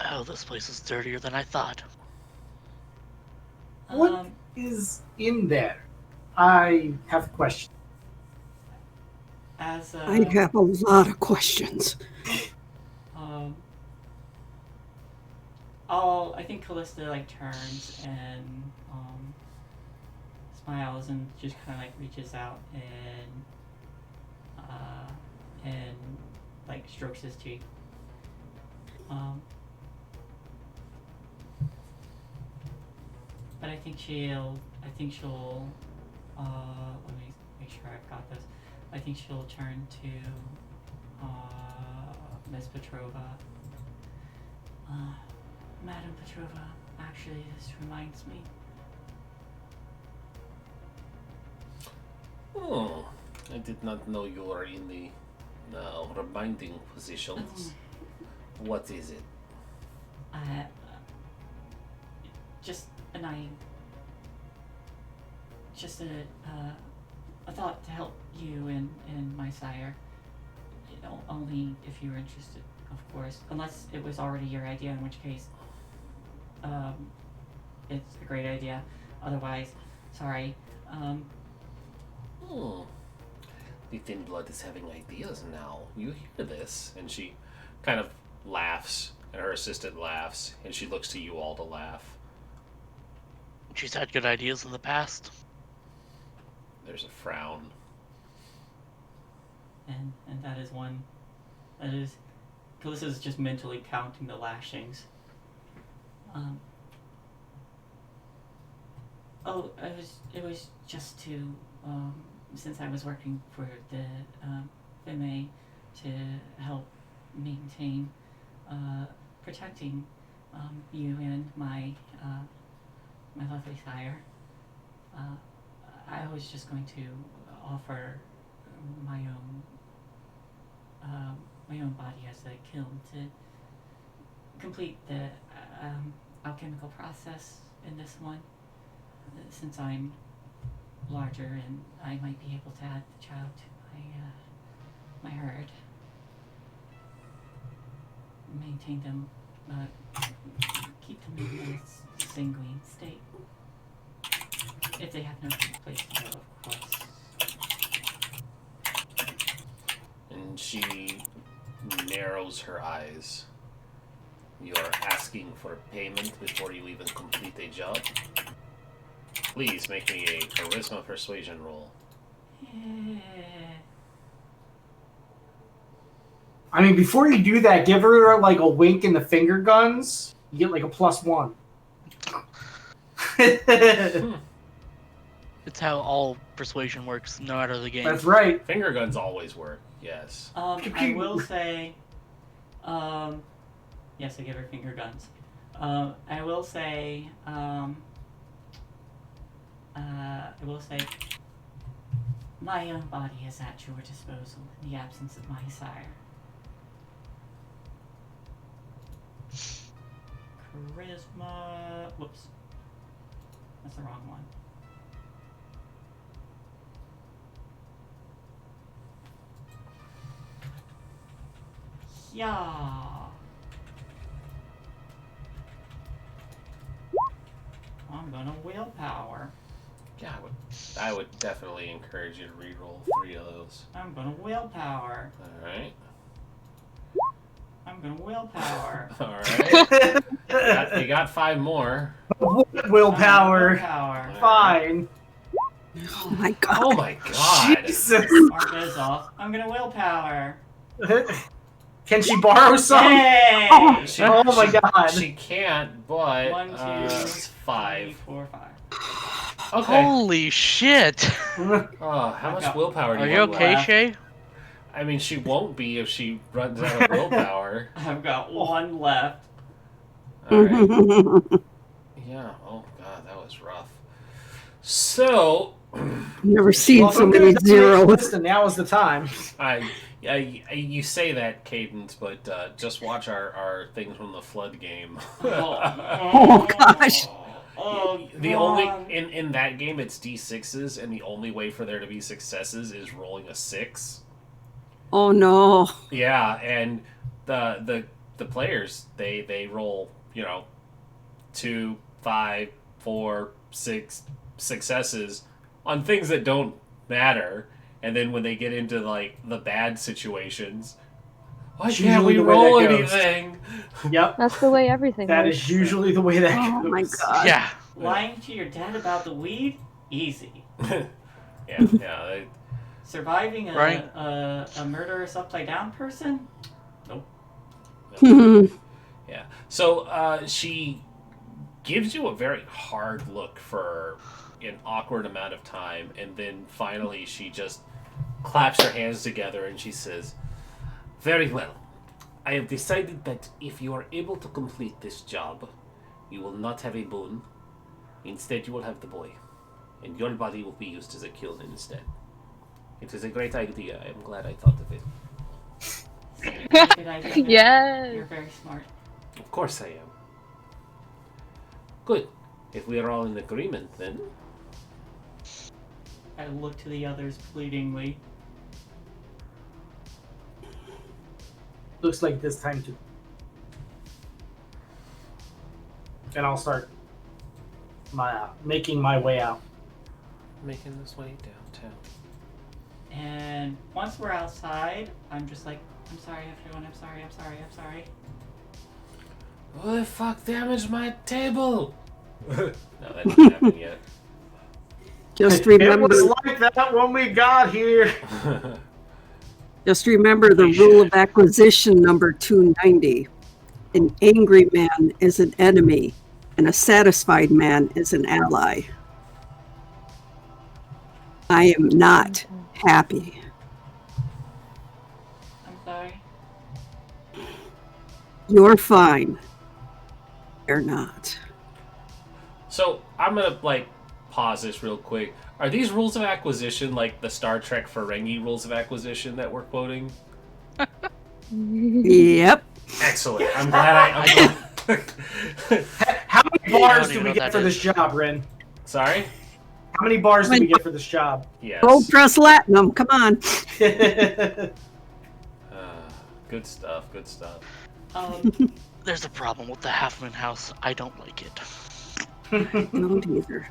Speaker 6: Oh, this place is dirtier than I thought.
Speaker 2: What is in there? I have a question.
Speaker 4: As
Speaker 5: I have a lot of questions.
Speaker 4: I think Callista turns and smiles and just kind of like reaches out and like strokes his cheek. But I think she'll let me make sure I've got this. I think she'll turn to Miss Petrova. Madam Petrova, actually, this reminds me.
Speaker 1: Oh, I did not know you were in the reminding positions. What is it?
Speaker 4: Just a thought to help you and my sire. You know, only if you were interested, of course. Unless it was already your idea, in which case, it's a great idea. Otherwise, sorry.
Speaker 1: The Thin Blood is having ideas now. You hear this? And she kind of laughs, and her assistant laughs, and she looks to you all to laugh.
Speaker 6: She's had good ideas in the past.
Speaker 1: There's a frown.
Speaker 4: And that is one. That is. Callista's just mentally counting the lashings. It was just to, since I was working for the VtM to help maintain, protecting you and my lovely sire. I was just going to offer my own body as a kiln to complete the alchemical process in this one. Since I'm larger and I might be able to add the child to my herd, maintain them, keep them in a sanguine state. If they have no place to go, of course.
Speaker 1: And she narrows her eyes. You're asking for payment before you even complete a job? Please make me a charisma persuasion roll.
Speaker 2: I mean, before you do that, give her like a wink in the finger guns. You get like a +1.
Speaker 6: It's how all persuasion works, no matter the game.
Speaker 2: That's right.
Speaker 1: Finger guns always work, yes.
Speaker 4: I will say, yes, I give her finger guns. I will say, my own body is at your disposal in the absence of my sire. Charisma. Whoops. That's the wrong one. Yeah. I'm gonna willpower.
Speaker 1: Yeah, I would definitely encourage you to reroll 3 of those.
Speaker 4: I'm gonna willpower.
Speaker 1: Alright.
Speaker 4: I'm gonna willpower.
Speaker 1: Alright. You got 5 more.
Speaker 2: Willpower.
Speaker 4: Willpower.
Speaker 2: Fine.
Speaker 5: Oh my god.
Speaker 1: Oh my god.
Speaker 2: Jesus.
Speaker 4: Mark those off. I'm gonna willpower.
Speaker 2: Can she borrow some?
Speaker 4: Yay!
Speaker 2: Oh my god.
Speaker 1: She can't, but
Speaker 4: 1, 2,
Speaker 1: 5.
Speaker 4: 3, 4, 5.
Speaker 1: Okay.
Speaker 6: Holy shit!
Speaker 1: Oh, how much willpower do
Speaker 6: Are
Speaker 1: you
Speaker 6: you
Speaker 1: have
Speaker 6: okay,
Speaker 1: left?
Speaker 6: Shay?
Speaker 1: I mean, she won't be if she runs out of willpower.
Speaker 4: I've got 1 left.
Speaker 1: Alright. Yeah, oh god, that was rough. So...
Speaker 5: Never seen so many zeros.
Speaker 2: And now is the time.
Speaker 1: You say that, Cadence, but just watch our things from the Flood game.
Speaker 5: Oh gosh.
Speaker 1: The only in that game it's D6s, and the only way for there to be successes is rolling a 6.
Speaker 5: Oh no.
Speaker 1: Yeah, and the players they roll 2, 5, 4, 6 successes on things that don't matter, and then when they get into like the bad situations, why can't we roll anything?
Speaker 2: Yep.
Speaker 3: That's the way everything
Speaker 2: That
Speaker 3: works.
Speaker 2: is usually the way that
Speaker 5: Oh
Speaker 2: goes.
Speaker 5: my god.
Speaker 6: Yeah.
Speaker 4: Lying to your dad about the weed? easy.
Speaker 1: yeah.
Speaker 4: Surviving
Speaker 6: Right.
Speaker 4: a murderous upside down person? Nope.
Speaker 1: Yeah. So she gives you a very hard look for an awkward amount of time, and then finally she just claps her hands together and she says, "Very well. I have decided that if you are able to complete this job, you will not have a boon. Instead, you will have the boy, and your body will be used as a kill instead. It is a great idea. I am glad I thought of it."
Speaker 4: Very good idea.
Speaker 3: Yes.
Speaker 4: You're very smart.
Speaker 1: Of course I am. Good. If we are all in agreement, then
Speaker 4: I look to the others pleadingly.
Speaker 2: Looks like this time to. And I'll start making my way out.
Speaker 1: making this way downtown.
Speaker 4: And once we're outside, I'm just like, I'm sorry, everyone. I'm sorry.
Speaker 1: Who the fuck damaged my table? No, that didn't happen yet.
Speaker 5: Just
Speaker 2: It
Speaker 5: remember,
Speaker 2: was like that when we got here.
Speaker 5: just remember the rule of acquisition number 290. An angry man is an enemy, and a satisfied man is an ally. I am not happy.
Speaker 4: I'm sorry.
Speaker 5: You're fine. They're not.
Speaker 1: So I'm gonna pause this real quick. Are these rules of acquisition like the Star Trek Ferengi rules of acquisition that we're quoting?
Speaker 5: Yep.
Speaker 1: Excellent. I'm glad
Speaker 2: How many bars
Speaker 6: I don't
Speaker 2: do
Speaker 6: even
Speaker 2: we
Speaker 6: know
Speaker 2: get
Speaker 6: what
Speaker 2: for
Speaker 6: that
Speaker 2: this
Speaker 6: is.
Speaker 2: job, Rin?
Speaker 1: Sorry?
Speaker 2: How many bars do we get for this job?
Speaker 1: Yes.
Speaker 5: Old press Latinum, come on.
Speaker 1: Good stuff, good stuff.
Speaker 6: There's a problem with the Half Moon House. I don't like it.
Speaker 5: Don't either.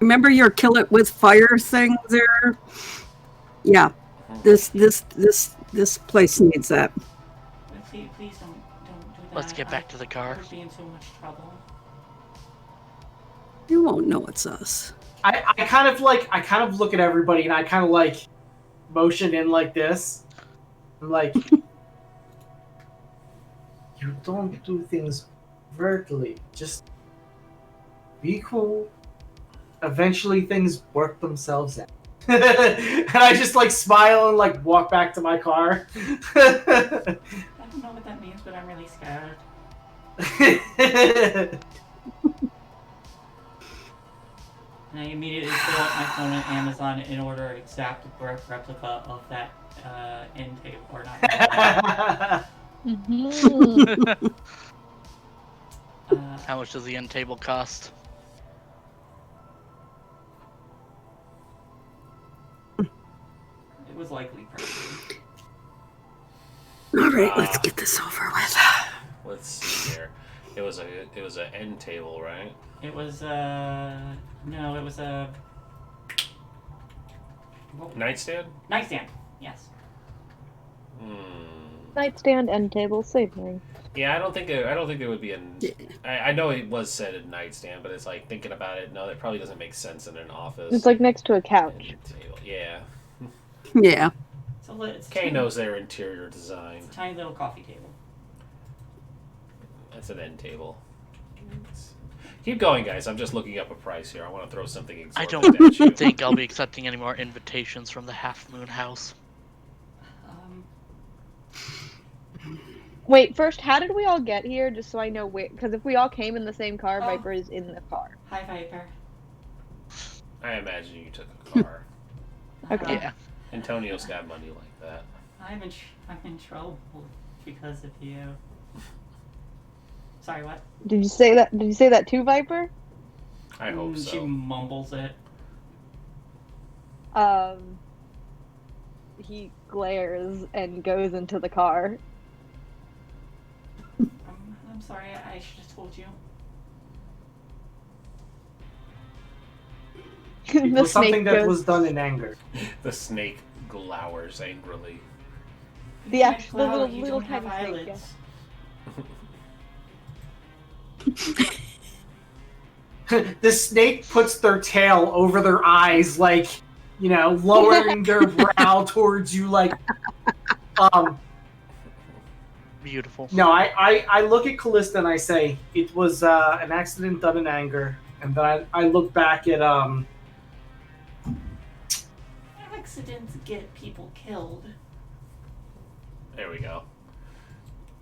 Speaker 5: Remember your kill it with fire thing there? Yeah. This place needs that.
Speaker 4: Please don't do that.
Speaker 6: Let's get back to the car.
Speaker 4: I would be in so much trouble.
Speaker 5: You won't know it's us.
Speaker 2: I kind of look at everybody and I kind of motion in like this. I'm like, you don't do things overtly. Just be cool. Eventually things work themselves out. And I just smile and walk back to my car.
Speaker 4: I don't know what that means, but I'm really scared. And I immediately pull up my phone on Amazon and order an exact replica of that end table, or not.
Speaker 6: How much does the end table cost?
Speaker 4: It was likely pricey.
Speaker 5: All right, let's get this over with.
Speaker 1: Let's see here. It was a end table, right?
Speaker 4: It was no, it was a
Speaker 1: Nightstand?
Speaker 4: nightstand. Yes.
Speaker 3: Nightstand, end table, same thing.
Speaker 1: Yeah, I don't think it would be I know it was said a nightstand, but it's thinking about it. No, that probably doesn't make sense in an office.
Speaker 3: It's next to a couch.
Speaker 1: End table. Yeah.
Speaker 5: Yeah.
Speaker 4: It's
Speaker 1: Kay knows their interior design.
Speaker 4: It's a tiny little coffee table.
Speaker 1: That's an end table. Keep going, guys. I'm just looking up a price here. I want to throw something
Speaker 6: I
Speaker 1: exorbitant
Speaker 6: don't
Speaker 1: at you.
Speaker 6: think I'll be accepting any more invitations from the Half Moon House.
Speaker 3: Wait, first, how did we all get here? Just so I know where. Because if we all came in the same car,
Speaker 4: Oh.
Speaker 3: Viper is in the car.
Speaker 4: Hi, Viper.
Speaker 1: I imagine you took a car.
Speaker 3: Okay.
Speaker 6: Yeah.
Speaker 1: Antonio's got money like that.
Speaker 4: I'm in trouble because of you. Sorry, what?
Speaker 3: Did you say that? Did you say that too, Viper?
Speaker 1: I hope
Speaker 4: She
Speaker 1: so.
Speaker 4: mumbles it.
Speaker 3: He glares and goes into the car.
Speaker 4: I'm sorry. I should have told you.
Speaker 2: It
Speaker 3: The
Speaker 2: was something
Speaker 3: snake
Speaker 2: that
Speaker 3: goes.
Speaker 2: was done in anger.
Speaker 1: The snake glowers angrily.
Speaker 3: The actual
Speaker 4: Flower,
Speaker 3: little
Speaker 4: you
Speaker 3: little
Speaker 4: don't have
Speaker 3: tiny snake.
Speaker 4: eyelids.
Speaker 2: the snake puts their tail over their eyes, like, you know, lowering their brow towards you, like,
Speaker 6: Beautiful.
Speaker 2: No, I look at Callista and I say, it was an accident done in anger. And then I look back at,
Speaker 4: Accidents get people killed.
Speaker 1: There we go.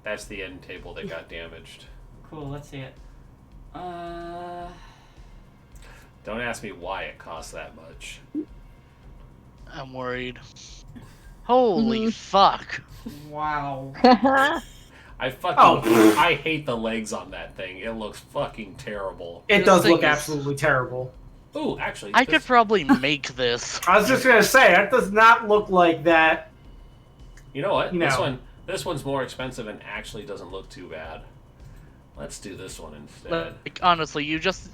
Speaker 1: That's the end table that got damaged.
Speaker 4: Cool, let's see it.
Speaker 1: Don't ask me why it costs that much.
Speaker 6: I'm worried. Holy fuck.
Speaker 4: Wow.
Speaker 1: I hate the legs on that thing. It looks fucking terrible.
Speaker 2: it
Speaker 6: The
Speaker 2: does
Speaker 6: thing
Speaker 2: look
Speaker 6: is-
Speaker 2: absolutely terrible.
Speaker 1: Ooh, actually,
Speaker 6: I could probably make this.
Speaker 2: I was just gonna say, that does not look like that.
Speaker 1: You know what?
Speaker 2: You know.
Speaker 1: This one's more expensive and actually doesn't look too bad. Let's do this one instead.
Speaker 6: Like, honestly, you just...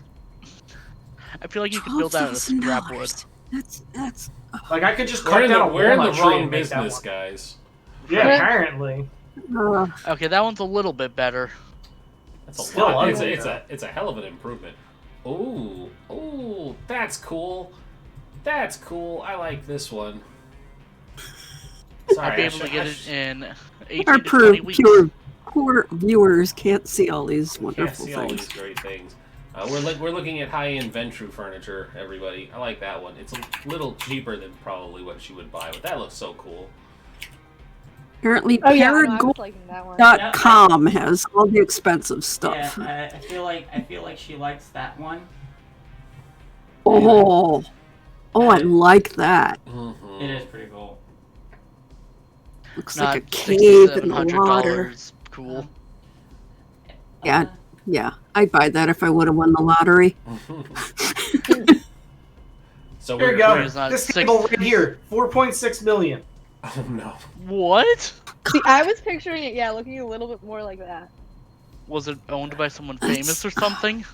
Speaker 6: I feel like you could build that out of scrap wood.
Speaker 5: $12,000. That's
Speaker 2: Like, I could just
Speaker 1: We're
Speaker 2: cut
Speaker 1: in
Speaker 2: down a
Speaker 1: the
Speaker 2: walnut tree
Speaker 1: wrong
Speaker 2: and make that
Speaker 1: business,
Speaker 2: one.
Speaker 1: guys.
Speaker 2: Yeah, apparently.
Speaker 6: Okay, that one's a little bit better.
Speaker 1: That's a
Speaker 2: Still
Speaker 1: lot.
Speaker 2: ugly,
Speaker 1: It's a hell of an improvement. Ooh, that's cool. That's cool. I like this one. Sorry,
Speaker 6: I'd be able to get it in 18
Speaker 5: our
Speaker 6: to 20 weeks.
Speaker 5: poor viewers can't see all these
Speaker 1: Can't
Speaker 5: wonderful
Speaker 1: see all
Speaker 5: things.
Speaker 1: these great things. We're looking at high-end Ventru furniture, everybody. I like that one. It's a little cheaper than probably what you would buy, but that looks so cool.
Speaker 5: Apparently,
Speaker 3: Oh yeah, no, I was
Speaker 5: Paragon.com
Speaker 3: liking that one.
Speaker 5: has all the expensive stuff.
Speaker 4: Yeah, I feel like she likes that one.
Speaker 5: Oh, I like that.
Speaker 4: It is pretty cool.
Speaker 5: Looks
Speaker 6: Not
Speaker 5: like a cave in the
Speaker 6: $6,700.
Speaker 5: water.
Speaker 6: Cool.
Speaker 5: Yeah, yeah, I'd buy that if I would have won the lottery.
Speaker 1: So
Speaker 2: Here
Speaker 1: we're
Speaker 2: you go.
Speaker 6: It's not
Speaker 2: This
Speaker 6: six-
Speaker 2: table right here, 4.6 million.
Speaker 1: Oh no.
Speaker 6: What?
Speaker 3: See, I was picturing it, looking a little bit more like that.
Speaker 6: Was it owned by someone famous or something?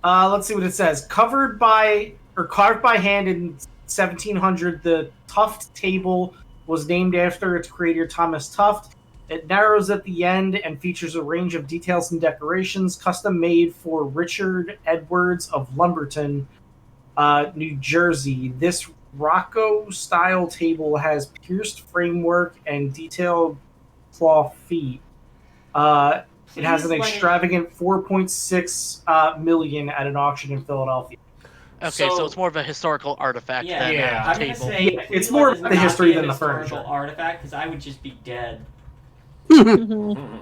Speaker 2: Let's see what it says. Carved by hand in 1700, the Tuft table was named after its creator, Thomas Tuft. It narrows at the end and features a range of details and decorations custom made for Richard Edwards of Lumberton, New Jersey. This Rocco-style table has pierced framework and detailed claw feet. It has an extravagant 4.6 million at an auction in Philadelphia.
Speaker 6: Okay,
Speaker 1: So-
Speaker 6: so it's more of a historical artifact
Speaker 4: Yeah,
Speaker 6: than
Speaker 1: yeah.
Speaker 6: a
Speaker 4: I'm gonna
Speaker 6: table.
Speaker 4: say
Speaker 2: Yeah, it's
Speaker 4: please
Speaker 2: more
Speaker 4: let this
Speaker 2: the
Speaker 4: not
Speaker 2: history
Speaker 4: be a
Speaker 2: than the
Speaker 4: historical
Speaker 2: furniture.
Speaker 4: artifact, because I would just be dead.
Speaker 1: Mhm.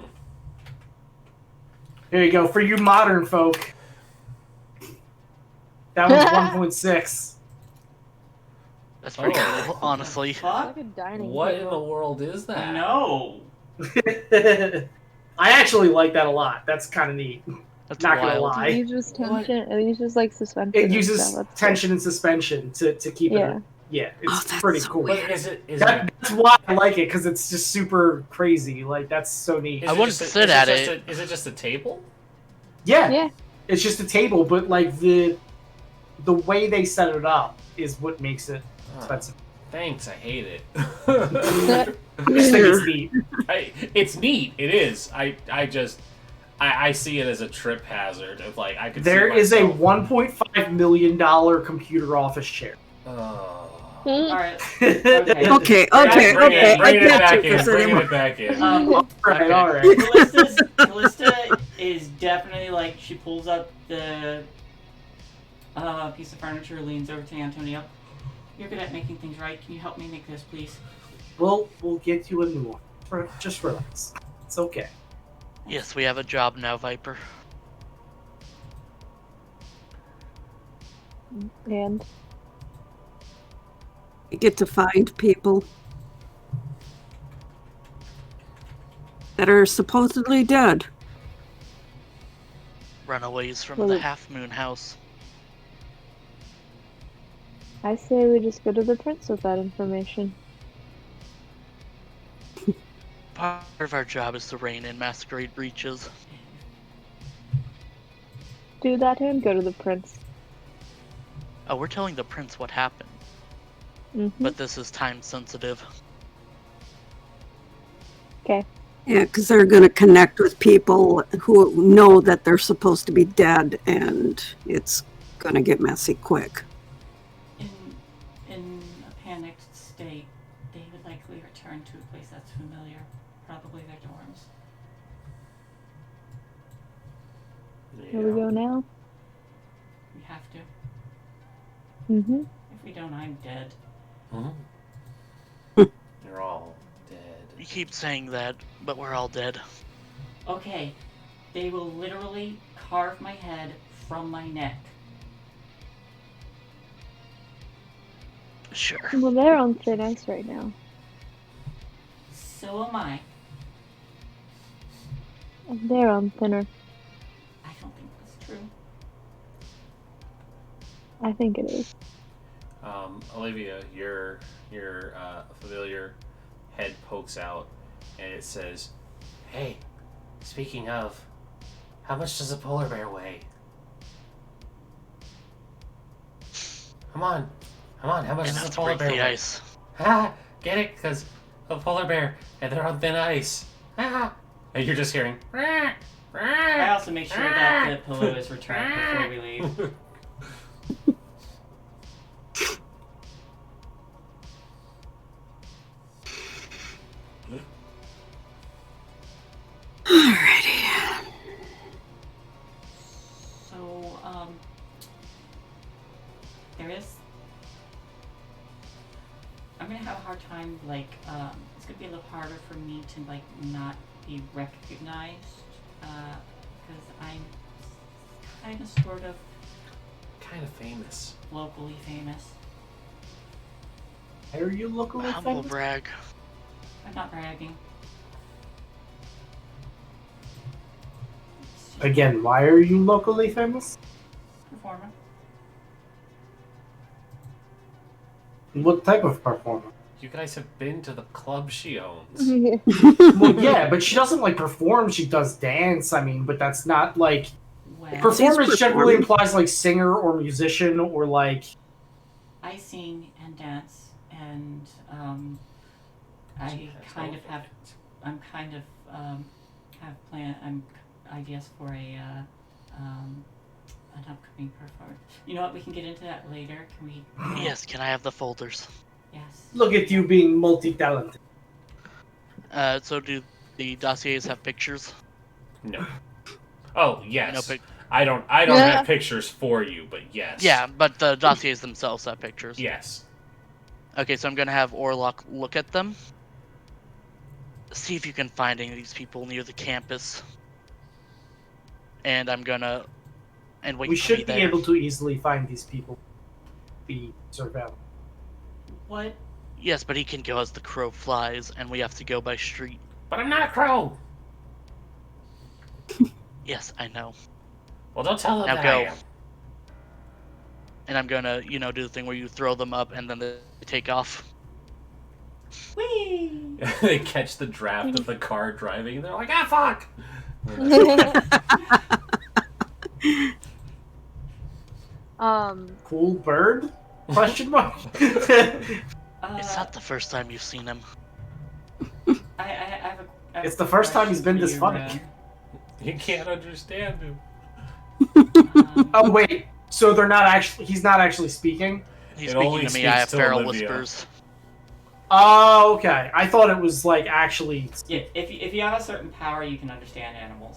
Speaker 2: There you go. For you modern folk. That was 1.6.
Speaker 6: That's pretty
Speaker 1: Oh.
Speaker 6: cool, honestly.
Speaker 4: Fuck?
Speaker 3: Like a dining
Speaker 1: What in the
Speaker 3: table.
Speaker 1: world is that?
Speaker 4: No.
Speaker 2: I actually like that a lot. That's kind of neat.
Speaker 6: That's
Speaker 2: Not gonna
Speaker 6: wild.
Speaker 2: lie.
Speaker 3: It uses tension. It uses like suspension.
Speaker 2: It
Speaker 3: and
Speaker 2: uses
Speaker 3: stuff. That's
Speaker 2: tension and suspension to keep
Speaker 3: Yeah.
Speaker 2: it. Yeah,
Speaker 5: Oh,
Speaker 2: it's
Speaker 5: that's
Speaker 2: pretty
Speaker 5: so
Speaker 2: cool.
Speaker 1: But is it
Speaker 2: That's why I like it, because it's just super crazy. Like, that's so neat.
Speaker 6: I wouldn't sit at it.
Speaker 1: Is it just a table?
Speaker 2: Yeah,
Speaker 3: Yeah.
Speaker 2: it's just a table, but like the way they set it up is what makes it expensive.
Speaker 1: Thanks, I hate it.
Speaker 2: I just think it's neat.
Speaker 1: It's neat. It is. I see it as a trip hazard. Of like I could.
Speaker 2: There
Speaker 1: see
Speaker 2: is a
Speaker 1: myself-
Speaker 2: $1.5 million computer office chair.
Speaker 4: Alright.
Speaker 5: Okay,
Speaker 1: Bring
Speaker 5: I
Speaker 1: it
Speaker 5: get
Speaker 1: back
Speaker 5: you,
Speaker 1: in.
Speaker 5: Chris,
Speaker 1: Bring
Speaker 5: anymore.
Speaker 1: it back in.
Speaker 2: All right,
Speaker 6: Okay.
Speaker 2: all right.
Speaker 4: Callista is definitely like, she pulls up the piece of furniture, leans over to Antonio. You're good at making things right. Can you help me make this, please?
Speaker 2: We'll get you a new one. Just relax. It's okay.
Speaker 6: Yes, we have a job now, Viper.
Speaker 3: And
Speaker 5: You get to find people that are supposedly dead.
Speaker 6: Runaways from
Speaker 3: Well,
Speaker 6: the
Speaker 3: it-
Speaker 6: Half Moon House.
Speaker 3: I say we just go to the prince with that information.
Speaker 6: Part of our job is to rein in Masquerade breaches.
Speaker 3: Do that and go to the prince.
Speaker 6: Oh, we're telling the prince what happened,
Speaker 3: Mm-hmm.
Speaker 6: but this is time sensitive.
Speaker 3: Okay.
Speaker 5: Yeah, because they're going to connect with people who know that they're supposed to be dead, and it's going to get messy quick.
Speaker 4: In a panicked state, they would likely return to a place that's familiar, probably their dorms.
Speaker 3: Here we go now.
Speaker 4: We have to.
Speaker 3: Mm-hmm.
Speaker 4: If we don't, I'm dead.
Speaker 1: You're all dead.
Speaker 6: You keep saying that, but we're all dead.
Speaker 4: Okay, they will literally carve my head from my neck.
Speaker 6: Sure.
Speaker 3: Well, they're on thin ice right now.
Speaker 4: So am I.
Speaker 3: And they're on thinner.
Speaker 4: I don't think that's true.
Speaker 3: I think it is.
Speaker 1: Olivia, your familiar head pokes out, and it says, "Hey, speaking of, how much does a polar bear weigh? Come on, how much does a
Speaker 6: Enough to
Speaker 1: polar
Speaker 6: break
Speaker 1: bear
Speaker 6: the
Speaker 1: weigh?
Speaker 6: ice.
Speaker 1: Ah, get it? Because a polar bear, and they're on thin ice. Ah, and you're just hearing. Rah, rah,
Speaker 4: I also make sure that the pillow is returned before we leave.
Speaker 5: Alrighty.
Speaker 4: So, there is. I'm gonna have a hard time, it's gonna be a little harder for me to, not be recognized, because I'm kind of, sort of
Speaker 1: Kind of famous.
Speaker 4: locally famous.
Speaker 2: Are you locally
Speaker 6: Humble
Speaker 2: famous?
Speaker 6: brag.
Speaker 4: I'm not bragging. It's just
Speaker 2: Again, why are you locally famous?
Speaker 4: performer.
Speaker 2: What type of performer?
Speaker 1: You guys have been to the club she owns.
Speaker 2: Well, yeah, but she doesn't perform. She does dance. I mean, but that's not
Speaker 4: Well,
Speaker 2: performance. Generally
Speaker 5: performing.
Speaker 2: implies singer or musician or
Speaker 4: I sing and dance, and I kind of have. I'm kind of have ideas for an upcoming performance. You know what? We can get into that later. Can we?
Speaker 6: Yes, can I have the folders?
Speaker 4: Yes.
Speaker 2: Look at you being multi-talented.
Speaker 6: So do the dossiers have pictures?
Speaker 1: No. Oh yes.
Speaker 6: No pic-
Speaker 1: I don't
Speaker 3: Yeah.
Speaker 1: have pictures for you, but yes.
Speaker 6: Yeah, but the dossiers themselves have pictures.
Speaker 1: Yes.
Speaker 6: Okay, so I'm gonna have Orlok look at them. See if you can find any of these people near the campus. And I'm gonna wait
Speaker 2: We
Speaker 6: for
Speaker 2: should
Speaker 6: me
Speaker 2: be
Speaker 6: there.
Speaker 2: able to easily find these people. Be surveilled.
Speaker 4: What?
Speaker 6: Yes, but he can go as the crow flies, and we have to go by street.
Speaker 1: But I'm not a crow.
Speaker 6: Yes, I know.
Speaker 1: Well, don't tell them
Speaker 6: Now
Speaker 1: that
Speaker 6: go.
Speaker 1: I am.
Speaker 6: And I'm gonna, do the thing where you throw them up and then they take off.
Speaker 4: Whee!
Speaker 1: They catch the draft of the car driving, and they're like, "Ah, fuck!"
Speaker 2: Cool bird? Question mark.
Speaker 6: It's not the first time you've seen him.
Speaker 4: I have a
Speaker 2: It's the first time he's been this
Speaker 4: question
Speaker 2: funny.
Speaker 4: for
Speaker 1: You can't understand him.
Speaker 4: you,
Speaker 2: Oh wait, so they're not actually. He's not actually speaking.
Speaker 6: He's
Speaker 1: It only
Speaker 6: speaking to me. I have
Speaker 1: speaks to
Speaker 6: feral
Speaker 1: Olivia.
Speaker 6: whispers.
Speaker 2: Oh, okay. I thought it was actually.
Speaker 4: Yeah, if you have a certain power, you can understand animals.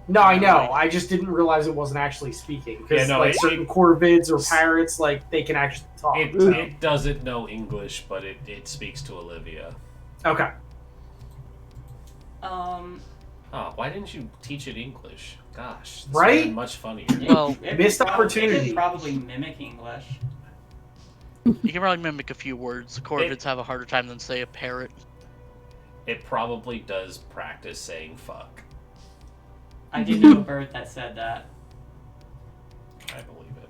Speaker 2: No, I know. I just didn't realize it wasn't actually speaking because
Speaker 1: Yeah, no,
Speaker 2: certain corvids or parrots, they can actually talk.
Speaker 1: It doesn't know English, but it speaks to Olivia.
Speaker 2: Okay.
Speaker 1: Oh, why didn't you teach it English? Gosh, this
Speaker 2: Right?
Speaker 1: would've been much funnier.
Speaker 6: Well,
Speaker 2: Missed
Speaker 4: It
Speaker 2: opportunity.
Speaker 4: can probably mimic English.
Speaker 6: You can probably mimic a few words. Corvids have a harder time than, say, a parrot.
Speaker 1: It probably does practice saying fuck.
Speaker 4: I did know a bird that said that.
Speaker 1: I believe it.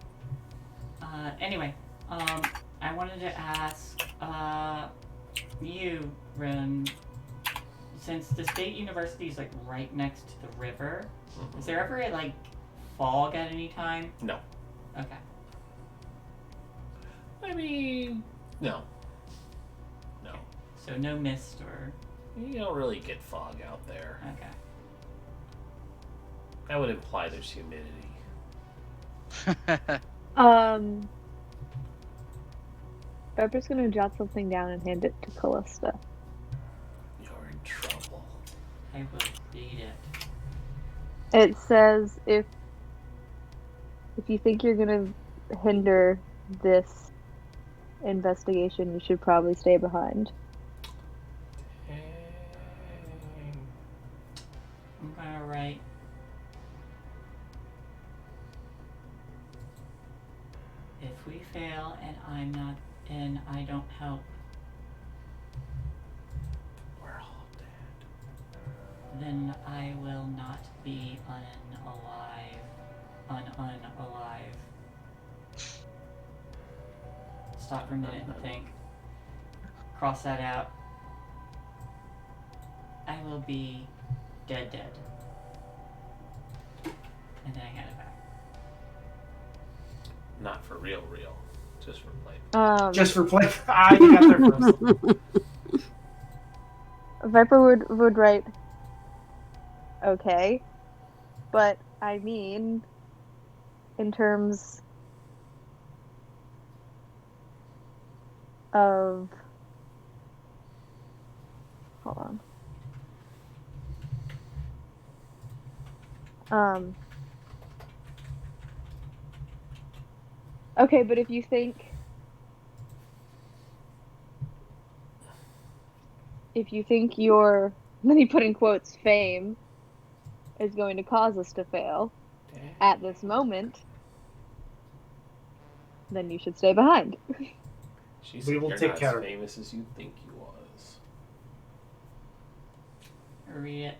Speaker 4: Anyway, I wanted to ask you, Ren, since the state university is right next to the river, is there ever a fog at any time?
Speaker 1: No.
Speaker 4: Okay.
Speaker 1: I mean, no. No.
Speaker 4: So no mist or
Speaker 1: You don't really get fog out there.
Speaker 4: Okay.
Speaker 1: That would imply there's humidity.
Speaker 3: Viper's gonna jot something down and hand it to Callista.
Speaker 1: You're in trouble.
Speaker 4: I will read it.
Speaker 3: It says if you think you're gonna hinder this investigation, you should probably stay behind.
Speaker 1: Dang.
Speaker 4: I'm gonna write. If we fail and I don't help,
Speaker 1: We're all dead.
Speaker 4: then I will not be unalive. Stop for a minute and think. Cross that out. I will be dead. And then I hand it back.
Speaker 1: Not for real. Just for play.
Speaker 2: Just for play. I got there first.
Speaker 3: Viper would write, okay, but I mean, in terms of, hold on. Okay, but if you think your, then he put in quotes, fame is going to cause us to fail at this moment, then you should stay behind.
Speaker 1: She
Speaker 2: We
Speaker 1: said
Speaker 2: will
Speaker 1: you're
Speaker 2: take
Speaker 1: not
Speaker 2: care
Speaker 1: as
Speaker 2: of it.
Speaker 1: famous as you think you was.
Speaker 4: Read it.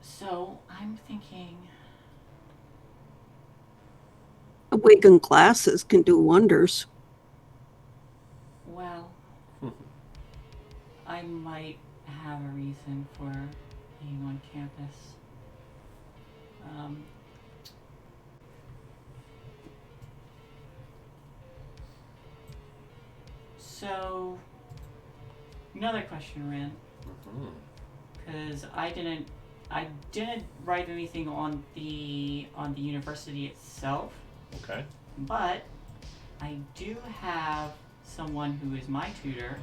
Speaker 4: So I'm thinking.
Speaker 5: A wig and glasses can do wonders.
Speaker 4: Well, I might have a reason for being on campus. So, another question, Ren, because I didn't write anything on the university itself.
Speaker 1: Okay.
Speaker 4: But I do have someone who is my tutor.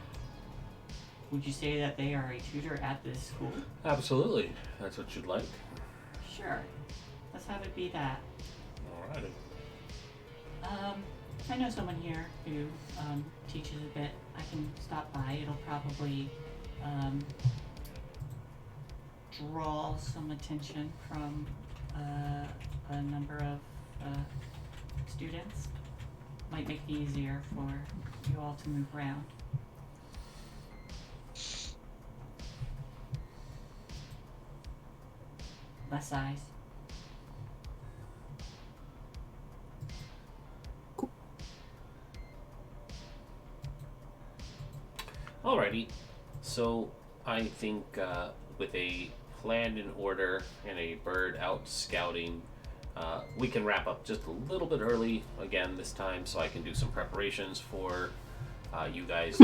Speaker 4: Would you say that they are a tutor at this school?
Speaker 1: Absolutely. That's what you'd like.
Speaker 4: Sure. Let's have it be that.
Speaker 1: Alrighty.
Speaker 4: I know someone here who teaches a bit. I can stop by. It'll probably draw some attention from a number of students. Might make it easier for you all to move around. Less eyes.
Speaker 1: Alrighty. So I think with a plan in order and a bird out scouting, we can wrap up just a little bit early again this time, so I can do some preparations for you guys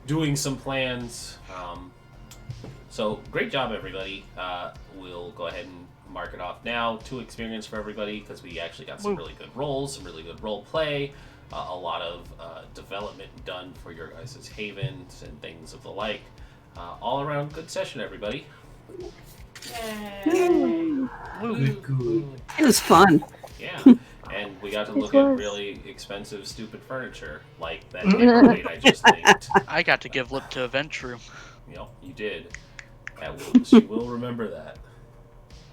Speaker 1: doing some plans. So great job, everybody. We'll go ahead and mark it off now. 2 experience for everybody because we actually got some really good rolls, some really good role play, a lot of development done for your guys' havens and things of the like. All around good session, everybody.
Speaker 4: Yay!
Speaker 2: Good.
Speaker 5: It was fun.
Speaker 1: Yeah, and we got to look at really expensive, stupid furniture, like that paperweight I just linked.
Speaker 6: I got to give lip to Eventru.
Speaker 1: Yep, you did. She will remember that.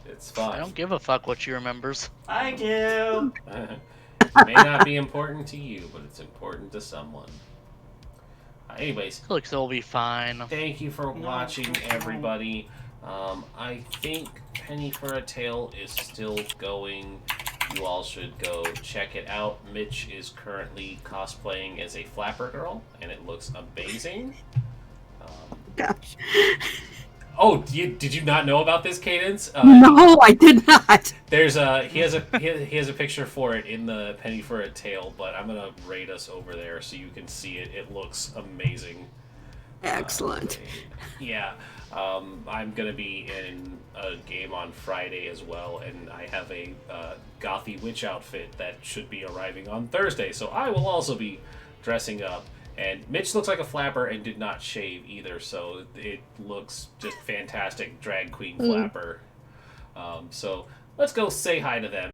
Speaker 1: It's fine.
Speaker 6: I don't give a fuck what she remembers.
Speaker 4: I do!
Speaker 1: It may not be important to you, but it's important to someone. Anyways,
Speaker 6: Looks it'll be fine.
Speaker 1: thank you for watching, everybody. I think Penny for a Tale is still going. You all should go check it out. Mitch is currently cosplaying as a flapper girl, and it looks amazing.
Speaker 5: Gosh.
Speaker 1: Oh, did you not know about this, Cadence?
Speaker 5: No, I did not.
Speaker 1: There's he has a picture for it in the Penny for a Tale, but I'm gonna raid us over there so you can see it. It looks amazing.
Speaker 5: Excellent.
Speaker 1: Yeah, I'm gonna be in a game on Friday as well, and I have a gothy witch outfit that should be arriving on Thursday, so I will also be dressing up. And Mitch looks like a flapper and did not shave either, so it looks just fantastic, drag queen flapper. So let's go say hi to them.